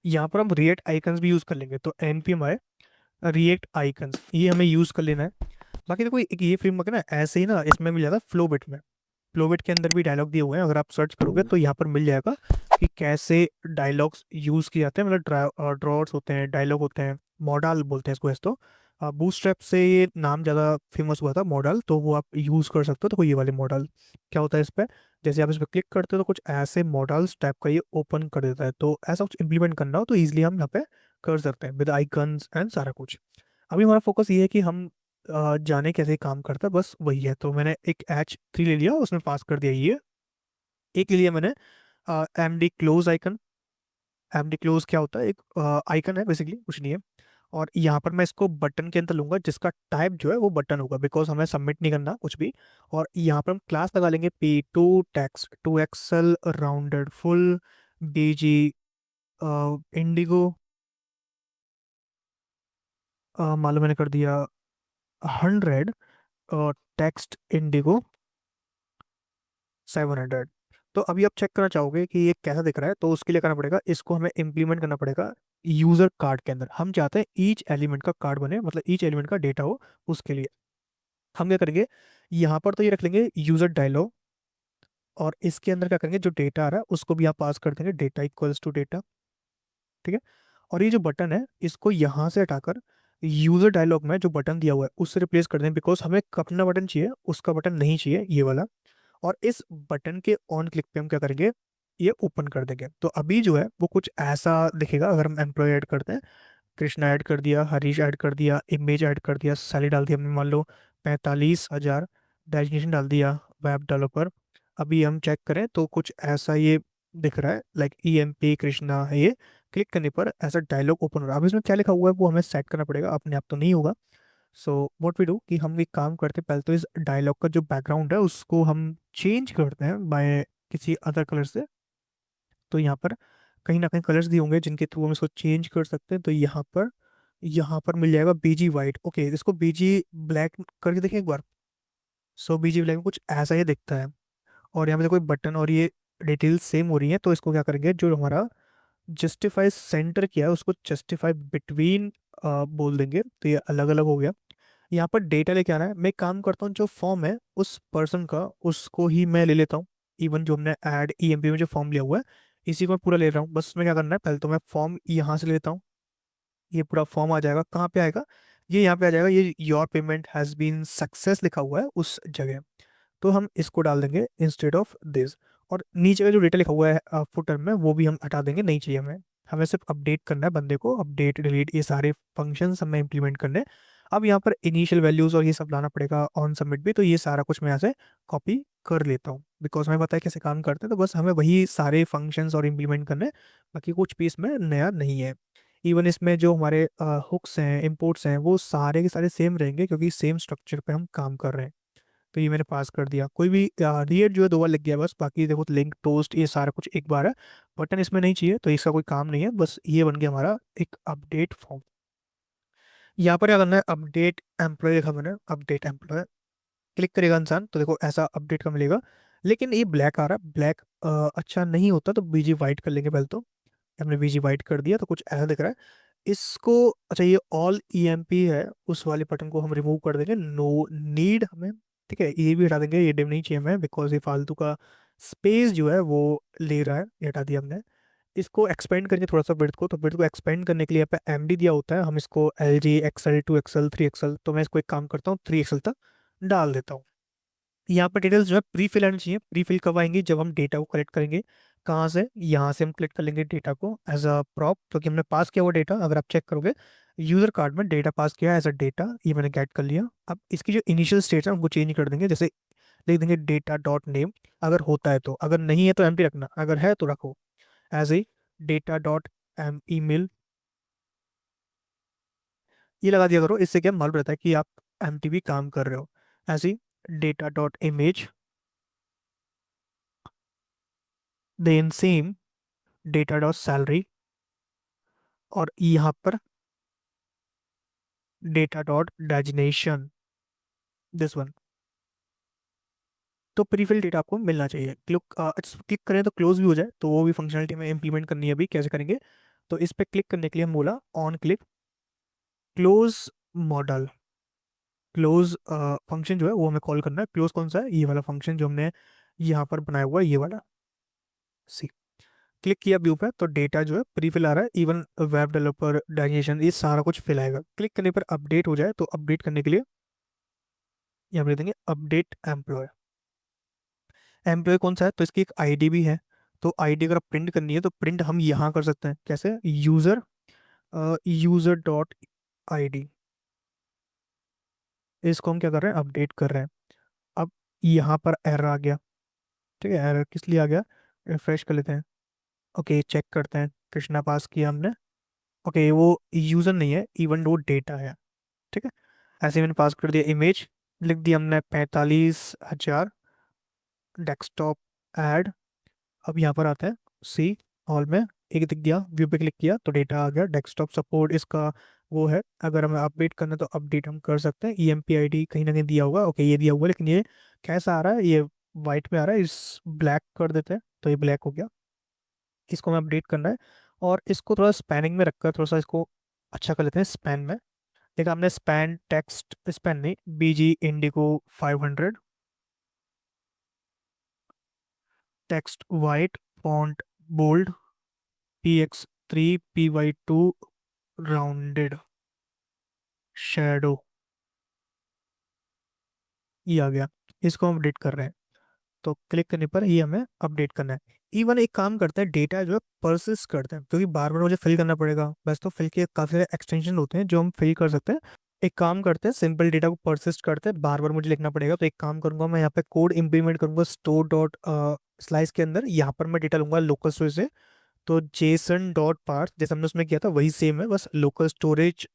यहाँ पर हम रिएक्ट आइकन्स भी यूज कर लेंगे, तो npm है रिएक्ट आइकन्स, ये हमें यूज कर लेना है। बाकी तो कोई एक ये फ्रेमवर्क है ना, ऐसे ही ना इसमें मिल जाता है फ्लोबिट में। फ्लोबिट के अंदर भी डायलॉग दिए हुए हैं, अगर आप सर्च करोगे तो यहाँ पर मिल जाएगा कि कैसे डायलॉग्स यूज किए जाते हैं, मतलब ड्रॉर्स होते हैं, डायलॉग होते हैं, मॉडल बोलते हैं इसको ऐसे तो। बूटस्ट्रैप से ये नाम ज़्यादा फेमस हुआ था मॉडल, तो वो आप यूज़ कर सकते हो। तो ये वाले मॉडल क्या होता है इस पर, जैसे आप इस पर क्लिक करते हो तो कुछ ऐसे मॉडल्स टाइप का ये ओपन कर देता है, तो ऐसा कुछ इंप्लीमेंट करना हो तो ईजिली हम यहाँ पे कर सकते हैं विद आइकन्स एंड सारा कुछ। अभी हमारा फोकस ये है कि हम जाने कैसे काम करता है, बस वही है। तो मैंने एक H3 ले लिया, उसमें पास कर दिया ये। एक ले लिया मैंने M D close icon. M D close क्या होता है, एक आइकन है बेसिकली, कुछ नहीं है। और यहाँ पर मैं इसको बटन के अंदर लूंगा, जिसका टाइप जो है वो बटन होगा, बिकॉज हमें सबमिट नहीं करना कुछ भी। और यहाँ पर हम क्लास लगा लेंगे P2 text two XL rounded full BG indigo, मालूम मैंने कर दिया 100 टेक्स्ट इंडिगो 700। तो अभी आप चेक करना चाहोगे कि ये कैसा दिख रहा है, तो उसके लिए करना पड़ेगा, इसको हमें इम्प्लीमेंट करना पड़ेगा यूजर कार्ड के अंदर। हम चाहते हैं ईच एलिमेंट का कार्ड बने, मतलब ईच एलिमेंट का डेटा हो। उसके लिए हम क्या करेंगे, यहाँ पर तो ये रख लेंगे यूजर डायलॉग, और इसके अंदर क्या करेंगे, जो डेटा आ रहा है उसको भी आप पास कर देंगे, डेटा इक्वल्स टू डेटा, ठीक है। और ये जो बटन है इसको यहाँ से हटाकर यूजर डायलॉग में जो बटन दिया हुआ है उससे रिप्लेस कर दें, बिकॉज हमें अपना बटन चाहिए, उसका बटन नहीं चाहिए ये वाला। और इस बटन के ऑन क्लिक पे हम क्या करेंगे, ये ओपन कर देंगे, तो अभी जो है वो कुछ ऐसा दिखेगा। अगर हम एम्प्लॉय ऐड करते हैं, कृष्णा ऐड कर दिया, हरीश ऐड कर दिया, इमेज ऐड कर दिया, सैली डाल दिया हमने, मान लो 45,000, डेजिग्नेशन डाल दिया वेब डेवलपर। अभी हम चेक करें तो कुछ ऐसा ये दिख रहा है, लाइक EMP कृष्णा है ये। क्लिक करने पर ऐसा डायलॉग ओपन हो रहा है। अब इसमें क्या लिखा हुआ है वो हमें सेट करना पड़ेगा, अपने आप तो नहीं होगा। सो व्हाट वी डू कि हम एक काम करते हैं, पहले तो इस डायलॉग का जो बैकग्राउंड है उसको हम चेंज करते हैं बाय किसी अदर कलर से। तो यहाँ पर कहीं ना कहीं कलर्स दिए होंगे जिनके थ्रू हम इसको चेंज कर सकते हैं, तो यहाँ पर मिल जाएगा BG वाइट। ओके, इसको BG ब्लैक करके देखें एक बार। सो BG ब्लैक में कुछ ऐसा ही दिखता है। और यहाँ पे कोई बटन और ये डिटेल्स सेम हो रही है, तो इसको क्या करेंगे, जो हमारा जस्टिफाई सेंटर किया है उसको जस्टिफाई बिटवीन बोल देंगे, तो ये अलग अलग हो गया। यहाँ पर डेटा लेके आना है। मैं एक काम करता हूँ, जो फॉर्म है उस पर्सन का उसको ही मैं ले लेता हूँ। इवन जो हमने ऐड EMP में जो फॉर्म लिया हुआ है इसी को मैं पूरा ले रहा हूँ। बस उसमें क्या करना है, पहले तो मैं फॉर्म यहाँ से लेता हूँ। ये पूरा फॉर्म आ जाएगा, कहाँ पे आएगा, ये यहाँ पे आ जाएगा, ये your payment has been success लिखा हुआ है उस जगह। तो हम इसको डाल देंगे इंस्टेड ऑफ दिस। और नीचे का जो डेटा लिखा हुआ है फुटर में, वो भी हम हटा देंगे, नहीं चाहिए हमें। हमें सिर्फ अपडेट करना है बंदे को, अपडेट डिलीट ये सारे फंक्शंस हमें इंप्लीमेंट करने हैं। अब यहाँ पर इनिशियल वैल्यूज और ये सब लाना पड़ेगा ऑन सबमिट भी, तो ये सारा कुछ मैं यहाँ से कॉपी कर लेता हूँ, बिकॉज हमें पता है कैसे काम करते हैं, तो बस हमें वही सारे फंक्शंस और इम्प्लीमेंट करने हैं। बाकी कुछ पीस में नया नहीं है। इवन इसमें जो हमारे हुक्स हैं, इंपोर्ट्स हैं, वो सारे के सारे सेम रहेंगे, क्योंकि सेम स्ट्रक्चर पे हम काम कर रहे हैं। तो ये मैंने पास कर दिया। कोई भी रिएट जो है 2 बार लग गया बस, बाकी देखो लिंक टोस्ट ये सारा कुछ एक बार है। बटन इसमें नहीं चाहिए, तो इसका कोई काम नहीं है, बस ये बन गया हमारा एक अपडेट फॉर्म। यहाँ पर क्या करना है, अपडेट एम्प्लॉय लिखा मैंने, अपडेट एम्प्लॉय क्लिक करेगा इंसान तो देखो ऐसा अपडेट का मिलेगा। लेकिन ये ब्लैक आ रहा है, ब्लैक अच्छा नहीं होता, तो BG वाइट कर लेंगे पहले तो। हमने BG वाइट कर दिया तो कुछ ऐसा दिख रहा है। इसको, अच्छा ये ऑल ईएमपी है, उस वाले बटन को हम रिमूव कर देंगे, नो नीड हमें। ठीक है, ये भी हटा देंगे, ये डिम नहीं चाहिए हमें, बिकॉज ये फालतू का स्पेस जो है वो ले रहा है, ये हटा दिया हमने। इसको एक्सपेंड करेंगे थोड़ा सा विड्थ को, तो विड्थ को एक्सपेंड करने के लिए यहाँ पे एमडी दिया होता है, हम इसको L G XL 2 XL 3 XL, तो मैं इसको एक काम करता हूँ 3 एक्सएल तक डाल देता हूँ। यहाँ पर डिटेल्स जो है प्री फिल आनी चाहिए। प्री फिल कब आएंगी, जब हम डेटा को कलेक्ट करेंगे। कहाँ से, यहाँ से हम कलेक्ट कर लेंगे डेटा को एज अ प्रॉप, क्योंकि हमने पास किया हुआ डेटा, अगर आप चेक करोगे यूजर कार्ड में डेटा पास किया एज अ डेटा, ये मैंने गेट कर लिया। अब इसकी जो इनिशियल स्टेट है उनको चेंज कर देंगे, जैसे लिख देंगे डेटा डॉट नेम, अगर होता है तो, अगर नहीं है तो एम्प्टी रखना, अगर है तो रखो as a data dot M email, ये लगा दिया करो। इससे क्या मालूम रहता है कि आप एमटीबी काम कर रहे हो। ऐसे ही data dot image, then same data dot salary, और यहाँ पर data dot designation, this one. तो प्रीफिल डेटा आपको मिलना चाहिए। क्लिक करें तो क्लोज भी हो जाए, तो वो भी फंक्शनलिटी में इंप्लीमेंट करनी है, अभी कैसे करेंगे। तो इस पे क्लिक करने के लिए हम बोला on click close model, close function जो है वो हमें कॉल करना है। क्लोज कौन सा है, ये वाला फंक्शन जो हमने यहाँ पर बनाया हुआ है, ये वाला सी। क्लिक किया व्यू पे, तो डेटा जो है प्री फिल आ रहा है, इवन वेब डेवलपर डायजेशन ये सारा कुछ फिल आएगा। क्लिक करने पर अपडेट हो जाए, तो अपडेट करने के लिए यहाँ पर देंगे अपडेट एम्प्लॉय। एम्प्लॉय कौन सा है, तो इसकी एक आईडी भी है। तो आईडी अगर प्रिंट करनी है तो प्रिंट हम यहाँ कर सकते हैं, कैसे, यूजर यूजर डॉट आई, इसको हम क्या कर रहे हैं, अपडेट कर रहे हैं। अब यहाँ पर एरर आ गया। ठीक है, एरर किस लिए आ गया, रिफ्रेश कर लेते हैं। ओके, चेक करते हैं, कृष्णा पास किया हमने। ओके, वो यूजर नहीं है, इवन वो डेटा है। ठीक है, ऐसे मैंने पास कर दिया इमेज, लिख दिया हमने 45,000 डेस्कटॉप ऐड। अब यहाँ पर आता है सी हॉल में, एक दिख गया, व्यू पे क्लिक किया तो डेटा आ गया। डेस्कटॉप सपोर्ट इसका वो है, अगर हमें अपडेट करना है तो अपडेट हम कर सकते हैं। ईएमपी आईडी कहीं ना कहीं दिया होगा, ओके ये दिया हुआ है, लेकिन ये कैसा आ रहा है, ये वाइट में आ रहा है, इस ब्लैक कर देते हैं, तो ये ब्लैक हो गया। इसको हमें अपडेट करना है, और इसको थोड़ा स्पैनिंग में रखकर थोड़ा सा इसको अच्छा कर लेते हैं स्पैन में। देखा हमने स्पैन टेक्स्ट, स्पैन नहीं, BG indigo 500, text white, font bold, PX3 PY2 rounded, shadow, ये आ गया। इसको हम अपडेट कर रहे हैं, तो क्लिक करने पर ये हमें अपडेट करना है। इवन एक काम करते हैं, डेटा जो है परसिस्ट करते हैं, क्योंकि बार बार मुझे फिल करना पड़ेगा। बस तो फिल के काफ़ी सारे एक्सटेंशन होते हैं जो हम फिल कर सकते हैं। एक काम करते हैं, सिंपल डेटा को परसिस्ट करते हैं, बार बार मुझे लिखना पड़ेगा, तो एक काम करूंगा, मैं यहाँ पे कोड इंप्लीमेंट करूंगा स्टोर डॉट स्लाइस के अंदर। यहाँ पर मैं डेटा लूंगा लोकल स्टोरेज से, तो जेसन डॉट पार्स जैसे हमने उसमें किया था वही सेम है, बस local storage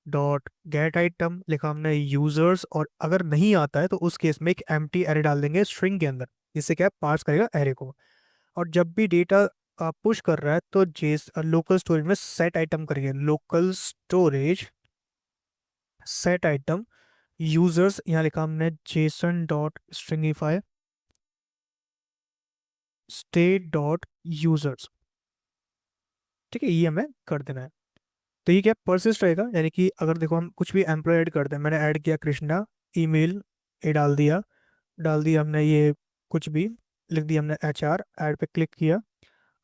dot get item लिखा हमने यूजर्स, और अगर नहीं आता है तो उस केस में एक एम्प्टी एरे डाल देंगे स्ट्रिंग के अंदर, जिससे क्या पार्स करेगा एरे को। और जब भी डेटा पुश कर रहा है तो जेस लोकल स्टोरेज में सेट आइटम करेंगे, local storage set item users, यहाँ लिखा हमने Jason dot stringify state dot users. ठीक है, ये हमें कर देना है। तो ये क्या परसिस्ट रहेगा, यानी कि अगर देखो हम कुछ भी एम्प्लॉय ऐड करते हैं, मैंने ऐड किया कृष्णा ईमेल, ये डाल दिया हमने ये, कुछ भी लिख दिया हमने HR, ऐड पे क्लिक किया,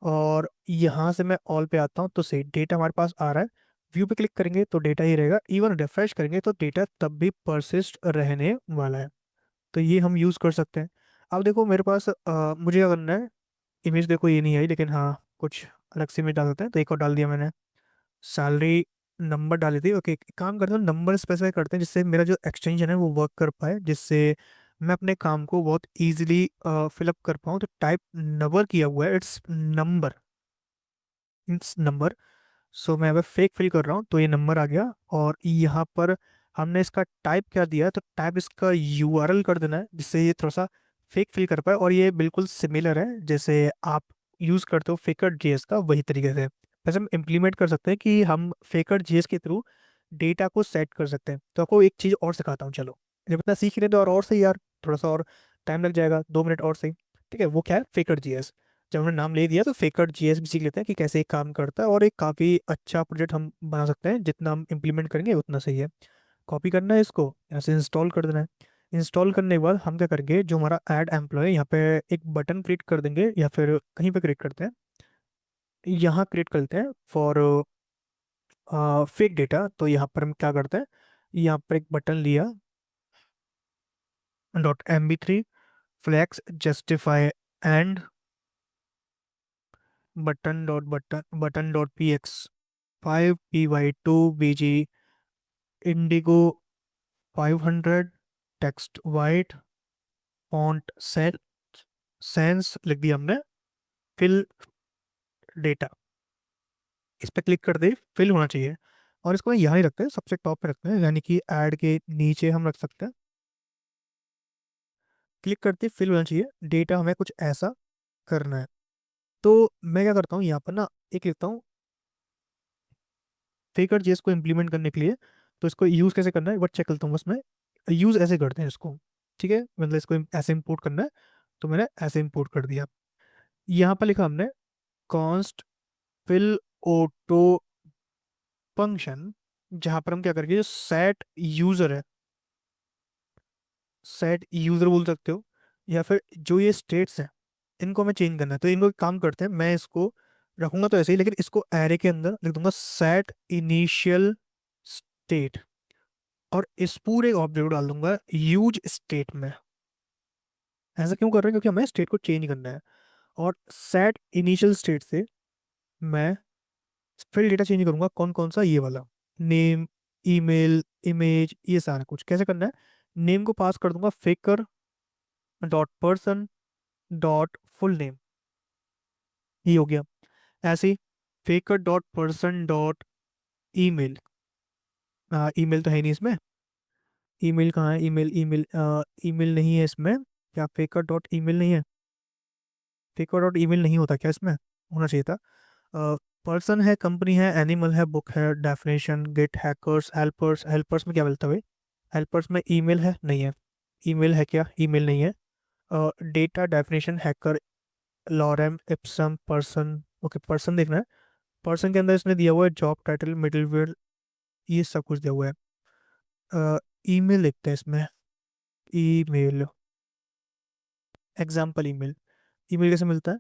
और यहाँ से मैं ऑल पे आता हूँ, तो सही डेटा हमारे पास आ रहा है। व्यू पे क्लिक करेंगे तो डेटा ही रहेगा, इवन रिफ्रेश करेंगे तो डेटा तब भी परसिस्ट रहने वाला है। तो ये हम यूज़ कर सकते हैं। अब देखो मेरे पास मुझे क्या करना है, इमेज देखो ये नहीं आई, लेकिन हाँ कुछ अलग से इमेज डाल सकते हैं, तो एक और डाल दिया मैंने, सैलरी नंबर डाली थी। ओके, एक काम करते हैं, नंबर स्पेसिफाई करते हैं, जिससे मेरा जो एक्सटेंशन है वो वर्क कर पाए, जिससे मैं अपने काम को बहुत इजीली फिलअप कर पाऊँ। तो टाइप नंबर किया हुआ है, इट्स नंबर। सो मैं अब फेक फिल कर रहा हूँ, तो ये नंबर आ गया। और यहाँ पर हमने इसका टाइप क्या दिया है, तो टाइप इसका URL कर देना है, जिससे ये थोड़ा सा फेक फिल कर पाए, और ये बिल्कुल सिमिलर है जैसे आप यूज़ करते हो फेकर JS का, वही तरीके से वैसे हम इम्प्लीमेंट कर सकते हैं कि हम फेकर JS के थ्रू डेटा को सेट कर सकते हैं। तो आपको एक चीज़ और सिखाता हूँ, चलो जब इतना सीख रहे हैं तो और सही यार, थोड़ा सा और टाइम लग जाएगा, 2 मिनट और सही। ठीक है, वो क्या है, फेकर JS। जब हमने नाम ले दिया तो फेकर जीएस भी सीख लेते हैं कि कैसे ये काम करता है, और एक काफ़ी अच्छा प्रोजेक्ट हम बना सकते हैं। जितना हम इम्प्लीमेंट करेंगे उतना सही है। कॉपी करना है इसको, यहाँ से इंस्टॉल कर देना है। इंस्टॉल करने के बाद हम क्या करेंगे, जो हमारा ऐड एम्प्लॉय यहाँ पे एक बटन क्रिएट कर देंगे, या फिर कहीं पे क्रिएट करते हैं, यहाँ क्रिएट करते हैं फॉर फेक डेटा। तो यहाँ पर हम क्या करते हैं, यहाँ पर एक बटन लिया, .mb3 flex justify end button px 5py2bg indigo 500 text white font set sans लिख दिया हमने, फिल डेटा, इस पर क्लिक कर दे, फिल होना चाहिए। और इसको यहाँ ही रखते हैं, सबसे टॉप पे रखते हैं, यानी कि ऐड के नीचे हम रख सकते हैं। क्लिक करते फिल होना चाहिए, डेटा हमें कुछ ऐसा करना है। तो मैं क्या करता हूँ, यहाँ पर ना एक लिखता हूँ फेकर जेस को इम्प्लीमेंट करने के लिए। तो इसको यूज़ कैसे करना है, बट चेक करता हूँ बस मैं। यूज़ ऐसे करते हैं इसको, ठीक है, मतलब इसको ऐसे इंपोर्ट करना है। तो मैंने ऐसे इंपोर्ट कर दिया। यहाँ पर लिखा हमने कॉन्स्ट फिल ऑटो फंक्शन, जहाँ पर हम क्या करेंगे, जो सेट यूज़र है, सेट यूज़र बोल सकते हो, या फिर जो ये स्टेट्स हैं इनको हमें चेंज करना है। तो इनको एक काम करते हैं, मैं इसको रखूंगा तो ऐसे ही, लेकिन इसको एरे के अंदर लिख दूंगा सेट इनिशियल स्टेट, और इस पूरे ऑब्जेक्ट को डाल दूंगा यूज स्टेट में। ऐसा क्यों कर रहे हैं, क्योंकि हमें स्टेट को चेंज करना है। और सेट इनिशियल स्टेट से मैं फिर डेटा चेंज करूंगा, कौन कौन सा, ये वाला नेम, ईमेल, इमेज, ये सारा कुछ कैसे करना है। नेम को पास कर दूंगा faker dot person dot full name, ये हो गया। ऐसे ही faker dot person dot email, email तो है नहीं इसमें, ईमेल कहाँ है, ईमेल ईमेल ईमेल नहीं है इसमें, क्या फेकर डॉट ईमेल नहीं है, फेकर डॉट ईमेल नहीं होता क्या इसमें, होना चाहिए था। पर्सन है, कंपनी है, एनिमल है, बुक है, definition, get, hackers, helpers, helpers में क्या मिलता है भाई, हेल्पर्स में ईमेल है, नहीं है, ईमेल है क्या, ईमेल नहीं है। Data, definition, hacker, lorem, Epson, person, okay person देखना है। पर्सन के अंदर इसने दिया हुआ है जॉब टाइटल, मिडिलवेयर, ये सब कुछ दिया हुआ है। ईमेल लिखते हैं इसमें, ईमेल, एग्जाम्पल ईमेल, ईमेल कैसे मिलता है,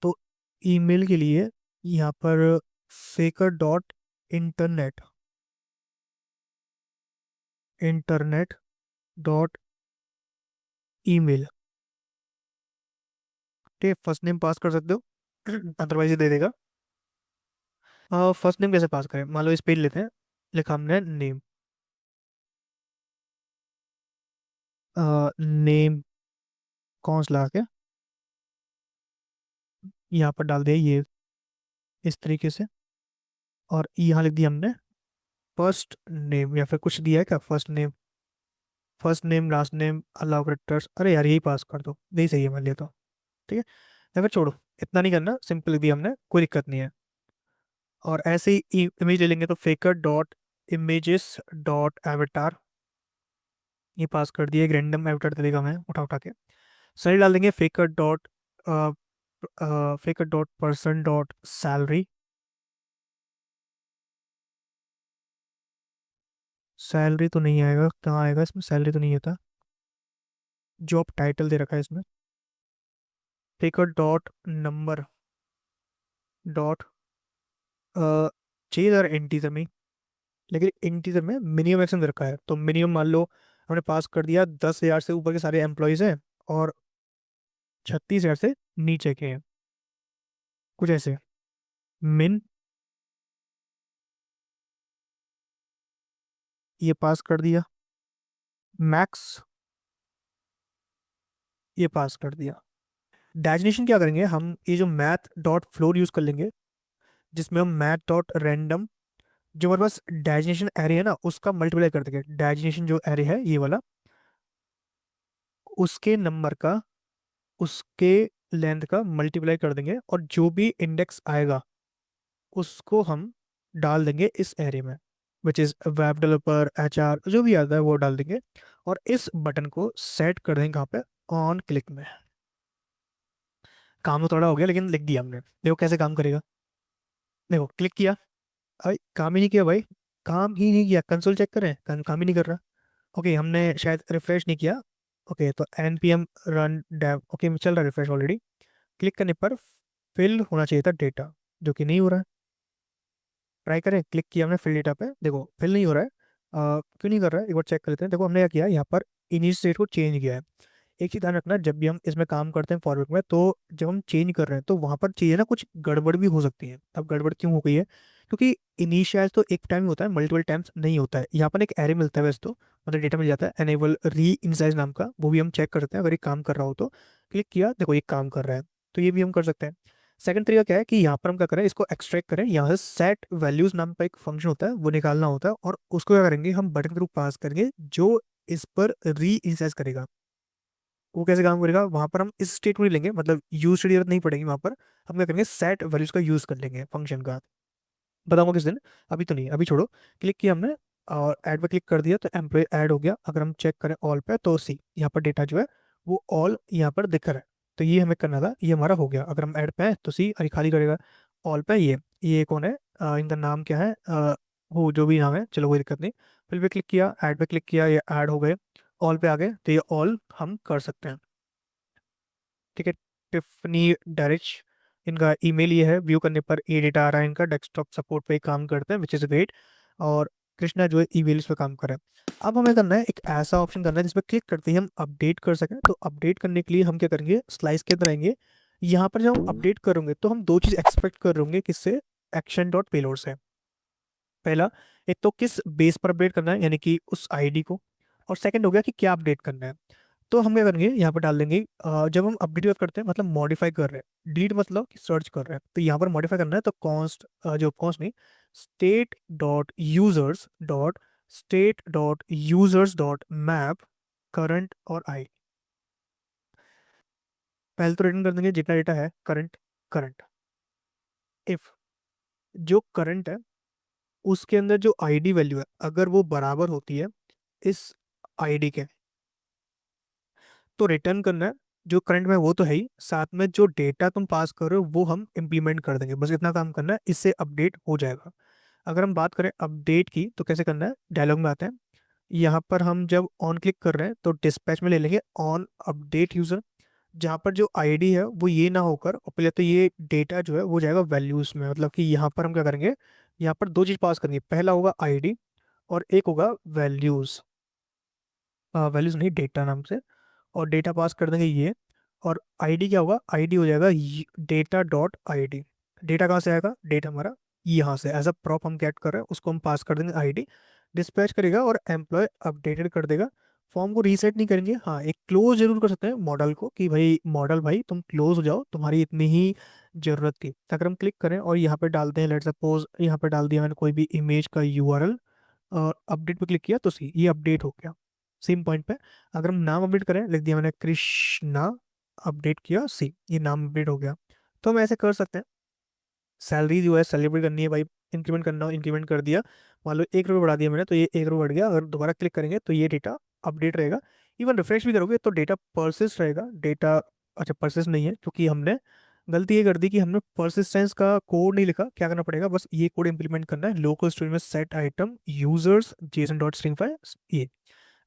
तो ईमेल के लिए यहाँ पर फेकर dot internet, internet dot email, ठीक है, फर्स्ट नेम पास कर सकते हो, अदरवाइज ये दे देगा। फर्स्ट नेम कैसे पास करें, मान लो इस पेज लेते हैं, लिखा हमने नेम, नेम कौन सा लगा के यहाँ पर डाल दिया ये, इस तरीके से। और यहाँ लिख दिया हमने फर्स्ट नेम, या फिर कुछ दिया है क्या, first name, first name, last name, allow characters, अरे यार यही पास कर दो, यही सही है मान लिया तो, ठीक है। या फिर छोड़ो, इतना नहीं करना, सिंपल लिख दिया हमने, कोई दिक्कत नहीं है। और ऐसे ही इमेज ले लेंगे, तो फेकर डॉट इमेजेस डॉट एवेटार, ये पास कर दिया, एक रैंडम एवेटार दे मैं उठा उठा के। सही डाल देंगे फेकर dot फेकर dot person dot salary, salary तो नहीं आएगा, कहाँ आएगा इसमें, सैलरी तो नहीं आता, जॉब टाइटल दे रखा है इसमें। फेकर डॉट नंबर डॉट चाहिए यार इंटीजर में, लेकिन इंटीजर में मिनिमम एक्शन दे रखा है, तो मिनिमम मान लो हमने पास कर दिया 10,000 से ऊपर के सारे एम्प्लॉयज़ हैं, और 36,000 से नीचे के हैं, कुछ ऐसे। मिन, ये पास कर दिया, मैक्स, ये पास कर दिया। डेजिनेशन क्या करेंगे हम, ये जो मैथ डॉट फ्लोर यूज कर लेंगे, जिसमें हम मैथ डॉट रैंडम, जो हमारे पास डेजिनेशन एरे है ना उसका मल्टीप्लाई कर देंगे, डेजिनेशन जो एरे है ये वाला, उसके नंबर का, उसके लेंथ का मल्टीप्लाई कर देंगे, और जो भी इंडेक्स आएगा उसको हम डाल देंगे इस एरे में, which is web developer, HR, जो भी आता है वो डाल देंगे। और इस बटन को सेट कर देंगे कहाँ पे, ऑन क्लिक में। काम तो थोड़ा हो गया लेकिन लिख दिया हमने। देखो कैसे काम करेगा। देखो क्लिक किया, अरे काम ही नहीं किया भाई, काम ही नहीं किया। कंसोल चेक करें, काम ही नहीं कर रहा। ओके, हमने शायद रिफ्रेश नहीं किया। ओके, तो npm रन डेव, ओके चल रहा है रिफ्रेश ऑलरेडी। क्लिक करने पर फिल होना चाहिए था डेटा, जो कि नहीं हो रहा है। ट्राई करें, क्लिक किया हमने फिल डेटा पे, देखो फिल नहीं हो रहा है। क्यों नहीं कर रहा है, एक बार चेक कर लेते हैं। देखो हमने क्या किया, यहाँ पर इनिशियल स्टेट को चेंज किया है। एक चीज ध्यान रखना, जब भी हम इसमें काम करते हैं फॉरवर्ड में, तो जब हम चेंज कर रहे हैं तो वहां पर चीजें ना कुछ गड़बड़ भी हो सकती है। अब गड़बड़ क्यों हो गई है, क्योंकि इनिशियल तो एक टाइम होता है, मल्टीपल टाइम्स नहीं होता है। यहाँ पर एक एरे मिलता है वैसे तो, मतलब डेटा मिल जाता है एनेबल री इनिशियलाइज नाम का, वो भी हम चेक कर सकते हैं अगर ये काम कर रहा हो तो। क्लिक किया, देखो ये काम कर रहा है, तो ये भी हम कर सकते हैं। सेकंड तरीका क्या है कि यहाँ पर हम क्या करें, इसको एक्सट्रैक्ट करें। यहाँ से सेट वैल्यूज नाम का एक फंक्शन होता है, वो निकालना होता है, और उसको क्या करेंगे, हम बटन के थ्रू पास करेंगे, जो इस पर री इनिशियलाइज करेगा। वो कैसे काम करेगा, वहां पर हम इस स्टेट में नहीं लेंगे, मतलब यूज की जरूरत नहीं पड़ेगी वहां पर। हम क्या करेंगे, सेट वैल्यूज का यूज कर लेंगे फंक्शन का। बताऊंगा किस दिन, अभी तो नहीं, अभी छोड़ो। क्लिक किया हमने और ऐड पे क्लिक कर दिया, तो एम्प्लॉय ऐड हो गया। अगर हम चेक करें ऑल पे, तो सी यहाँ पर डेटा जो है वो ऑल यहाँ पर दिख रहा है। तो ये हमें करना था, ये हमारा हो गया। अगर हम ऐड पे हैं तो सी अरे खाली करेगा। ऑल पे ये कौन है, इनका नाम क्या है, वो जो भी नाम है, चलो कोई दिक्कत नहीं। फिर पे क्लिक किया, ऐड पे क्लिक किया, ये ऐड हो गए। ऑल पे आ गए, तो ये ऑल हम कर सकते हैं। ठीक है, टिफनी डैरिच इनका ईमेल ये है। व्यू करने पर ये डेटा आ रहा है इनका, डेस्कटॉप सपोर्ट पे काम करते हैं, विच इज़ ग्रेट। और कृष्णा जो है ईमेल पे काम कर रहा है। अब हमें करना है एक ऐसा ऑप्शन करना है जिसमें क्लिक करते ही हम अपडेट कर सकें। तो अपडेट करने के लिए हम क्या करेंगे, स्लाइस के अंदर आएंगे। यहाँ पर जब हम अपडेट करेंगे तो हम दो चीज़ एक्सपेक्ट कर रहे होंगे किससे, एक्शन डॉट पेलोड से। पहला, एक तो किस बेस पर अपडेट करना है, यानी कि उस आईडी को। और सेकंड हो गया कि क्या अपडेट करना है। तो हम क्या करेंगे, यहाँ पर डाल देंगे जब हम अपडेट करते हैं, मतलब मॉडिफाई कर रहे हैं, डिलीट मतलब कि सर्च कर रहे हैं, तो यहाँ पर मॉडिफाई करना है, तो कॉन्स्ट जो कॉन्स्ट नहीं, state.users.मैप करंट और आई। पहले तो रिटर्न कर देंगे जितना डेटा है करंट। करंट इफ जो करंट है उसके अंदर जो आईडी वैल्यू है, अगर वो बराबर होती है इस आईडी के, तो रिटर्न करना है। जो करंट में वो तो है ही, साथ में जो डेटा तुम पास कर रहे हो वो हम इम्प्लीमेंट कर देंगे। बस इतना काम करना है, इससे अपडेट हो जाएगा। अगर हम बात करें अपडेट की, तो कैसे करना है, डायलॉग में आते हैं। यहाँ पर हम जब ऑन क्लिक कर रहे हैं तो डिस्पैच में ले लेंगे ऑन अपडेट यूजर। जहाँ पर जो आईडी है वो ये ना होकर, और पहले तो ये डेटा जो है वो जाएगा वैल्यूज में, मतलब कि यहाँ पर हम क्या करेंगे, यहाँ पर दो चीज पास करेंगे। पहला होगा आईडी और एक होगा वैल्यूज। वैल्यूज नहीं, डेटा नाम से। और डेटा पास कर देंगे ये। और आईडी क्या होगा, आईडी हो जाएगा डेटा डॉट आईडी। डेटा कहाँ से आएगा, डेटा हमारा यहाँ से, एज अ प्रॉप हम गेट कर रहे हैं, उसको हम पास कर देंगे आईडी। डिस्पैच करेगा और एम्प्लॉय अपडेटेड कर देगा। फॉर्म को रीसेट नहीं करेंगे, हाँ एक क्लोज जरूर कर सकते हैं मॉडल को, कि भाई मॉडल भाई तुम क्लोज हो जाओ, तुम्हारी इतनी ही जरूरत थी। अगर हम क्लिक करें और यहाँ पे डालते हैं, लेट सपोज यहाँ पे डाल दिया मैंने कोई भी इमेज का यूआरएल, और अपडेट पे क्लिक किया, तो सी ये अपडेट हो गया सेम पॉइंट पे। अगर हम नाम अपडेट करें, लिख दिया मैंने कृष्णा, अपडेट किया, सी ये नाम अपडेट हो गया। तो हम ऐसे कर सकते हैं। सैलरी जो है सेलिब्रेट करनी है भाई, इंक्रीमेंट करना हो इंक्रीमेंट कर दिया। मान लो 1 रुपये बढ़ा दिया मैंने, तो ये 1 रुपये बढ़ गया। अगर दोबारा क्लिक करेंगे तो ये डेटा अपडेट रहेगा। इवन रिफ्रेश भी करोगे तो डेटा परसिस्ट रहेगा, डेटा। अच्छा परसिस्ट नहीं है, क्योंकि हमने गलती ये कर दी कि हमने परसिस्टेंस का कोड नहीं लिखा। क्या करना पड़ेगा, बस ये कोड इंप्लीमेंट करना है, लोकल स्टोरेज में set item users Jason dot string file ये।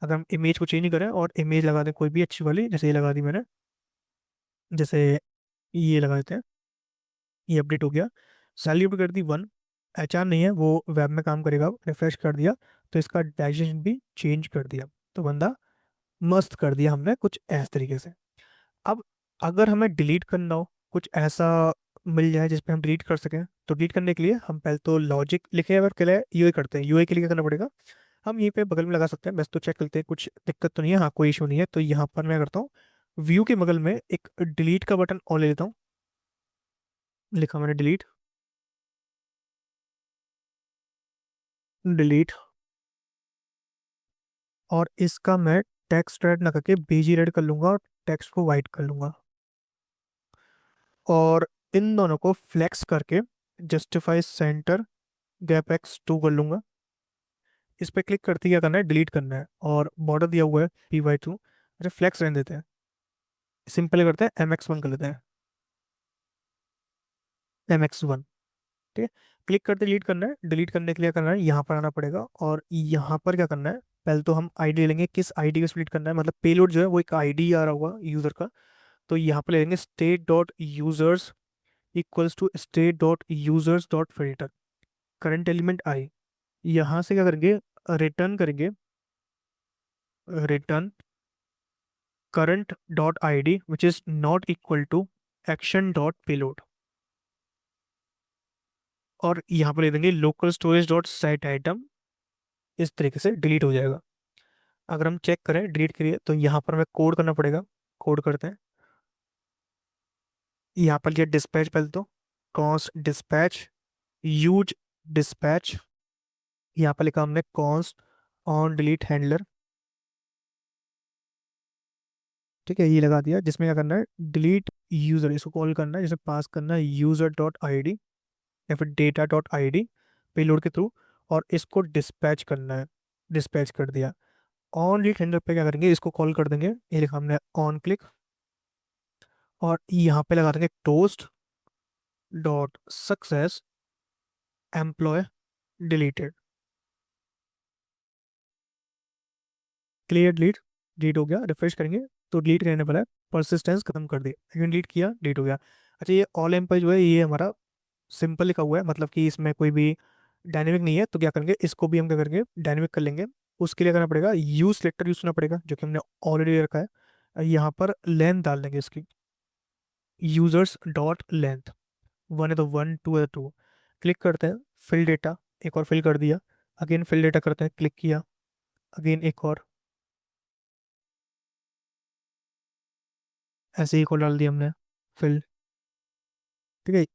अगर हम इमेज को चेंज करें और इमेज लगा दें कोई भी अच्छी वाली, जैसे ये लगा दी मैंने, जैसे ये लगा देते हैं, ये अपडेट हो गया। सैलरी अपडेट कर दी 1। एचआर नहीं है, वो वेब में काम करेगा। रिफ्रेश कर दिया तो इसका डायजेशन भी चेंज कर दिया। तो बंदा मस्त कर दिया हमने कुछ इस तरीके से। अब अगर हमें डिलीट करना हो, कुछ ऐसा मिल जाए जिसपे हम डिलीट कर सकें, तो डिलीट करने के लिए हम पहले तो लॉजिक लिखे और के लिए यूए करते हैं। यूए के लिए क्या करना पड़ेगा, हम यहीं पे बगल में लगा सकते हैं। बस तो चेक करते हैं कुछ दिक्कत तो नहीं है, हाँ कोई इशू नहीं है। तो यहाँ पर मैं करता हूँ, व्यू के बगल में एक डिलीट का बटन और ले लेता हूँ। लिखा मैंने डिलीट, डिलीट। और इसका मैं टेक्स्ट रेड ना करके बीजी रेड कर लूंगा, और टेक्स्ट को वाइट कर लूंगा। और इन दोनों को फ्लेक्स करके जस्टिफाई सेंटर गैप x 2 कर लूंगा। इस पे क्लिक करते ही क्या करना है, डिलीट करना है। और बॉर्डर दिया हुआ है p/2। अच्छा फ्लेक्स रहने देते हैं, सिंपल करते हैं mx1 कर लेते हैं। MX1। ठीक है, क्लिक करते डिलीट करना है। डिलीट करने के लिए करना है, यहाँ पर आना पड़ेगा और यहाँ पर क्या करना है, पहले तो हम आईडी लेंगे, किस आईडी को स्प्लिट करना है, मतलब पेलोड जो है वो एक आईडी आ रहा होगा यूजर का। तो यहाँ पर ले लेंगे state dot users equals to state dot users dot filter current element I. यहाँ से क्या करेंगे, रिटर्न करेंगे, return current dot I D which is not equal to action dot payload. और यहाँ पर ले देंगे local storage dot set item. इस तरीके से डिलीट हो जाएगा। अगर हम चेक करें डिलीट करिए तो यहाँ पर हमें कोड करना पड़ेगा। कोड करते हैं, यहाँ पर लिया डिस्पैच, पहले तो कॉन्स डिस्पैच यूज डिस्पैच। यहाँ पर लिखा हमने कॉन्स ऑन डिलीट हैंडलर। ठीक है, ये लगा दिया, जिसमें क्या करना है, डिलीट यूजर, इसको कॉल करना है, जिसमें पास करना है यूजर डॉट आई डी या फिर data dot I D payload के थ्रू, और इसको डिस्पैच करना है। डिस्पैच कर दिया। ऑन डिलीट हैंडलर पे क्या करेंगे, इसको कॉल कर देंगे, ये लिखा हमने ऑन क्लिक, और यहाँ पे लगा देंगे toast dot success employ deleted. Clear delete, delete हो गया। रिफ्रेश करेंगे तो डिलीट करने वाला है, परसिस्टेंस खत्म कर दिया, लेकिन डिलीट किया डिलीट हो गया। अच्छा, ये ऑल एम्प्लॉय जो है ये हमारा सिंपल लिखा हुआ है, मतलब कि इसमें कोई भी डायनेमिक नहीं है, तो क्या करेंगे, इसको भी हम क्या करेंगे, डायनेमिक कर लेंगे। उसके लिए करना पड़ेगा यूज सिलेक्टर यूज करना पड़ेगा, जो कि हमने ऑलरेडी रखा है। यहाँ पर लेंथ डाल देंगे इसकी, यूजर्स डॉट लेंथ, वन है तो वन, टू है तो टू। क्लिक करते हैं, फिल डेटा, एक और फिल कर दिया। अगेन फिल डेटा करते हैं, क्लिक किया, अगेन एक और, ऐसे ही को डाल दिया हमने फिल। ठीक है,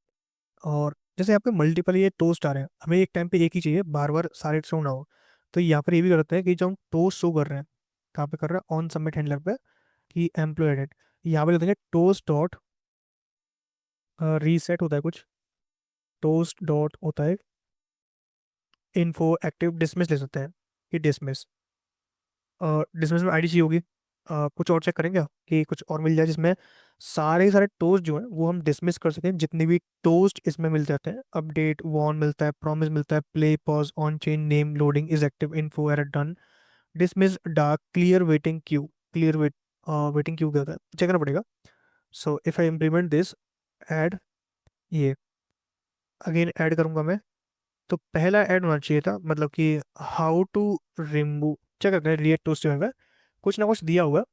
और जैसे आपके मल्टीपल ये टोस्ट आ रहे हैं, हमें एक टाइम पे एक ही चाहिए, बार बार सारे शो ना हो, तो यहाँ पर ये भी करते हैं कि जो हम टोस्ट शो कर रहे हैं, कहाँ पे कर रहे हैं, ऑन सबमिट हैंडलर पे, कि एम्प्लॉय एडिट, यहाँ पे लिख देंगे टोस्ट डॉट रीसेट होता है कुछ, टोस्ट डॉट होता है इन्फो एक्टिव डिसमिस ले सकते हैं, कि डिसमिस, डिसमिस में आईडी चाहिए होगी। कुछ और चेक करेंगे कि कुछ और मिल जाए जिसमें सारे के सारे टोस्ट जो हैं वो हम डिसमिस कर सकें, जितने भी टोस्ट इसमें मिल जाते हैं। अपडेट वॉन मिलता है, प्रॉमिस मिलता है, play pause on chain name loading is active info error done dismiss dark clear waiting queue. Clear waiting queue क्या होता है, चेक करना पड़ेगा। So if I implement this, add, ये अगेन ऐड करूंगा मैं, तो पहला ऐड होना चाहिए था, मतलब कि हाउ टू रिमूव, चेक करते हैं रिएक्ट टोस्ट जो है कुछ ना कुछ दिया हुआ है,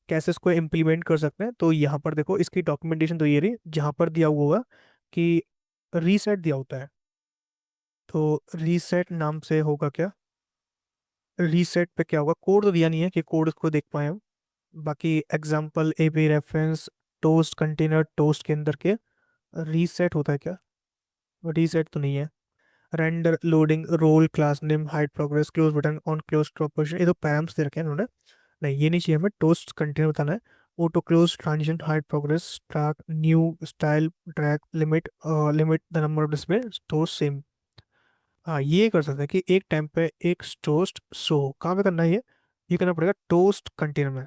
कैसे इसको इम्प्लीमेंट कर सकते हैं। तो यहाँ पर देखो, इसकी डॉक्यूमेंटेशन तो ये रही, जहाँ पर दिया हुआ होगा कि रीसेट दिया होता है, तो रीसेट नाम से होगा क्या, रीसेट पे क्या होगा, कोड तो दिया नहीं है कि कोड को देख पाए हम। बाकी example AP reference toast container toast के अंदर के रीसेट होता है क्या, रीसेट तो नहीं है। Render loading role class name hide progress close button on close proportion, ये तो पैराम्स दे रखे हैं उन्होंने, नहीं ये नहीं चाहिए हमें, टोस्ट कंटेनर बताना है। Auto close transition hide progress track new style track limit, limit the number of display toast same. हाँ, ये कर सकते हैं कि एक टाइम पे एक टोस्ट शो कहाँ पे करना है, ये करना पड़ेगा टोस्ट कंटेनर में।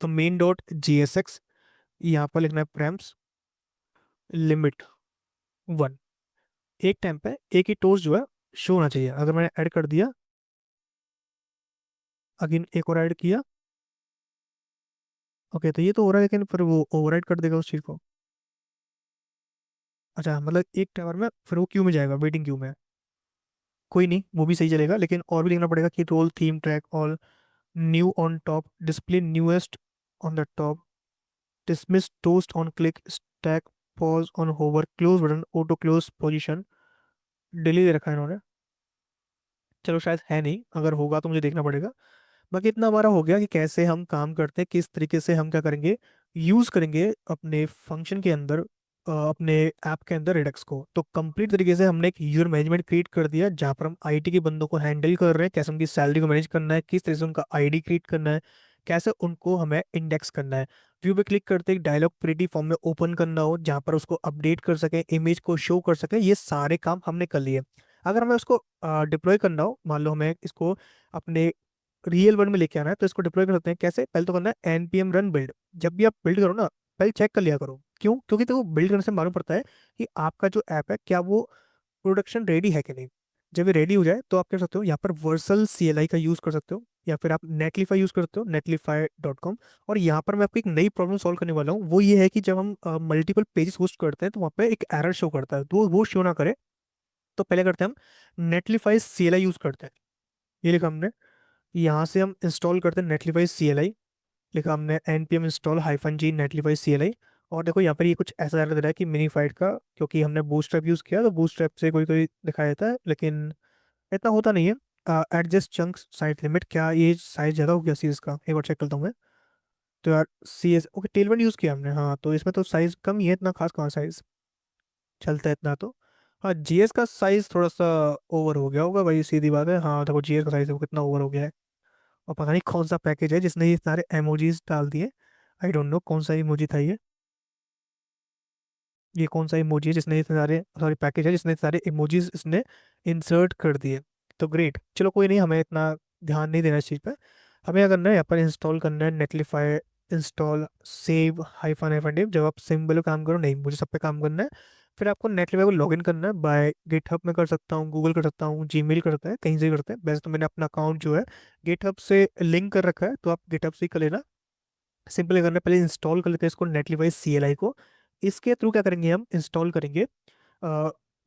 तो main dot J S x, यहाँ पर लिखना है प्रैम्स लिमिट वन, एक टाइम पे एक ही टोस्ट जो है शो होना चाहिए। अगर मैंने ऐड कर दिया, अगेन एक और ऐड किया, ओके, तो ये तो हो रहा है, लेकिन फिर वो ओवरराइड कर देगा उस चीज़ को। अच्छा, मतलब एक टाइमर में फिर वो क्यू में जाएगा, वेटिंग क्यू में, कोई नहीं, वो भी सही चलेगा, लेकिन और भी लिखना पड़ेगा कि role theme track all new on top display newest on the top dismiss toast on click stack pause on hover close button auto close position delete दे रखा है इन्होंने। चलो शायद है नहीं, अगर होगा तो मुझे देखना पड़ेगा। बाकी इतना हमारा हो गया कि कैसे हम काम करते हैं, किस तरीके से हम क्या करेंगे, यूज करेंगे अपने फंक्शन के अंदर, अपने ऐप के अंदर रिडक्स को। तो कंप्लीट तरीके से हमने एक यूजर मैनेजमेंट क्रिएट कर दिया, जहाँ पर हम आईटी के बंदों को हैंडल कर रहे हैं, कैसे उनकी सैलरी को मैनेज करना है, किस तरह से उनका आईडी क्रिएट करना है, कैसे उनको हमें इंडेक्स करना है। व्यू पे क्लिक करते एक डायलॉग प्रिटी फॉर्म में ओपन करना हो, जहाँ पर उसको अपडेट कर सके, इमेज को शो कर सके, ये सारे काम हमने कर लिए। अगर हमें उसको डिप्लॉय करना हो, मान लो हमें इसको अपने रियल वर्ल्ड में लेके आना है, तो इसको डिप्लॉय कर सकते हैं कैसे, पहले तो करना है npm रन बिल्ड। जब भी आप बिल्ड करो ना, पहले चेक कर लिया करो क्यों? क्योंकि तो बिल्ड करने से मालूम पड़ता है कि आपका जो ऐप है क्या वो प्रोडक्शन रेडी है कि नहीं। जब ये रेडी हो जाए तो आप क्या कर सकते हो, यहाँ पर वर्सल CLI का यूज़ कर सकते हो, या फिर आप नेटलीफाई यूज़ कर सकते हो, netlify.com। और यहाँ पर मैं आपको एक नई प्रॉब्लम सॉल्व करने वाला हूँ। वो ये है कि जब हम मल्टीपल पेजेस होस्ट करते हैं तो वहाँ पे एक एरर शो करता है, तो वो शो ना करे तो पहले करते हैं हम नेटलीफाई CLI यूज़ करते हैं। ये लिखा हमने, यहाँ से हम इंस्टॉल करते हैं नेटलीफाई CLI। लिखा हमने npm install -g netlify CLI। और देखो यहाँ पर ये कुछ ऐसा एरर दे रहा है कि मिनी फाइट का, क्योंकि हमने बूटस्ट्रैप यूज़ किया तो बूटस्ट्रैप से कोई कोई दिखाया देता है, लेकिन इतना होता नहीं है। एडजस्ट चंक्स साइज लिमिट, क्या ये साइज ज़्यादा हो गया सीरीज का? एक बार चेक करता हूँ मैं। तो यार CS ओके टेलवन यूज़ किया हमने, हाँ तो इसमें तो साइज कम ही है, इतना खास कहाँ साइज चलता है इतना तो। हाँ GS का साइज थोड़ा सा ओवर हो गया होगा भाई, सीधी बात है। हाँ देखो GS का साइज वो कितना ओवर हो गया है। और पता नहीं कौन सा पैकेज है जिसने ये सारे एमोजीज डाल दिए। आई डोंट नो कौन सा इमोजी था ये कौन सा इमोजी है जिसने इतने सारे, सॉरी पैकेज है जिसने इतने सारे इमोजीज इसने इंसर्ट कर दिए। तो ग्रेट, चलो कोई नहीं, हमें इतना ध्यान नहीं देना इस चीज़ पे। हमें क्या करना है, यहाँ पर इंस्टॉल करना है नेटलीफाई install save hyphen hyphen div. जब आप सिंपल काम करो, नहीं मुझे सब पे काम करना है। फिर आपको नेटलीफाई को लॉगिन करना है, बाय गिटहब में कर सकता हूँ, गूगल कर सकता हूँ, जीमेल करता है, कहीं से करते हैं। वैसे तो मैंने अपना अकाउंट जो है गिटहब से लिंक कर रखा है, तो आप गिटहब से ही कर लेना। सिंपली करना है, पहले इंस्टॉल कर लेते हैं इसको नेटलीफाई CLI को। इसके थ्रू क्या करेंगे, हम इंस्टॉल करेंगे,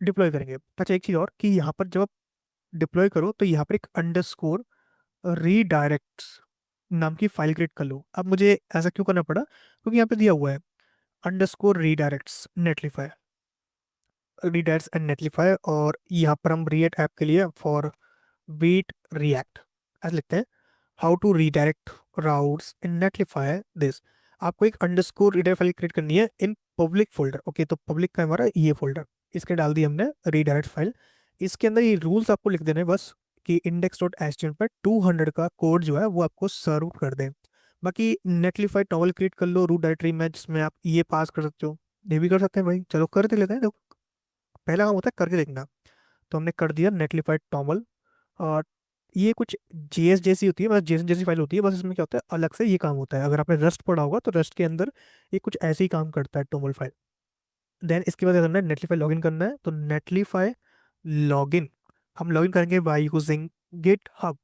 डिप्लॉय करेंगे। अच्छा एक चीज़ और कि यहाँ पर जब आप डिप्लॉय करो तो यहाँ पर एक अंडरस्कोर रीडायरेक्ट्स नाम की फाइल क्रिएट कर लो। अब मुझे ऐसा क्यों करना पड़ा, क्योंकि यहाँ पे दिया हुआ है अंडरस्कोर रीडायरेक्ट्स नेटलीफाई, रीडायरेक्ट्स एंड नेटलीफाई। और यहाँ पर हम रिएक्ट ऐप के लिए फॉर वेट रिएक्ट ऐसा लिखते हैं, how to redirect routes in Netlify this. आपको एक अंडरस्कोर रीडायरेक्ट फाइल क्रिएट करनी है इन पब्लिक फोल्डर। ओके तो पब्लिक का हमारा ये फोल्डर, इसके डाल दी हमने रीडायरेक्ट फाइल। इसके अंदर ये रूल्स आपको लिख देने हैं बस, कि index.html पर 200 का कोड जो है वो आपको सर्व कर दें। बाकी नेटलीफाई टॉवल क्रिएट कर लो रूट डायरेक्टरी में, जिसमें आप ये पास कर सकते हो, ये भी कर सकते हैं भाई। चलो कर देख लेते हैं, देखो पहला काम होता है करके देखना। तो हमने कर दिया नेटलीफाई टॉमल। और ये कुछ JS जैसी होती है, बस JSON जैसी फाइल होती है, बस इसमें क्या होता है अलग से ये काम होता है। अगर आपने रस्ट पढ़ा होगा तो रस्ट के अंदर ये कुछ ऐसे ही काम करता है टोमल फाइल। देन इसके बाद क्या करना है, नेटलीफाई लॉगिन करना है। तो नेटलीफाई लॉगिन हम लॉगिन करेंगे बाय यूजिंग गिट हब।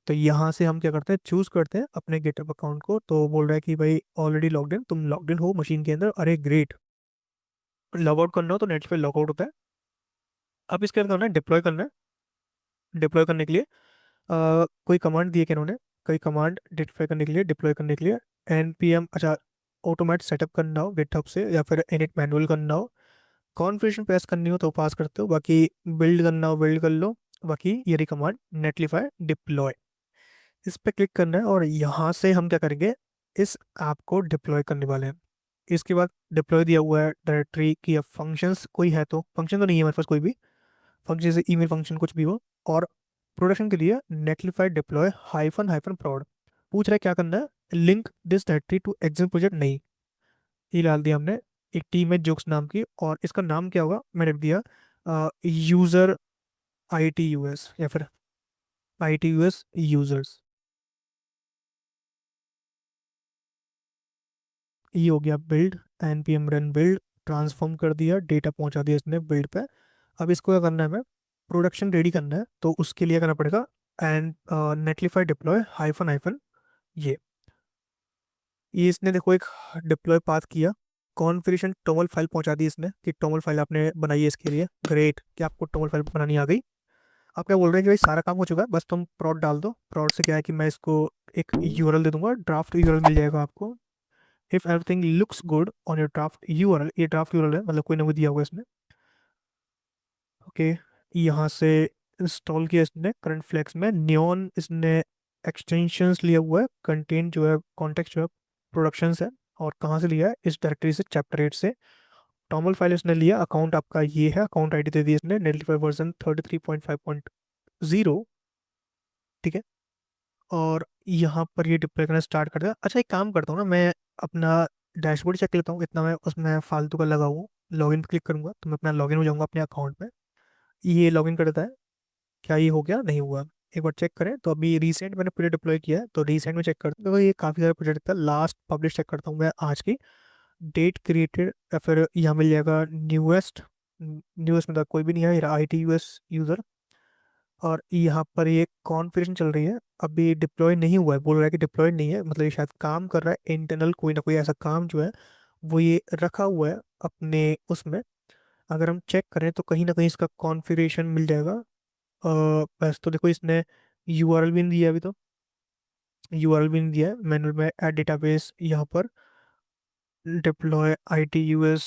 तो यहाँ से हम क्या करते हैं, चूज करते हैं अपने गिटहब अकाउंट को। तो बोल रहा है कि भाई ऑलरेडी लॉग्ड इन, तुम लॉग्ड इन हो मशीन के अंदर, अरे ग्रेट। लॉग आउट करना हो तो नेटलीफाई लॉग आउट होता है। अब इसके बाद करना है डिप्लॉय करना है। डिप्लॉय करने के लिए कोई कमांड दिए कि इन्होंने, कोई कमांड डिप्लॉय करने के लिए, डिप्लॉय करने के लिए npm, अच्छा ऑटोमेट सेटअप करना हो गिटहब से, या फिर इनिट मैनुअल करना हो, कॉन्फ़िगरेशन पास करनी हो तो पास करते हो, बाकी बिल्ड करना हो बिल्ड कर लो। बाकी ये रही कमांड नेटलीफाई डिप्लॉय, इस पर क्लिक करना है। और यहाँ से हम क्या करेंगे, इस ऐप को डिप्लॉय करने वाले हैं। इसके बाद डिप्लॉय दिया हुआ है डायरेक्टरी की, अब फंक्शंस कोई है तो, फंक्शन तो नहीं है हमारे पास कोई भी फंक्शन, जैसे ईमेल फंक्शन कुछ भी हो। और प्रोडक्शन के लिए नेटलीफाई डिप्लॉय हाइफन हाइफन प्रोड, पूछ रहा है क्या करना है, link this directory to exit project, नहीं ये डाल दिया हमने एक टीम है जोक्स नाम की। और इसका नाम क्या होगा, मैंने रख दिया यूजर ITUS, या फिर ITUS यूजर्स। ये हो गया build, npm run build, transform कर दिया, डेटा पहुंचा दिया इसने बिल्ड पे। अब इसको क्या करना है, हमें प्रोडक्शन रेडी करना है, तो उसके लिए करना पड़ेगा एंड नेटलीफाई डिप्लॉय हाइफन हाइफन ये इसने देखो एक डिप्लॉय पाथ किया, कॉन्फ़िगरेशन टोमल फाइल पहुंचा दी इसने, कि टोमल फाइल आपने बनाई है इसके लिए, ग्रेट कि आपको टोमल फाइल बनानी आ गई। आप क्या बोल रहे हैं कि भाई सारा काम हो चुका है, बस तुम prod डाल दो। prod से क्या है कि मैं इसको एक URL दे दूंगा, ड्राफ्ट URL मिल जाएगा आपको। If everything looks good on your draft URL, ये ड्राफ्ट URL है मतलब कोई ना कोई दिया होगा इसमें। ओके यहाँ से इंस्टॉल किया इसने करंट फ्लेक्स में नियॉन, इसने एक्सटेंशंस लिया हुआ है, कंटेंट जो है कॉन्टेक्स्ट जो है प्रोडक्शंस है। और कहाँ से लिया है, इस डायरेक्टरी से चैप्टर 8 से। टॉमल फाइल इसने लिया, अकाउंट आपका ये है, अकाउंट ID दे दी इसने नेटलीफाई वर्जन 33.5.0। ठीक है, और यहाँ पर ये डिप्लॉय करना स्टार्ट कर दिया। अच्छा एक काम करता हूँ ना, मैं अपना डैशबोर्ड चेक लेता हूँ, इतना मैं उसमें फालतू का लगा हूँ। लॉगिन पे क्लिक करूंगा तो मैं अपना लॉगिन हो जाऊंगा अपने अकाउंट में। ये लॉगिन कर देता है, क्या ये हो गया, नहीं हुआ। एक बार चेक करें तो अभी रिसेंट मैंने पूरे डिप्लॉय किया है, तो रिसेंट में चेक करते हैं तो ये काफ़ी सारे प्रोजेक्ट था। लास्ट पब्लिश चेक करता हूँ मैं आज की, डेट क्रिएटेड, या फिर यहाँ मिल जाएगा न्यूएस्ट। न्यूएस्ट मतलब कोई भी नहीं है, ITUS यूज़र। और यहाँ पर ये कॉन्फ़िगरेशन चल रही है, अभी डिप्लॉय नहीं हुआ है, बोल रहा है कि डिप्लॉय नहीं है, मतलब ये शायद काम कर रहा है इंटरनल, कोई ना कोई ऐसा काम जो है वो ये रखा हुआ है अपने उसमें। अगर हम चेक करें तो कहीं ना कहीं इसका कॉन्फ़िगरेशन मिल जाएगा। बस तो देखो इसने URL भी नहीं दिया अभी, तो URL भी नहीं दिया है मैनुअल में, ऐड डेटाबेस यहाँ पर डिप्लॉय ITUS।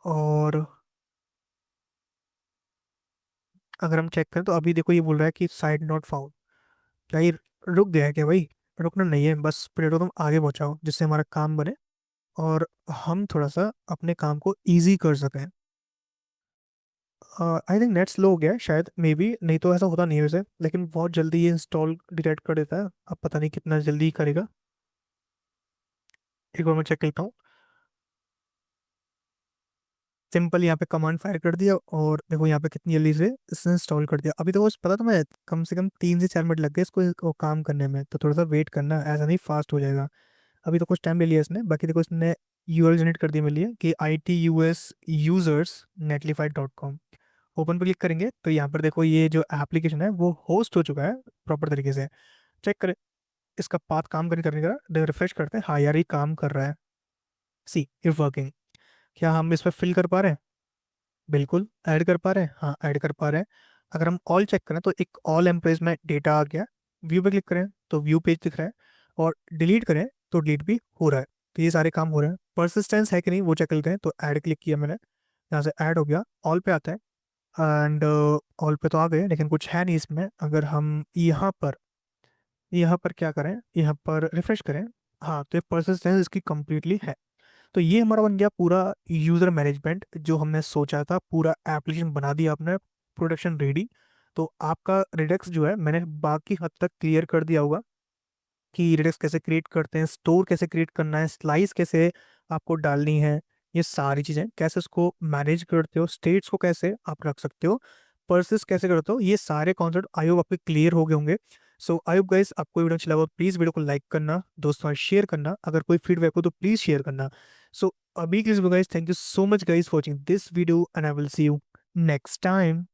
और अगर हम चेक करें तो अभी देखो ये बोल रहा है कि साइट नॉट फाउंड। क्या ये रुक गया है क्या भाई? रुकना नहीं है, बस प्लेटो तुम आगे पहुंचाओ जिससे हमारा काम बने और हम थोड़ा सा अपने काम को इजी कर सकें। आई थिंक नेट स्लो हो गया है शायद, मे बी, नहीं तो ऐसा होता नहीं है वैसे, लेकिन बहुत जल्दी ये इंस्टॉल डिटेक्ट कर देता है। अब पता नहीं कितना जल्दी करेगा, एक बार मैं चेक करता हूँ। सिंपल यहाँ पे कमांड फायर कर दिया और देखो यहाँ पे कितनी जल्दी से इसने इंस्टॉल कर दिया। अभी तो बस पता, तो मैं कम से कम 3 से 4 मिनट लग गए इसको काम करने में, तो थोड़ा सा वेट करना, ऐसा नहीं फास्ट हो जाएगा। अभी तो कुछ टाइम ले लिया इसने, बाकी देखो इसने URL जनरेट कर दिया मेरे लिए कि ITUS users netlify.com। ओपन पर क्लिक करेंगे तो यहाँ पर देखो ये जो एप्लीकेशन है वो होस्ट हो चुका है प्रॉपर तरीके से। चेक करें इसका पाथ काम करने का, रिफ्रेश करते हैं, हाँ यार ये काम कर रहा है। See if working. क्या हम इस पर फिल कर पा रहे हैं? बिल्कुल। ऐड कर पा रहे हैं? हाँ ऐड कर पा रहे हैं। अगर हम ऑल चेक करें तो एक ऑल एम्प्लॉयज में डेटा आ गया। व्यू पे क्लिक करें तो व्यू पेज दिख रहा है, और डिलीट करें तो डिलीट भी हो रहा है। तो ये सारे काम हो रहे हैं। परसिस्टेंस है कि नहीं वो चेक करते हैं, तो ऐड क्लिक किया मैंने, यहाँ से ऐड हो गया, ऑल पे आता है। एंड ऑल पे तो आ गए, लेकिन कुछ है नहीं इसमें। अगर हम यहाँ पर क्या करें, यहाँ पर रिफ्रेश करें, हाँ तो ये परसिस्टेंस इसकी कंप्लीटली है। तो ये हमारा बन गया पूरा यूज़र मैनेजमेंट, जो हमने सोचा था, पूरा एप्लीकेशन बना दिया आपने, प्रोडक्शन रेडी। तो आपका रिडक्स जो है मैंने बाकी हद तक क्लियर कर दिया होगा कि रिडक्स कैसे क्रिएट करते हैं, स्टोर कैसे क्रिएट करना है, स्लाइस कैसे आपको डालनी है, ये सारी चीज़ें कैसे उसको मैनेज करते हो, स्टेट्स को कैसे आप रख सकते हो, परसिस्ट कैसे करते हो, ये सारे कॉन्सेप्ट आई होप आपके क्लियर हो गए होंगे। सो आई होप गाइस आपको वीडियो अच्छा लगा, प्लीज़ वीडियो को लाइक करना, दोस्तों में शेयर करना, अगर कोई फीडबैक हो तो प्लीज़ शेयर करना। सो अभी के लिए guys, thank you so much guys for watching this video, and I will see you next time.